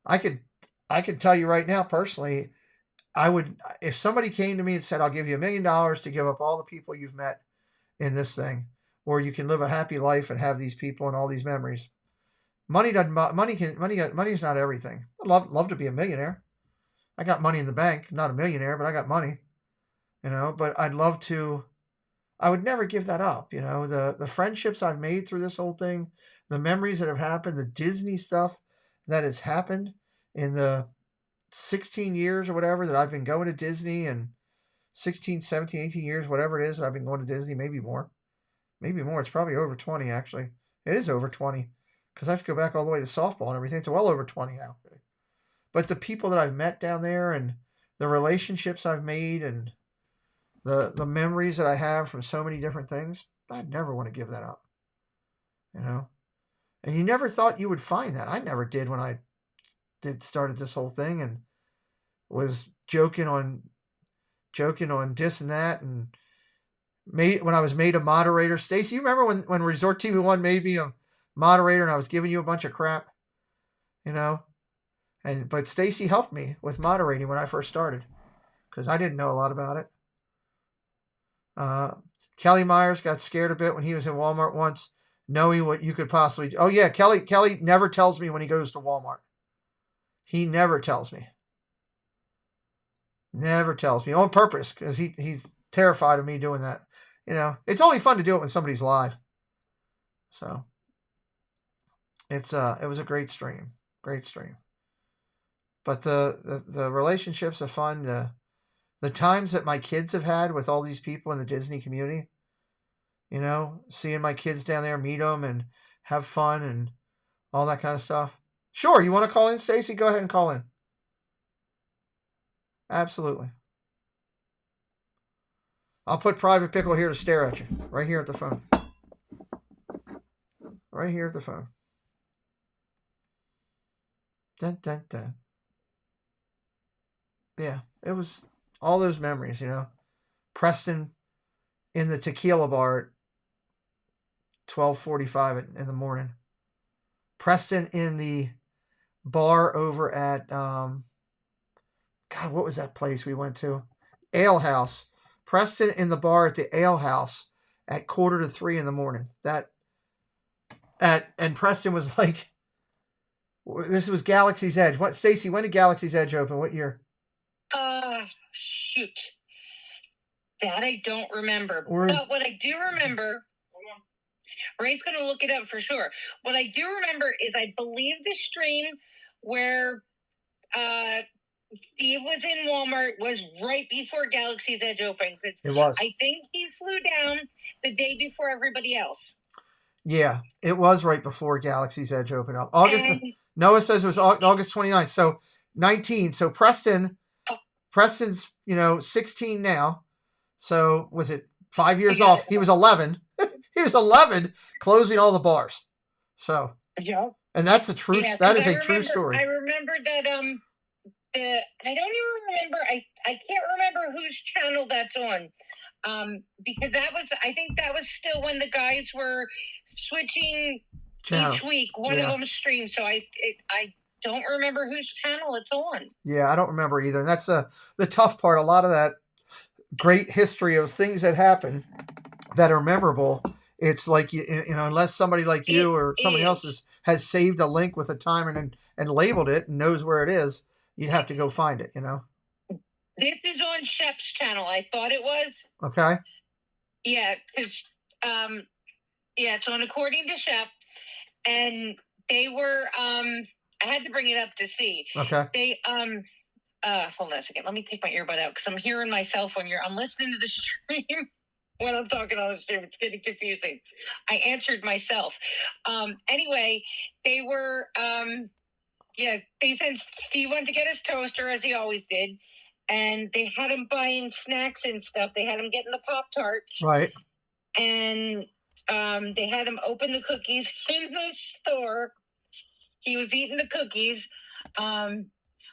I could tell you right now personally, I would, if somebody came to me and said, I'll give you $1 million to give up all the people you've met in this thing, or you can live a happy life and have these people and all these memories. Money is not everything. I'd love to be a millionaire. I got money in the bank, not a millionaire, but I got money, but I would never give that up. The friendships I've made through this whole thing, the memories that have happened, the Disney stuff that has happened in the 16 years or whatever that I've been going to Disney, and 16, 17, 18 years, whatever it is that I've been going to Disney, maybe more. It's probably over 20 actually. It is over 20 because I have to go back all the way to softball and everything. It's well over 20 now. But the people that I've met down there and the relationships I've made and the memories that I have from so many different things, I'd never want to give that up. And you never thought you would find that. I never did when I started this whole thing and was joking on this and that, and when I was made a moderator. Stacy, you remember when Resort TV 1 made me a moderator and I was giving you a bunch of crap, but Stacy helped me with moderating when I first started because I didn't know a lot about it. Kelly Myers got scared a bit when he was in Walmart once, knowing what you could possibly do. Oh yeah, Kelly never tells me when he goes to Walmart. He never tells me. Never tells me on purpose because he's terrified of me doing that. It's only fun to do it when somebody's live. So it was a great stream. But the relationships are fun. The times that my kids have had with all these people in the Disney community, seeing my kids down there, meet them and have fun and all that kind of stuff. Sure, you want to call in, Stacy? Go ahead and call in. Absolutely. I'll put Private Pickle here to stare at you. Right here at the phone. Right here at the phone. Dun, dun, dun. Yeah, it was all those memories, Preston in the tequila bar at 12:45 in the morning. Preston in the bar over at God, what was that place we went to? Ale House. Preston in the bar at the Ale House at 2:45 in the morning. And Preston was like, this was Galaxy's Edge. What, Stacy? When did Galaxy's Edge open? What year? Shoot, that I don't remember. Or, but what I do remember, Ray's going to look it up for sure. What I do remember is I believe the stream where Steve was in Walmart was right before Galaxy's Edge opened. It was. I think he flew down the day before everybody else. Yeah, it was right before Galaxy's Edge opened up. Noah says it was August 29th. So 19. So Preston's, 16 now. So was it 5 years off? He was 11. He was 11 closing all the bars. So, yeah. And that's a true, that is a true story. I remember that, I don't even remember, I can't remember whose channel that's on. Because I think that was still when the guys were switching each week. One of them streamed. So I don't remember whose channel it's on. Yeah, I don't remember either. And that's the tough part. A lot of that great history of things that happen that are memorable. It's like, unless somebody like you or somebody else has saved a link with a timer and labeled it and knows where it is, you'd have to go find it, This is on Shep's channel. I thought it was. Okay. Yeah, because, it's on According to Shep. And they were, I had to bring it up to see. Okay. They, hold on a second. Let me take my earbud out because I'm hearing myself I'm listening to the stream when I'm talking on the stream. It's getting confusing. I answered myself. Anyway, they were, they said Steve went to get his toaster as he always did. And they had him buying snacks and stuff. They had him getting the Pop-Tarts. Right. And they had him open the cookies in the store. He was eating the cookies. When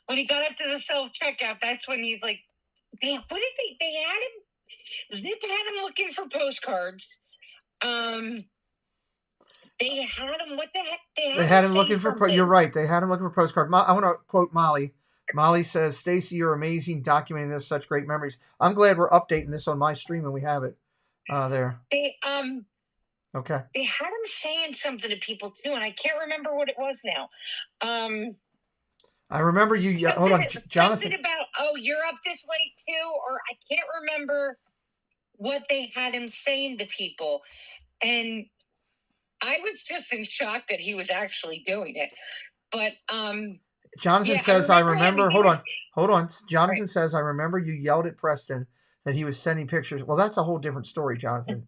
he got up to the self-checkout, that's when he's like, what did they had him? Zip had him looking for postcards. They had him, what the heck? They had him looking for, you're right. They had him looking for postcards. I want to quote Molly. Molly says, Stacy, you're amazing documenting this, such great memories. I'm glad we're updating this on my stream and we have it there. Okay. They had him saying something to people too, and I can't remember what it was now. I remember you. Hold on, Jonathan. Something about, you're up this late too, or I can't remember what they had him saying to people, and I was just in shock that he was actually doing it. But Jonathan says, I remember. Hold on. Jonathan says, I remember you yelled at Preston that he was sending pictures. Well, that's a whole different story, Jonathan.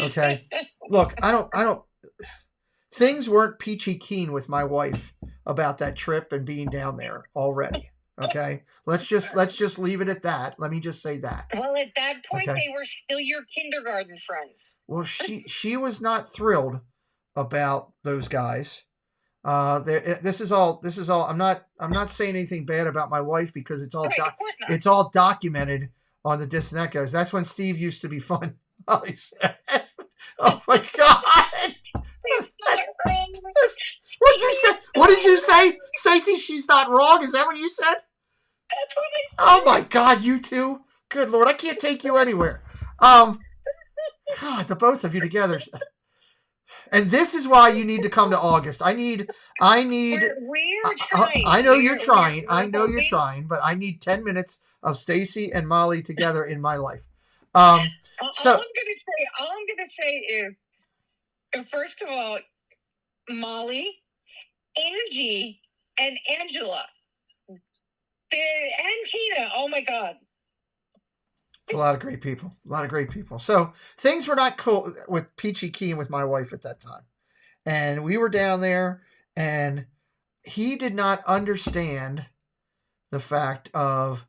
Okay. Look, I don't. Things weren't peachy keen with my wife about that trip and being down there already. Okay. Let's just leave it at that. Let me just say that. Well, at that point, they were still your kindergarten friends. Well, she was not thrilled about those guys. This is all. I'm not saying anything bad about my wife because it's all it's all documented on the This and That Goes. That's when Steve used to be fun. Oh my God! What did you say, Stacy? She's not wrong. Is that what you said? That's what I said. Oh my God, you two! Good Lord, I can't take you anywhere. God, the both of you together. And this is why you need to come to August. I need. We're trying. I know you're trying. I know you're trying, but I need 10 minutes of Stacy and Molly together in my life. All I'm gonna say is, first of all, Molly, Angie, and Angela, and Tina. Oh my God. It's a lot of great people. So things were not cool with Peachy Keen with my wife at that time. And we were down there and he did not understand the fact of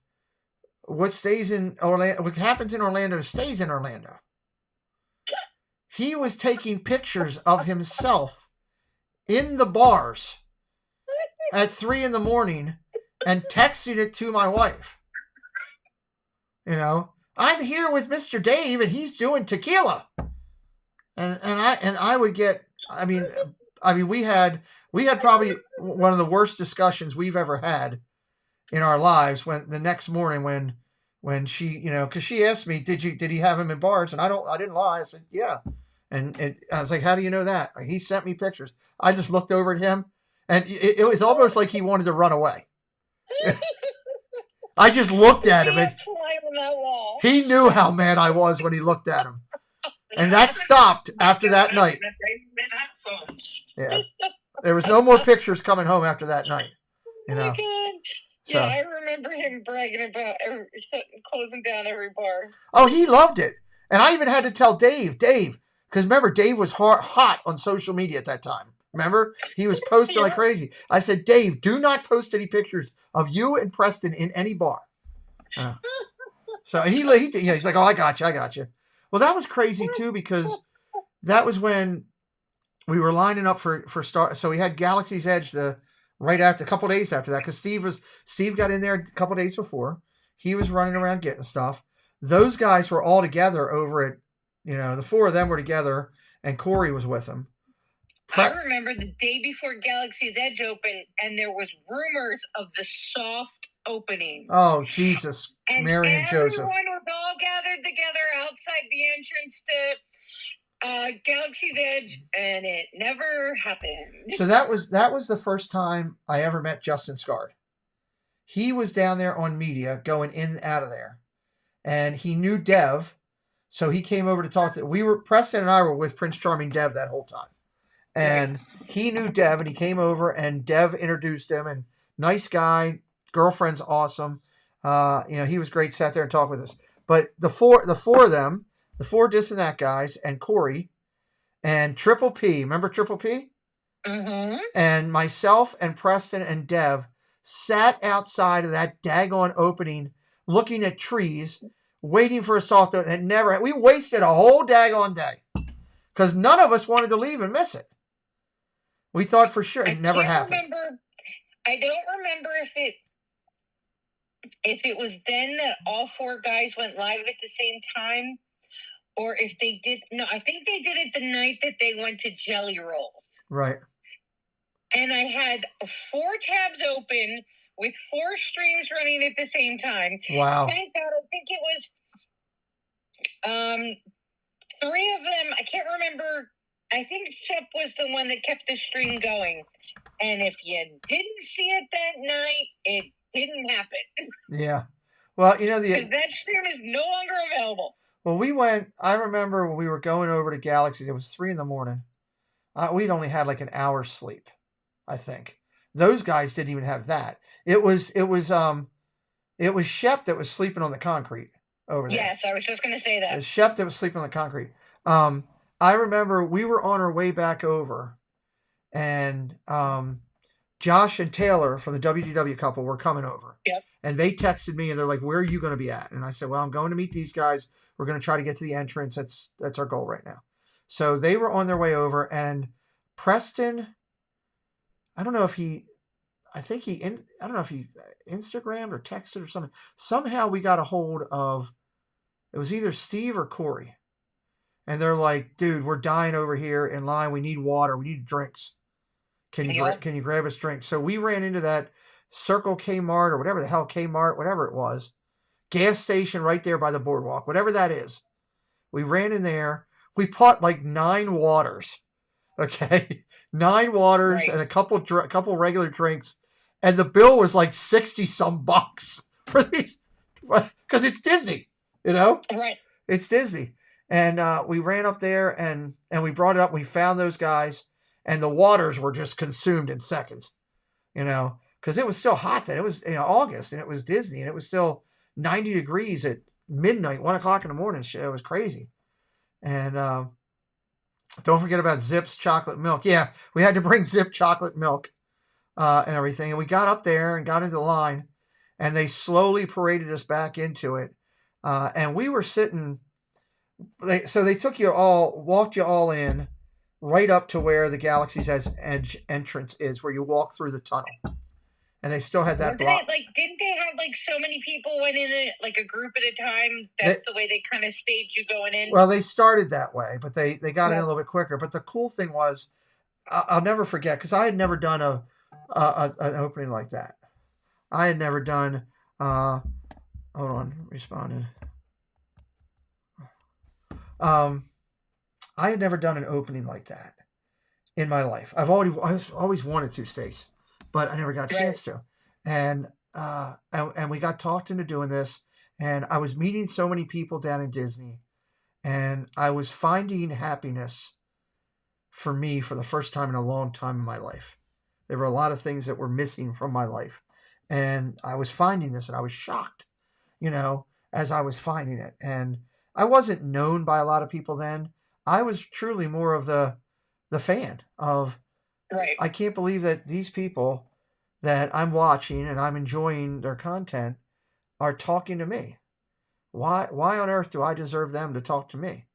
what stays in Orlando, what happens in Orlando stays in Orlando. He was taking pictures of himself in the bars at 3 a.m. and texting it to my wife. I'm here with Mr. Dave and he's doing tequila. And I would get, we had probably one of the worst discussions we've ever had. in our lives. When the next morning when she, because she asked me, did he have him in bars? And I didn't lie. I said, yeah. And I was like, how do you know that? He sent me pictures. I just looked over at him, and it was almost like he wanted to run away. I just looked at him, and he knew how mad I was when he looked at him. And that stopped after that night. Yeah. There was no more pictures coming home after that night. Oh my God. So. Yeah, I remember him bragging about closing down every bar. Oh, he loved it. And I even had to tell Dave, because remember, Dave was hot on social media at that time. Remember? He was posting like crazy. I said, Dave, do not post any pictures of you and Preston in any bar. So he's like, oh, I got you. Well, that was crazy too, because that was when we were lining up for start. So we had Galaxy's Edge a couple days after that, because Steve got in there a couple days before. He was running around getting stuff. Those guys were all together over at, the four of them were together, and Corey was with them. I remember the day before Galaxy's Edge opened, and there was rumors of the soft opening. Oh, Jesus. And Mary and Joseph. Everyone was all gathered together outside the entrance to Galaxy's Edge, and it never happened. So that was the first time I ever met Justin Scard. He was down there on media, going in and out of there, and he knew Dev, so he came over to talk to. Preston and I were with Prince Charming Dev that whole time, and he knew Dev, and he came over, and Dev introduced him, and nice guy, girlfriend's awesome. He was great. Sat there and talked with us. But the four of them, the four This and That guys, and Corey, and Triple P. Remember Triple P? Mm-hmm. And myself and Preston and Dev sat outside of that daggone opening, looking at trees, waiting for a soft opening. We wasted a whole daggone day because none of us wanted to leave and miss it. We thought for sure it never happened. I don't remember if it was then that all four guys went live at the same time, or if they did. No, I think they did it the night that they went to Jelly Roll. Right. And I had 4 tabs open with 4 streams running at the same time. Wow. Thank God. I think it was 3 of them. I can't remember. I think Shep was the one that kept the stream going. And if you didn't see it that night, it didn't happen. Yeah. Well, that stream is no longer available. Well, I remember when we were going over to Galaxy, it was 3 a.m. We'd only had like an hour's sleep, I think. Those guys didn't even have that. It was Shep that was sleeping on the concrete over there. Yes, I was just going to say that. It was Shep that was sleeping on the concrete. I remember we were on our way back over, and Josh and Taylor from the WDW couple were coming over. Yep. And they texted me, and they're like, where are you going to be at? And I said, well, I'm going to meet these guys. We're going to try to get to the entrance. That's our goal right now. So they were on their way over, and Preston, I don't know if he Instagrammed or texted or something. Somehow we got a hold of, it was either Steve or Corey. And they're like, dude, we're dying over here in line. We need water. We need drinks. Can you grab us drinks? So we ran into that Circle Kmart or whatever the hell Kmart, whatever it was, gas station right there by the boardwalk, whatever that is. We ran in there. We bought like 9 waters. Okay. 9 waters and a couple regular drinks. And the bill was like $60-some for these, because it's Disney, Right. It's Disney. And we ran up there and we brought it up. We found those guys, and the waters were just consumed in seconds, because it was still hot then. It was August, and it was Disney, and it was still 90 degrees at midnight, 1 o'clock in the morning. Shit, it was crazy. And don't forget about Zip's chocolate milk. Yeah, we had to bring Zip chocolate milk and everything. And we got up there and got into the line, and they slowly paraded us back into it. And we were sitting. So they walked you all in right up to where the Galaxy's Edge entrance is, where you walk through the tunnel. And they still had that block. Didn't they have so many people went in it, like a group at a time? That's the way they kind of staged you going in? Well, they started that way, but they got in a little bit quicker. But the cool thing was, I'll never forget, because I had never done an opening like that. I had never done. Hold on, responded. Um, I had never done an opening like that in my life. I always wanted to, Stace, but I never got a chance to. And we got talked into doing this, and I was meeting so many people down in Disney, and I was finding happiness for me for the first time in a long time in my life. There were a lot of things that were missing from my life, and I was finding this, and I was shocked, as I was finding it. And I wasn't known by a lot of people then. I was truly more of the fan of. Right. I can't believe that these people that I'm watching and I'm enjoying their content are talking to me. Why on earth do I deserve them to talk to me?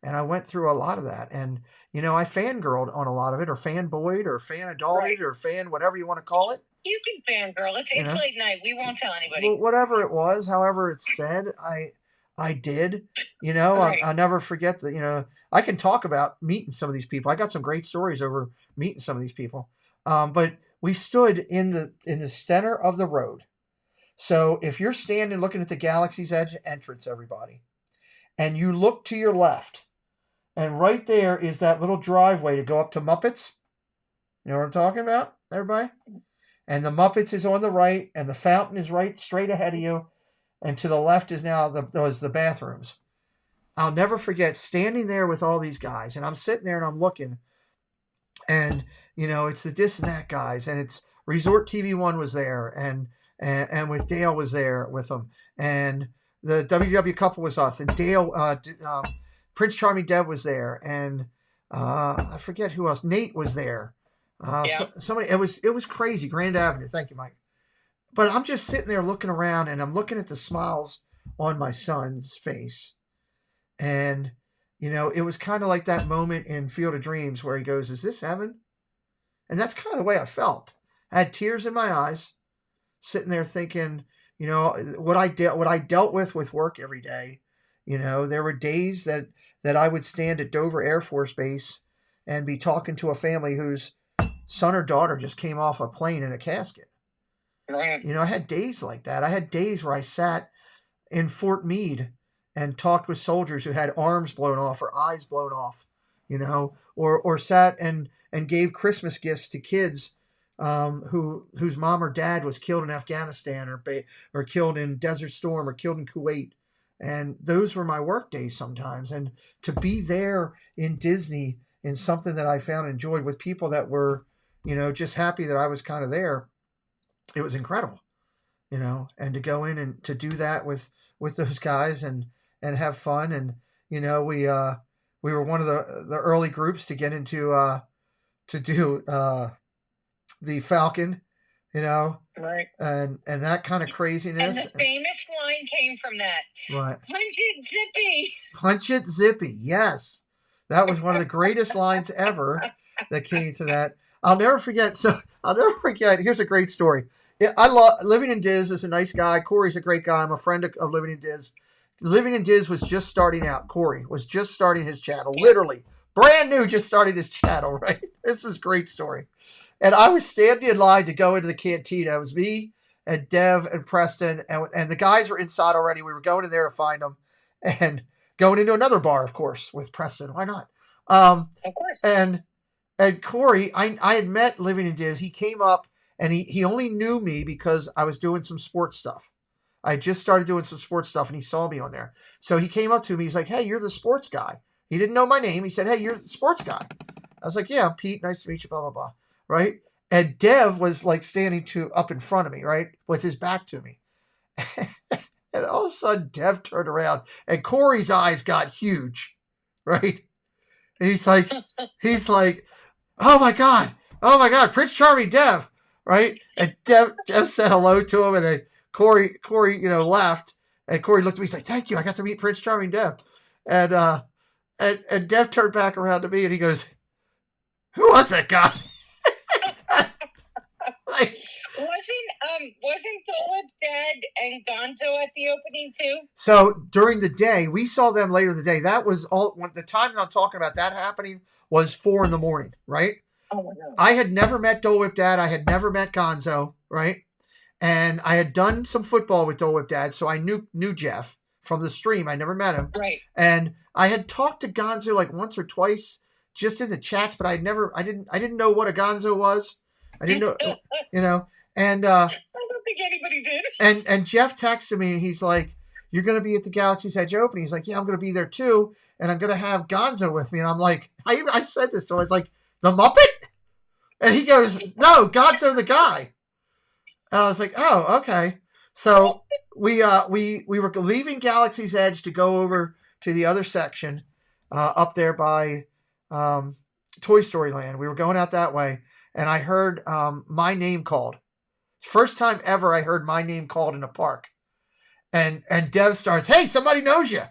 And I went through a lot of that. And, I fangirled on a lot of it, or fanboyed, or fan-adulted, or fan whatever you want to call it. You can fangirl. It's late night. We won't tell anybody. Well, whatever it was, however it's said, I did. I'll never forget that, I can talk about meeting some of these people. I got some great stories over meeting some of these people. But we stood in the center of the road. So if you're standing looking at the Galaxy's Edge entrance, everybody, and you look to your left, and right there is that little driveway to go up to Muppets. You know what I'm talking about, everybody? And the Muppets is on the right, and the fountain is right straight ahead of you. And to the left is now the bathrooms. I'll never forget standing there with all these guys, and I'm sitting there and I'm looking, and it's the this and that guys, and it's Resort TV One was there, and with Dale was there with them, and the WW couple was us, and Dale, Prince Charming Deb was there, and I forget who else. Nate was there. Somebody. It was crazy. Grand Avenue. Thank you, Mike. But I'm just sitting there looking around, and I'm looking at the smiles on my son's face. And, it was kind of like that moment in Field of Dreams where he goes, "Is this heaven?" And that's kind of the way I felt. I had tears in my eyes, sitting there thinking, what I dealt with work every day. There were days that I would stand at Dover Air Force Base and be talking to a family whose son or daughter just came off a plane in a casket. Right. I had days like that. I had days where I sat in Fort Meade and talked with soldiers who had arms blown off or eyes blown off, or sat and gave Christmas gifts to kids whose mom or dad was killed in Afghanistan or killed in Desert Storm or killed in Kuwait. And those were my work days sometimes. And to be there in Disney in something that I found enjoyed with people that were, just happy that I was kind of there, it was incredible, and to go in and to do that with those guys and have fun. And, we were one of the early groups to get into, to do, the Falcon, right. And that kind of craziness. And the famous line came from that. Right. Punch it, Zippy. Punch it, Zippy. Yes. That was one of the greatest lines ever that came to that. I'll never forget. Here's a great story. I love Living in Diz is a nice guy. Corey's a great guy. I'm a friend of Living in Diz. Living in Diz was just starting out. Corey was just starting his channel, literally brand new, just starting his channel. Right. This is a great story. And I was standing in line to go into the cantina. It was me and Dev and Preston, and the guys were inside already. We were going in there to find them, and going into another bar, of course, with Preston. Why not? Of course. And Corey, I had met Living in Diz. He came up, and he only knew me because I was doing some sports stuff. I just started doing some sports stuff, and he saw me on there. So he came up to me. He's like, "Hey, you're the sports guy." He didn't know my name. He said, "Hey, you're the sports guy." I was like, "Yeah, I'm Pete. Nice to meet you, blah, blah, blah." Right? And Dev was like standing up in front of me, right? With his back to me. And all of a sudden, Dev turned around, and Corey's eyes got huge, right? And he's like, "Oh my God, Prince Charming Dev," right? And Dev said hello to him, and then Corey, left, and Corey looked at me. He's like, "Thank you, I got to meet Prince Charming Dev," and Dev turned back around to me, and he goes, "Who was that guy?" Wasn't Philip, Dad, and Gonzo at the opening too? So during the day, we saw them later in the day. That was all. The time that I'm talking about that happening was 4 a.m, right? Oh my God. I had never met Dole Whip Dad. I had never met Gonzo, right? And I had done some football with Dole Whip Dad, so I knew Jeff from the stream. I never met him. Right. And I had talked to Gonzo like once or twice just in the chats, but I didn't know what a Gonzo was. I didn't know, and I don't think anybody did. And Jeff texted me and he's like, "You're going to be at the Galaxy's Edge opening." He's like, "Yeah, I'm going to be there too, and I'm going to have Gonzo with me." And I'm like, I said this to him. I was like, "The Muppet?" And he goes, "No, Gonzo the guy." And I was like, "Oh, okay." So we were leaving Galaxy's Edge to go over to the other section up there by Toy Story Land. We were going out that way, and I heard my name called. First time ever I heard my name called in a park. And Dev starts, "Hey, somebody knows you."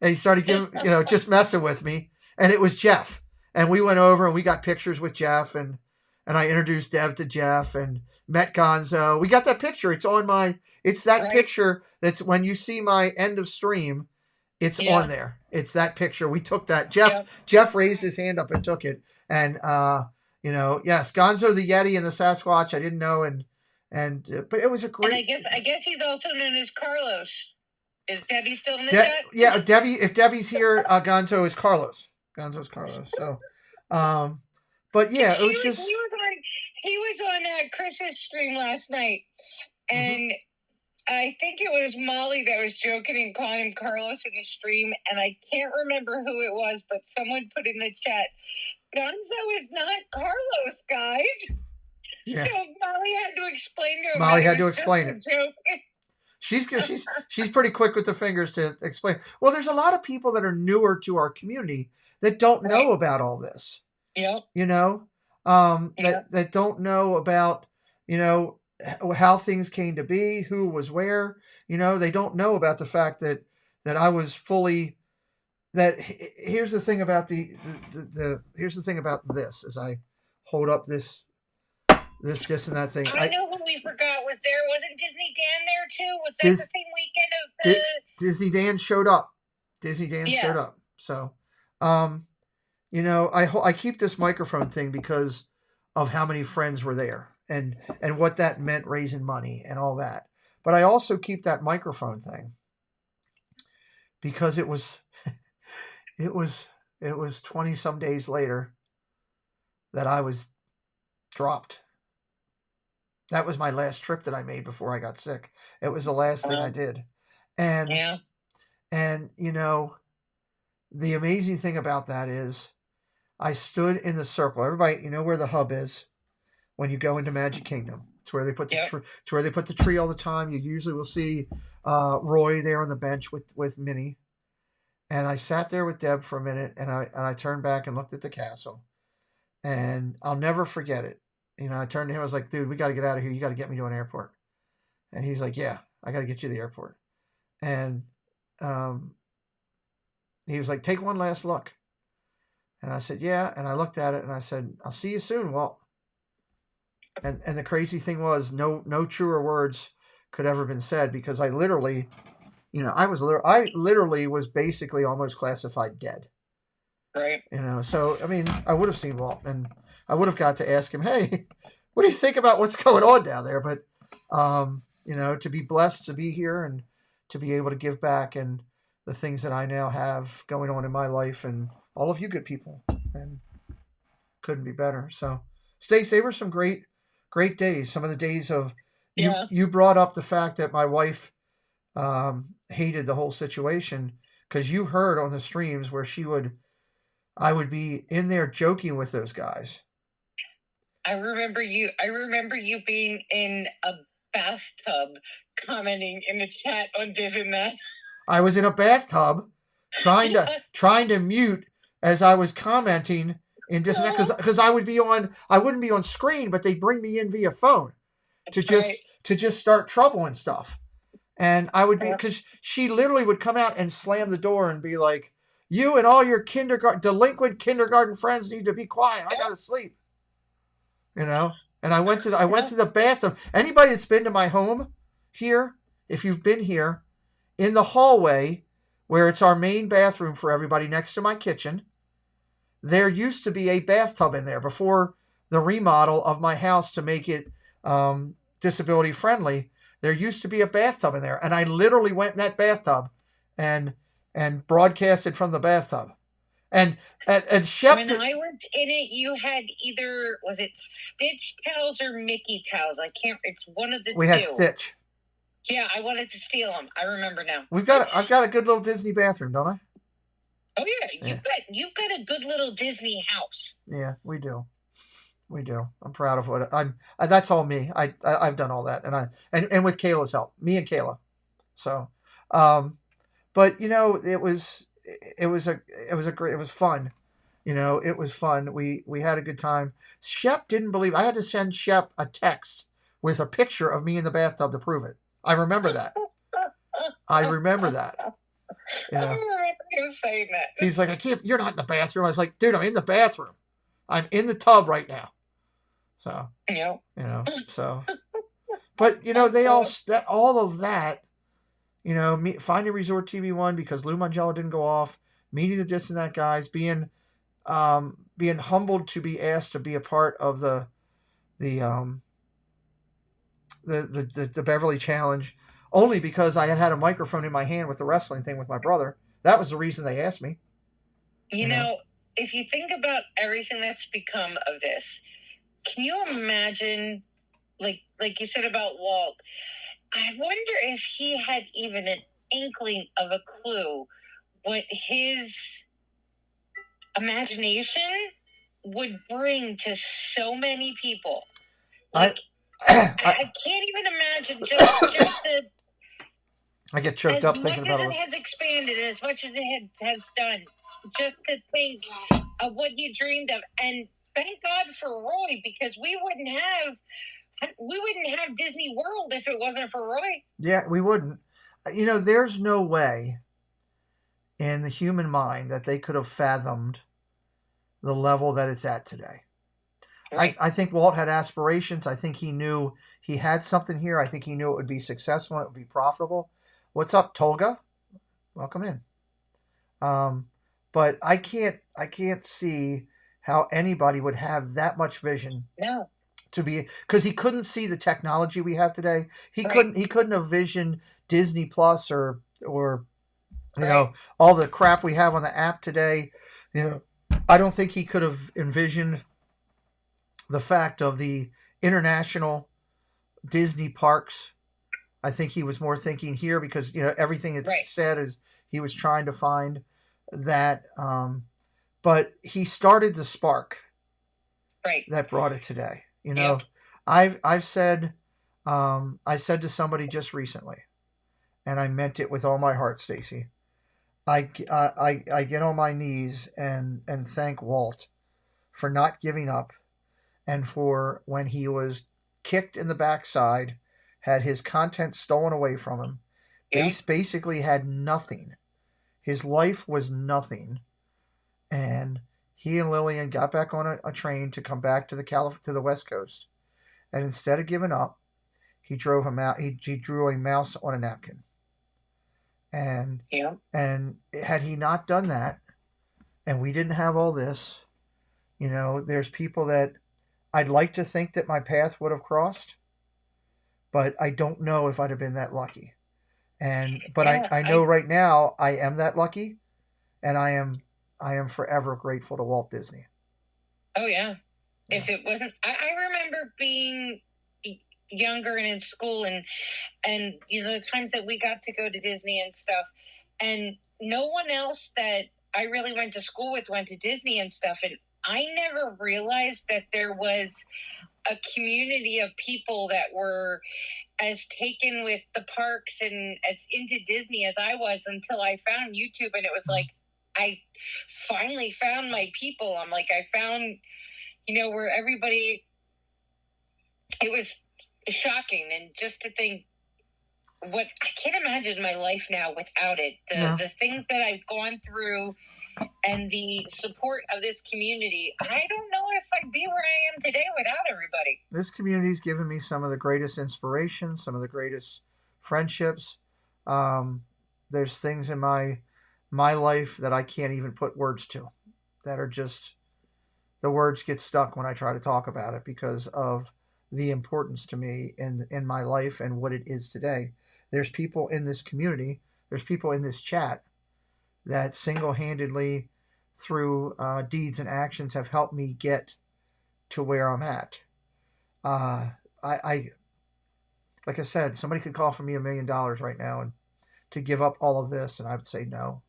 And he started giving, just messing with me. And it was Jeff. And we went over and we got pictures with Jeff, and I introduced Dev to Jeff and met Gonzo. We got that picture. It's on it's that right. Picture that's when you see my end of stream, it's on there. It's that picture. We took that. Jeff raised his hand up and took it. And, yes, Gonzo the Yeti and the Sasquatch, I didn't know. But it was a great. And I guess he's also known as Carlos. Is Debbie still in the chat? Yeah, Debbie. If Debbie's here, Gonzo is Carlos. Gonzo's Carlos. So, but yeah, it was just. He was on Chris's stream last night, and I think it was Molly that was joking and calling him Carlos in the stream, and I can't remember who it was, but someone put in the chat, "Gonzo is not Carlos, guys." Yeah. So Molly had to explain to him. Molly had to explain it. She's pretty quick with the fingers to explain. Well, there's a lot of people that are newer to our community that don't know about all this. Yeah. That don't know about, how things came to be, who was where. They don't know about the fact that I was fully. That here's the thing about here's the thing about this as I hold up this and that thing. I know who we forgot was there. Wasn't Disney Dan there too? Was that the same weekend of the Disney Dan showed up. Showed up. So, I keep this microphone thing because of how many friends were there and what that meant, raising money and all that. But I also keep that microphone thing because it was 20 some days later that I was dropped. That was my last trip that I made before I got sick. It was the last thing I did. And the amazing thing about that is I stood in the circle. Everybody, where the hub is when you go into Magic Kingdom. It's where they put the tree. It's where they put the tree all the time. You usually will see Roy there on the bench with Minnie. And I sat there with Deb for a minute, and I turned back and looked at the castle. And I'll never forget it. I turned to him. I was like, "Dude, we got to get out of here. You got to get me to an airport." And he's like, "Yeah, I got to get you to the airport." And he was like, "Take one last look." And I said, "Yeah." And I looked at it and I said, "I'll see you soon, Walt." And the crazy thing was, no truer words could ever been said, because I literally, I literally was basically almost classified dead. Right. So I mean, I would have seen Walt, and I would have got to ask him, "Hey, what do you think about what's going on down there?" But to be blessed to be here and to be able to give back, and the things that I now have going on in my life, and all of you good people, and couldn't be better. So, Stace, they were some great days. Some of the days of you brought up the fact that my wife hated the whole situation, because you heard on the streams where I would be in there joking with those guys. I remember you being in a bathtub commenting in the chat on Disney. I was in a bathtub trying to mute as I was commenting in Disney, because I wouldn't be on screen, but they'd bring me in via phone to just start trouble and stuff. And I would be, because she literally would come out and slam the door and be like, "You and all your delinquent kindergarten friends need to be quiet. I gotta sleep." And I went to the bathroom. Anybody that's been to my home here, if you've been here, in the hallway where it's our main bathroom for everybody next to my kitchen, there used to be a bathtub in there before the remodel of my house to make it disability friendly, there used to be a bathtub in there, and I literally went in that bathtub and broadcasted from the bathtub. And Shep. When I was in it, you had either, was it Stitch towels or Mickey towels? I can't. It's one of the two. We had Stitch. Yeah, I wanted to steal them. I remember now. I've got a good little Disney bathroom, don't I? Oh yeah, you've got a good little Disney house. Yeah, we do. We do. I'm proud of what that's all me. I've done all that, and with Kayla's help, me and Kayla. So, but it was fun. It was fun. We had a good time. Shep didn't believe. I had to send Shep a text with a picture of me in the bathtub to prove it. I remember that. I remember that. I remember him saying that. He's like, you're not in the bathroom. I was like, dude, I'm in the bathroom. I'm in the tub right now. So, so, but they all of that, finding Resort TV1 because Lou Mangello didn't go off, meeting the This and That guys, being humbled to be asked to be a part of the Beverly Challenge, only because I had a microphone in my hand with the wrestling thing with my brother. That was the reason they asked me. You know, if you think about everything that's become of this, can you imagine, like you said about Walt, I wonder if he had even an inkling of a clue what his imagination would bring to so many people. Like, I can't even imagine just the... I get choked up thinking about it. As much as it has expanded, as much as it has done, just to think of what he dreamed of. And thank God for Roy, because we wouldn't have Disney World if it wasn't for Roy. Yeah, we wouldn't. There's no way in the human mind that they could have fathomed the level that it's at today. Right. I think Walt had aspirations. I think he knew he had something here. I think he knew it would be successful. It would be profitable. What's up, Tolga? Welcome in. But I can't see how anybody would have that much vision. No. To be, because he couldn't see the technology we have today. He couldn't have visioned Disney Plus or all the crap we have on the app today. I don't think he could have envisioned the fact of the international Disney parks. I think he was more thinking here because everything it's said is he was trying to find that. But he started the spark that brought it today. Yep. I've said, I said to somebody just recently, and I meant it with all my heart, Stacy. I get on my knees and thank Walt for not giving up, and for when he was kicked in the backside, had his content stolen away from him, basically had nothing. His life was nothing, and he and Lillian got back on a train to come back to the West Coast, and instead of giving up, he drove him out. He drew a mouse on a napkin, and had he not done that, and we didn't have all this, there's people that I'd like to think that my path would have crossed, but I don't know if I'd have been that lucky. But I know right now I am that lucky, and I am forever grateful to Walt Disney. Oh yeah. If it wasn't, I remember being younger and in school and the times that we got to go to Disney and stuff, and no one else that I really went to school with went to Disney and stuff, and I never realized that there was a community of people that were as taken with the parks and as into Disney as I was, until I found YouTube, and it was like I finally found my people. I'm like, I found where everybody, it was shocking. And just to think, I can't imagine my life now without it. The things that I've gone through and the support of this community, I don't know if I'd be where I am today without everybody. This community's given me some of the greatest inspiration, some of the greatest friendships. There's things in my life that I can't even put words to, that are just, the words get stuck when I try to talk about it because of the importance to me in my life and what it is today. There's people in this community, there's people in this chat that single-handedly, through deeds and actions, have helped me get to where I'm at. I like I said, somebody could call for me $1 million right now and to give up all of this, and I would say no.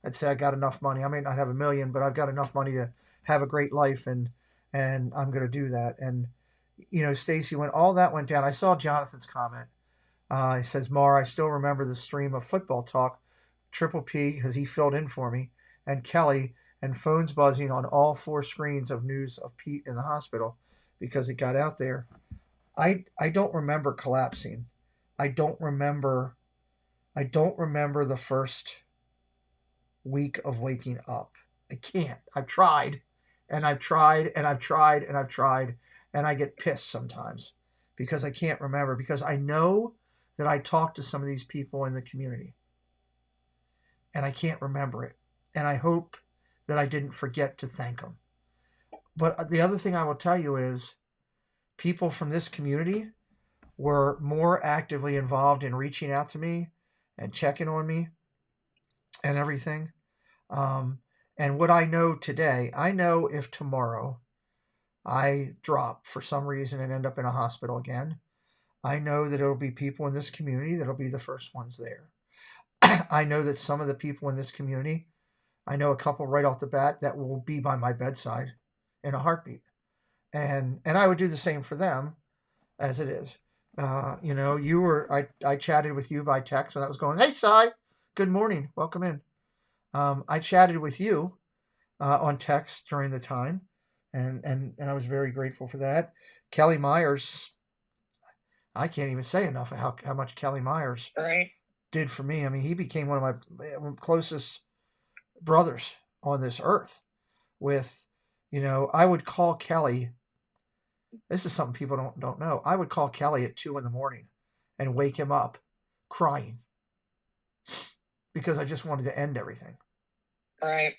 I'd say I got enough money. I may not have $1 million, but I've got enough money to have a great life, and I'm going to do that. And Stacy, when all that went down, I saw Jonathan's comment. He says, "Mar, I still remember the stream of football talk, Triple P, because he filled in for me, and Kelly, and phones buzzing on all 4 screens of news of Pete in the hospital because it got out there." I don't remember collapsing. I don't remember the first week of waking up. I can't. I've tried, and I've tried, and I've tried, and I've tried, and I get pissed sometimes because I can't remember, because I know that I talked to some of these people in the community, and I can't remember it. And I hope that I didn't forget to thank them. But the other thing I will tell you is people from this community were more actively involved in reaching out to me and checking on me and everything. And what I know today, I know if tomorrow I drop for some reason and end up in a hospital again, I know that it'll be people in this community that'll be the first ones there. I know that some of the people in this community, I know a couple right off the bat that will be by my bedside in a heartbeat. And I would do the same for them as it is. I chatted with you by text when I was going, "Hey, Cy, good morning. Welcome in." I chatted with you on text during the time, and I was very grateful for that. Kelly Myers, I can't even say enough of how much Kelly Myers did for me. I mean, he became one of my closest brothers on this earth. I would call Kelly. This is something people don't know. I would call Kelly at 2 a.m. and wake him up crying because I just wanted to end everything. Right.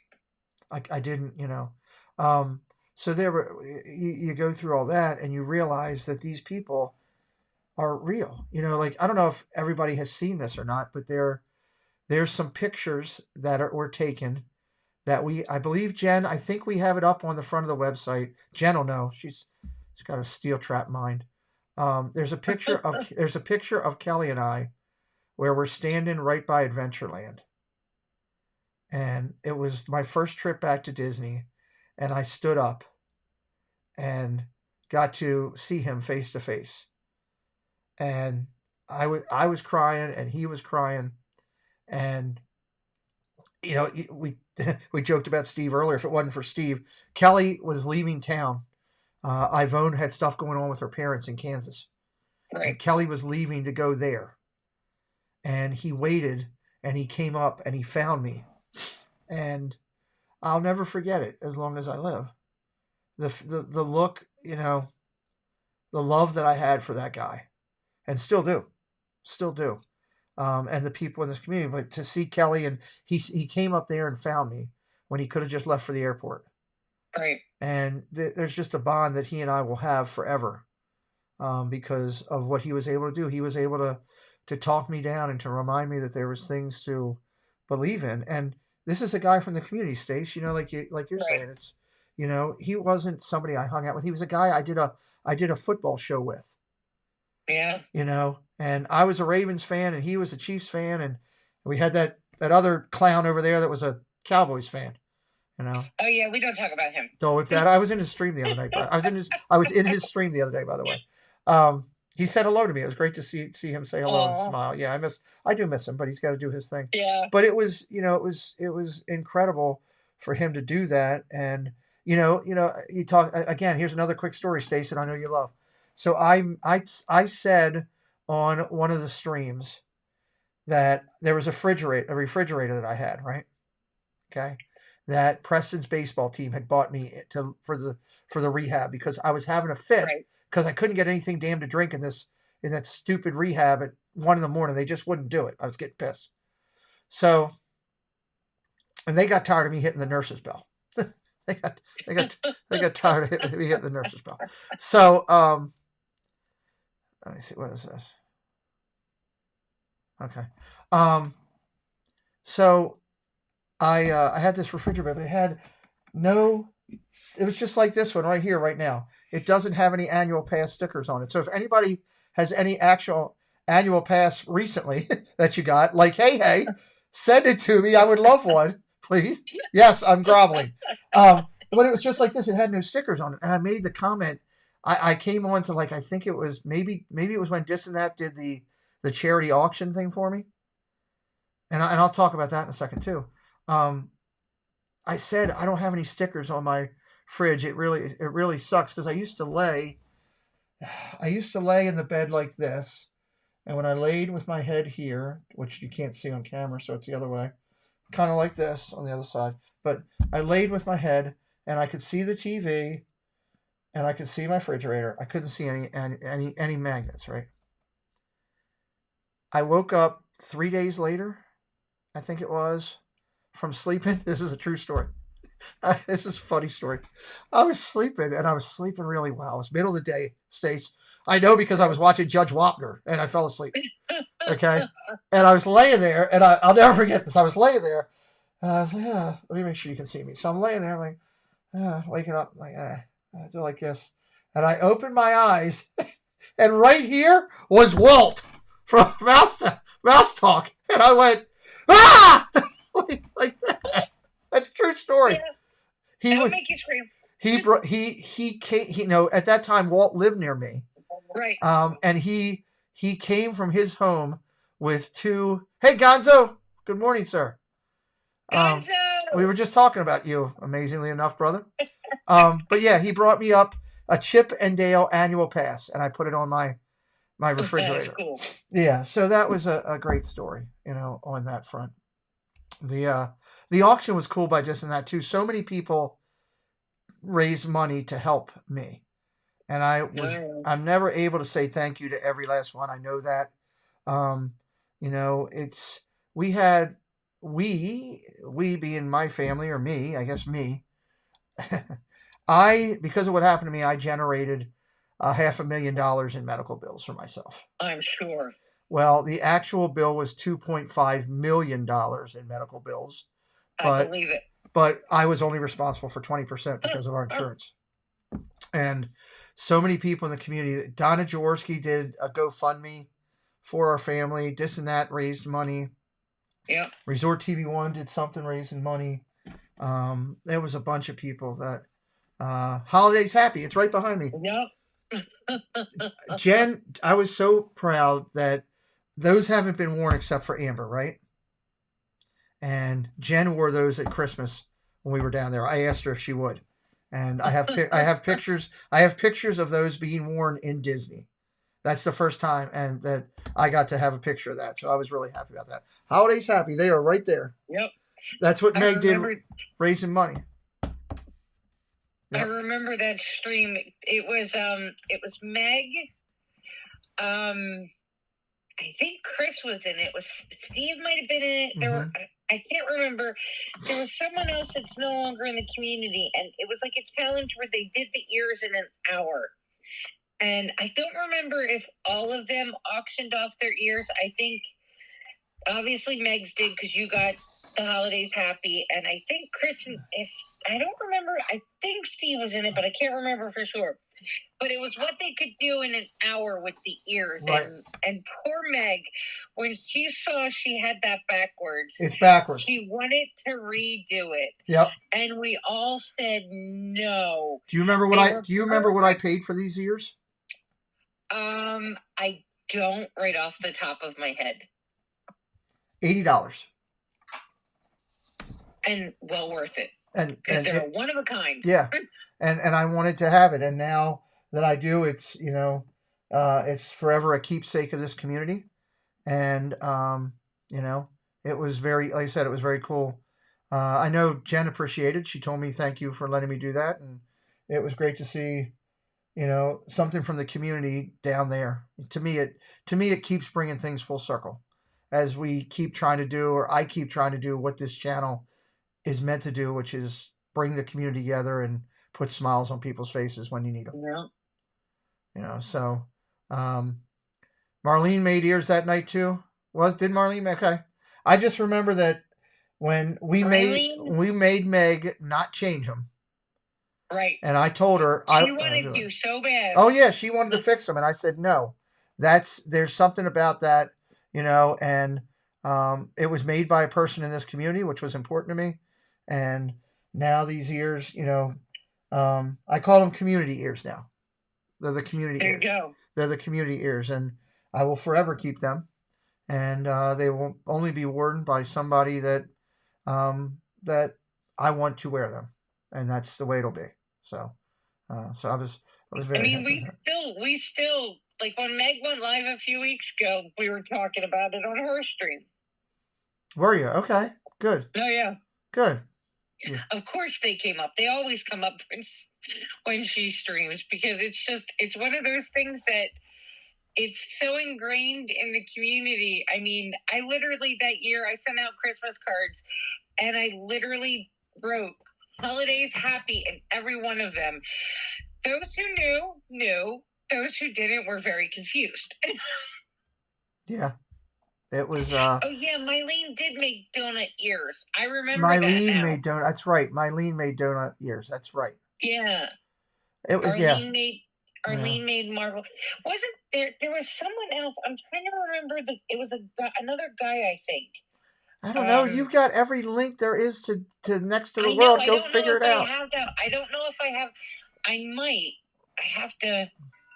I didn't, so there were, you go through all that and you realize that these people are real. I don't know if everybody has seen this or not, but there's some pictures that were taken that I believe Jen, I think we have it up on the front of the website. Jen will know. She's got a steel trap mind. There's a picture of Kelly and I where we're standing right by Adventureland. And it was my first trip back to Disney, and I stood up and got to see him face to face. And I was crying and he was crying. And we joked about Steve earlier. If it wasn't for Steve, Kelly was leaving town. Ivone had stuff going on with her parents in Kansas. Right. And Kelly was leaving to go there. And he waited, and he came up, and he found me. And I'll never forget it as long as I live. The look, the love that I had for that guy, and still do. And the people in this community. But to see Kelly, and he came up there and found me when he could have just left for the airport. Right. And there's just a bond that he and I will have forever because of what he was able to do. He was able to talk me down and to remind me that there was things to believe in. And this is a guy from the community, Stace, like you're right. Saying. It's, he wasn't somebody I hung out with. He was a guy I did a football show with. Yeah. And I was a Ravens fan and he was a Chiefs fan. And we had that other clown over there that was a Cowboys fan. Oh yeah, we don't talk about him. So if that, I was in his stream the other night. I was in his stream the other day, by the way. He said hello to me. It was great to see him say hello and smile. Yeah, I do miss him, but he's got to do his thing. Yeah. But it was incredible for him to do that. And you talk again. Here's another quick story, Stacey, I know you love. So I said on one of the streams that there was a refrigerator that I had, right? Okay. That Preston's baseball team had bought me for the rehab because I was having a fit because I couldn't get anything damn to drink in that stupid rehab at 1 a.m. They just wouldn't do it. I was getting pissed. So, and they got tired of me hitting the nurse's bell. they got tired of me hitting the nurse's bell. So, Let me see. What is this? Okay. So I had this refrigerator, but it had no. It was just like this one right here, right now. It doesn't have any annual pass stickers on it. So if anybody has any actual annual pass recently that you got, like hey, send it to me. I would love one, please. Yes, I'm groveling. But it was just like this. It had no stickers on it, and I made the comment. I came on to like I think it was maybe it was when Dis and That did the charity auction thing for me, and I'll talk about that in a second too. I said I don't have any stickers on my fridge. It really sucks because I used to lay in the bed like this, and when I laid with my head here, which you can't see on camera, so it's the other way, kind of like this on the other side. But I laid with my head, and I could see the TV, and I could see my refrigerator. I couldn't see any magnets, right? I woke up 3 days later, I think it was, from sleeping. This is a true story. This is a funny story. I was sleeping, and I was sleeping really well. It was middle of the day, Stace. I know because I was watching Judge Wapner, and I fell asleep. Okay? And I was laying there, and I'll never forget this. I was laying there, and I was like, let me make sure you can see me. So I'm laying there, like, waking up, like, I do like this. And I opened my eyes, and right here was Walt from Mouse Talk. And I went, ah! like that. That's a true story. Yeah. He That'll was make you scream. he came, at that time Walt lived near me. Right. And he came from his home with two. Hey Gonzo, good morning, sir. Gonzo! We were just talking about you, amazingly enough, brother. But yeah, he brought me up a Chip and Dale annual pass, and I put it on my refrigerator. That's cool. Yeah, so that was a great story, on that front. The auction was cool by just in that too. So many people raised money to help me, and I'm never able to say thank you to every last one. I know that. It's we being my family, or me, I guess me. Because of what happened to me, I generated $500,000 in medical bills for myself. I'm sure. Well, the actual bill was $2.5 million in medical bills. I believe it. But I was only responsible for 20% because of our insurance. And so many people in the community. Donna Jaworski did a GoFundMe for our family. This and That raised money. Yeah. Resort TV One did something raising money. There was a bunch of people that Holidays Happy. It's right behind me. Yep. Jen, I was so proud that those haven't been worn except for Amber, right? And Jen wore those at Christmas when we were down there. I asked her if she would, and I have pictures. I have pictures of those being worn in Disney. That's the first time, and that I got to have a picture of that. So I was really happy about that. Holidays Happy. They are right there. Yep. That's what Meg did, raising money. Yep. I remember that stream. It was Meg. I think Chris was in it. Steve might have been in it. There were, I can't remember. There was someone else that's no longer in the community, and it was like a challenge where they did the ears in an hour. And I don't remember if all of them auctioned off their ears. I think obviously Meg's did because you got the Holidays Happy, and I think Chris, if I don't remember, I think Steve was in it, but I can't remember for sure. But it was what they could do in an hour with the ears. Right. And poor Meg, when she saw she had that backwards. It's backwards. She wanted to redo it. Yep. And we all said no. Do you remember what I paid for these ears? I don't right off the top of my head. $80. And well worth it. Because they're one of a kind. Yeah. And I wanted to have it, and now that I do, it's it's forever a keepsake of this community, and it was very, like I said, it was very cool. I know Jen appreciated. She told me thank you for letting me do that, and it was great to see, something from the community down there. To me, it keeps bringing things full circle, as we keep trying to do, or I keep trying to do what this channel is meant to do, which is bring the community together and put smiles on people's faces when you need them. Yeah. So Marlene made ears that night too. Did Marlene? Okay. I just remember that when we made Meg not change them, Right. and I told her She wanted to so bad. Oh yeah, she wanted to fix them, and I said no. There's something about that, and it was made by a person in this community, which was important to me, and now these ears, I call them community ears now. They're the community There ears. you go. They're the community ears, and I will forever keep them, and they will only be worn by somebody that I want to wear them, and that's the way it'll be. So I was very. I mean, we still like when Meg went live a few weeks ago. We were talking about it on her stream. Were you? Okay, good. Oh yeah, good. Yeah. Of course they came up. They always come up when she streams because it's one of those things that it's so ingrained in the community. I mean, I literally that year I sent out Christmas cards and I literally wrote holidays happy in every one of them. Those who knew. Those who didn't were very confused. Yeah. It was oh yeah, Mylene did make donut ears. I remember Mylene that now. made donut. That's right. Mylene made donut ears. That's right. Yeah. It was Arlene made Marvel. Wasn't there? There was someone else. I'm trying to remember. It was another guy. I think. I don't know. You've got every link there is to next to the world. Go figure it out. I don't know if I have. I might. I have to.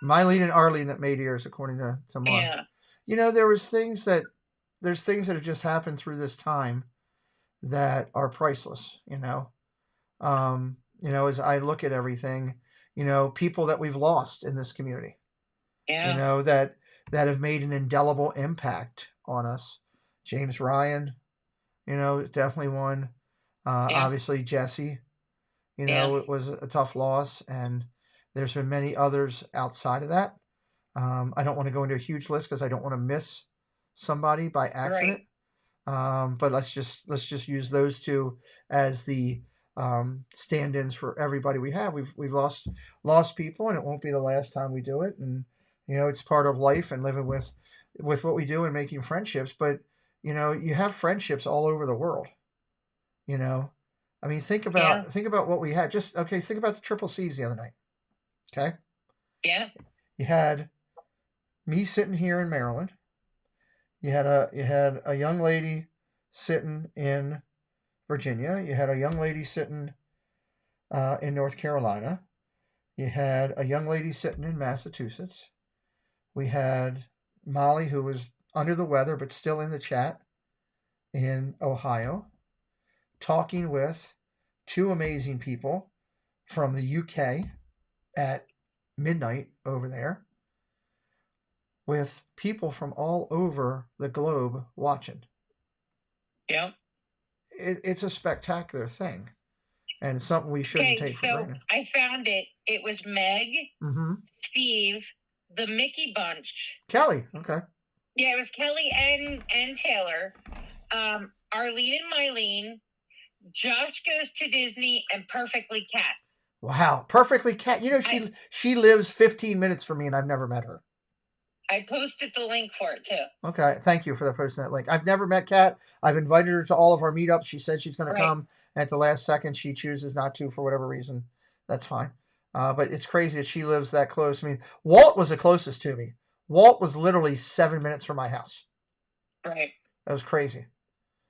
Mylene and Arlene that made ears, according to Mark. Yeah. There's things that have just happened through this time that are priceless. As I look at everything, people that we've lost in this community. Yeah. That have made an indelible impact on us. James Ryan, definitely one. Obviously Jesse, it was a tough loss, and there's been many others outside of that. I don't want to go into a huge list because I don't want to miss somebody by accident. Right. But let's just use those two as the stand-ins for everybody we have. We've lost people, and it won't be the last time we do it. And it's part of life and living with what we do and making friendships. But you have friendships all over the world. I mean, think about what we had. Think about the Triple C's the other night. Okay. Yeah. You had me sitting here in Maryland. You had a young lady sitting in Virginia. You had a young lady sitting in North Carolina. You had a young lady sitting in Massachusetts. We had Molly, who was under the weather but still in the chat, in Ohio, talking with two amazing people from the UK at midnight over there, with people from all over the globe watching. Yeah. It's a spectacular thing, and something we shouldn't take for granted. I found it. It was Meg, Steve, the Mickey Bunch, Kelly. Okay. Yeah, it was Kelly and Taylor, Arlene and Mylene, Josh Goes to Disney, and Perfectly Cat. Wow, Perfectly Cat. She lives 15 minutes from me, and I've never met her. I posted the link for it too. Okay, thank you for posting that link. I've never met Kat. I've invited her to all of our meetups. She said she's going to come, and at the last second, she chooses not to for whatever reason. That's fine. But it's crazy that she lives that close. I mean, Walt was the closest to me. Walt was literally 7 minutes from my house. Right. That was crazy.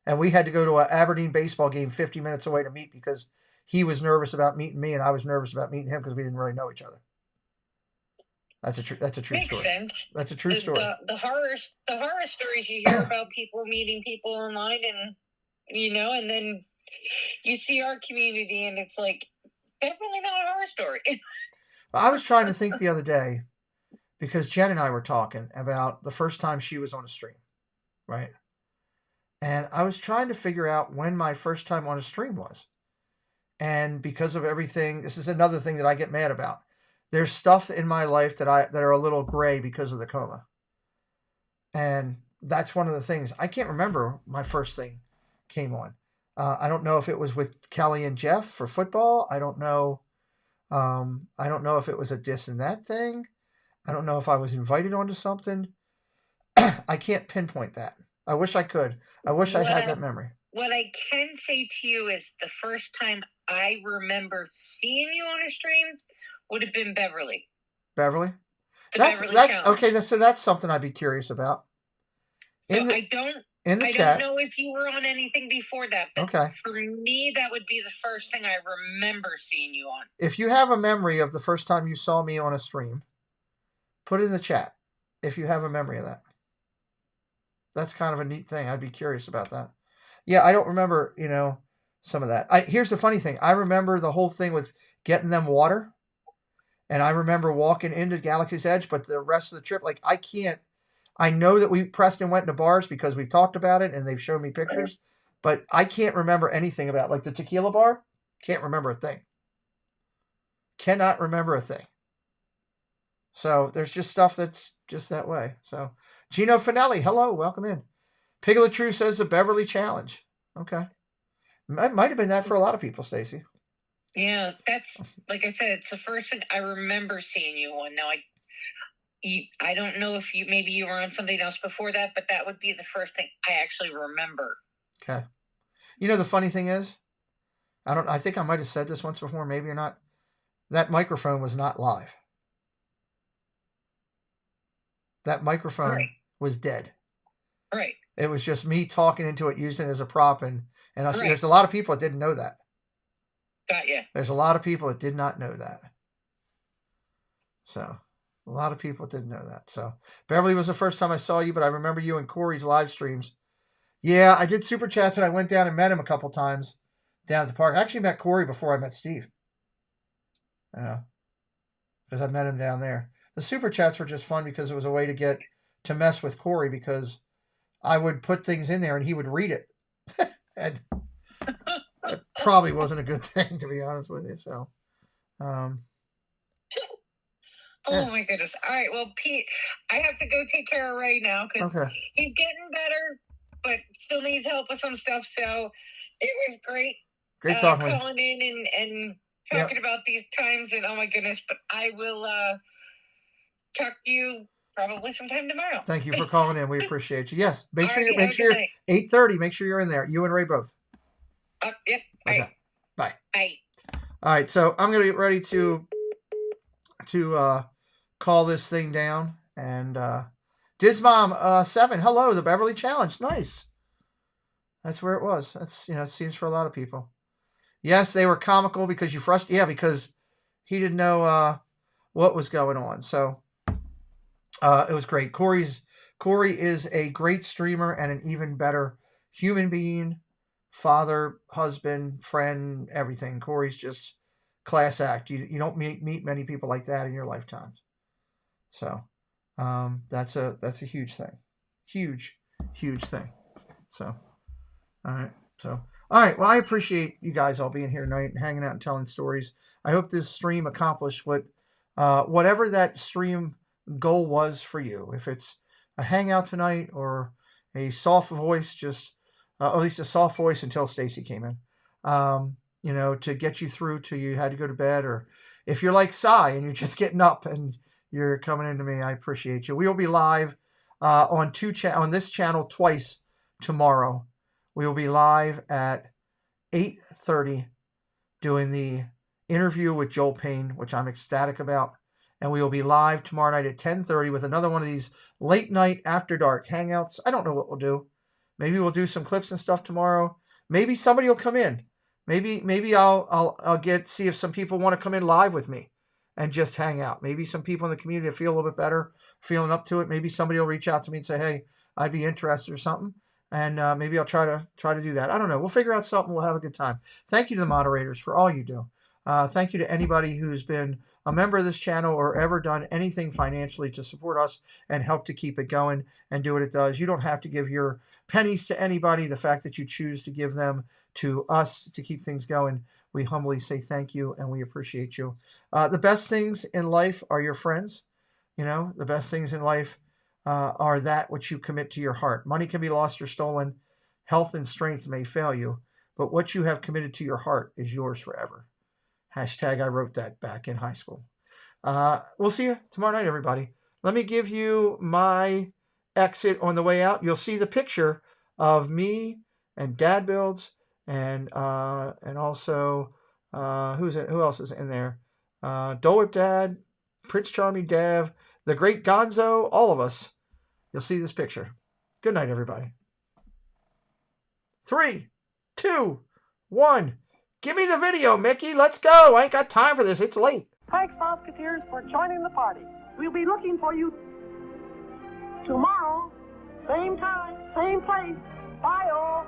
And we had to go to an Aberdeen baseball game 50 minutes away to meet because he was nervous about meeting me, and I was nervous about meeting him because we didn't really know each other. That's a true story. Makes sense. That's a true story. The horror stories you hear about people meeting people online, and and then you see our community, and it's like definitely not a horror story. I was trying to think the other day because Jen and I were talking about the first time she was on a stream, right? And I was trying to figure out when my first time on a stream was, and because of everything, this is another thing that I get mad about. There's stuff in my life that are a little gray because of the coma. And that's one of the things. I can't remember my first thing came on. I don't know if it was with Kelly and Jeff for football. I don't know. I don't know if it was a this and that thing. I don't know if I was invited onto something. I can't pinpoint that. I wish I could. I wish I had that memory. What I can say to you is the first time I remember seeing you on a stream would have been Beverly. Beverly? That's Challenge. Okay, so that's something I'd be curious about. So I don't know if you were on anything before that, but for me, that would be the first thing I remember seeing you on. If you have a memory of the first time you saw me on a stream, put it in the chat if you have a memory of that. That's kind of a neat thing. I'd be curious about that. Yeah, I don't remember, some of that. Here's the funny thing. I remember the whole thing with getting them water. And I remember walking into Galaxy's Edge, but the rest of the trip, I know that we Preston went into bars because we've talked about it and they've shown me pictures, but I can't remember anything about the tequila bar. Can't remember a thing. Cannot remember a thing. So there's just stuff that's just that way. So Gino Finelli, hello, welcome in. Piglet True says the Beverly Challenge. Okay. It might have been that for a lot of people, Stacy. Yeah, that's, like I said, it's the first thing I remember seeing you on. Now, I don't know if maybe you were on something else before that, but that would be the first thing I actually remember. Okay. The funny thing is, I think I might have said this once before, maybe or not. That microphone was not live. That microphone was dead. Right. It was just me talking into it, using it as a prop. And there's a lot of people that didn't know that. Got you. There's a lot of people that did not know that. So, a lot of people didn't know that. So, Beverly was the first time I saw you, but I remember you in Corey's live streams. Yeah, I did Super Chats and I went down and met him a couple times down at the park. I actually met Corey before I met Steve. Because I met him down there. The Super Chats were just fun because it was a way to get to mess with Corey because I would put things in there and he would read it. And it probably wasn't a good thing, to be honest with you. So, oh my goodness. All right. Well, Pete, I have to go take care of Ray now because he's getting better, but still needs help with some stuff. So it was great. Great talking calling in and talking about these times. And oh my goodness, but I will talk to you probably sometime tomorrow. Thank you for calling in. We appreciate you. Yes. Make sure you're 8:30. Make sure you're in there. You and Ray both. Yep. Okay. Right. Bye. Bye. All right. So I'm going to get ready to call this thing down. And Dizmom 7. Hello, the Beverly Challenge. Nice. That's where it was. That's, it seems for a lot of people. Yes, they were comical because because he didn't know what was going on. So it was great. Corey is a great streamer and an even better human being, father, husband, friend, everything. Corey's just class act. You don't meet many people like that in your lifetime. So that's a huge thing. Huge thing. So all right. Well, I appreciate you guys all being here tonight and hanging out and telling stories. I hope this stream accomplished whatever that stream goal was for you. If it's a hangout tonight or a soft voice, just at least a soft voice until Stacy came in, to get you through till you had to go to bed, or if you're like Cy and you're just getting up and you're coming into me, I appreciate you. We will be live on this channel twice tomorrow. We will be live at 8:30 doing the interview with Joel Payne, which I'm ecstatic about. And we will be live tomorrow night at 10:30 with another one of these late night after dark hangouts. I don't know what we'll do. Maybe we'll do some clips and stuff tomorrow. Maybe somebody will come in. Maybe I'll see if some people want to come in live with me and just hang out. Maybe some people in the community feel a little bit better, feeling up to it. Maybe somebody will reach out to me and say, hey, I'd be interested or something. And maybe I'll try to do that. I don't know. We'll figure out something. We'll have a good time. Thank you to the moderators for all you do. Thank you to anybody who's been a member of this channel or ever done anything financially to support us and help to keep it going and do what it does. You don't have to give your pennies to anybody. The fact that you choose to give them to us to keep things going, we humbly say thank you and we appreciate you. The best things in life are your friends. The best things in life are that which you commit to your heart. Money can be lost or stolen. Health and strength may fail you, but what you have committed to your heart is yours forever. Hashtag I wrote that back in high school. We'll see you tomorrow night, everybody. Let me give you my exit on the way out, you'll see the picture of me and Dad Builds and also who else is in there? Dole Whip Dad, Prince Charming Dev, the Great Gonzo, all of us. You'll see this picture. Good night, everybody. 3, 2, 1. Give me the video, Mickey. Let's go. I ain't got time for this. It's late. Thanks, Musketeers, for joining the party. We'll be looking for you tomorrow, same time, same place. Bye, all.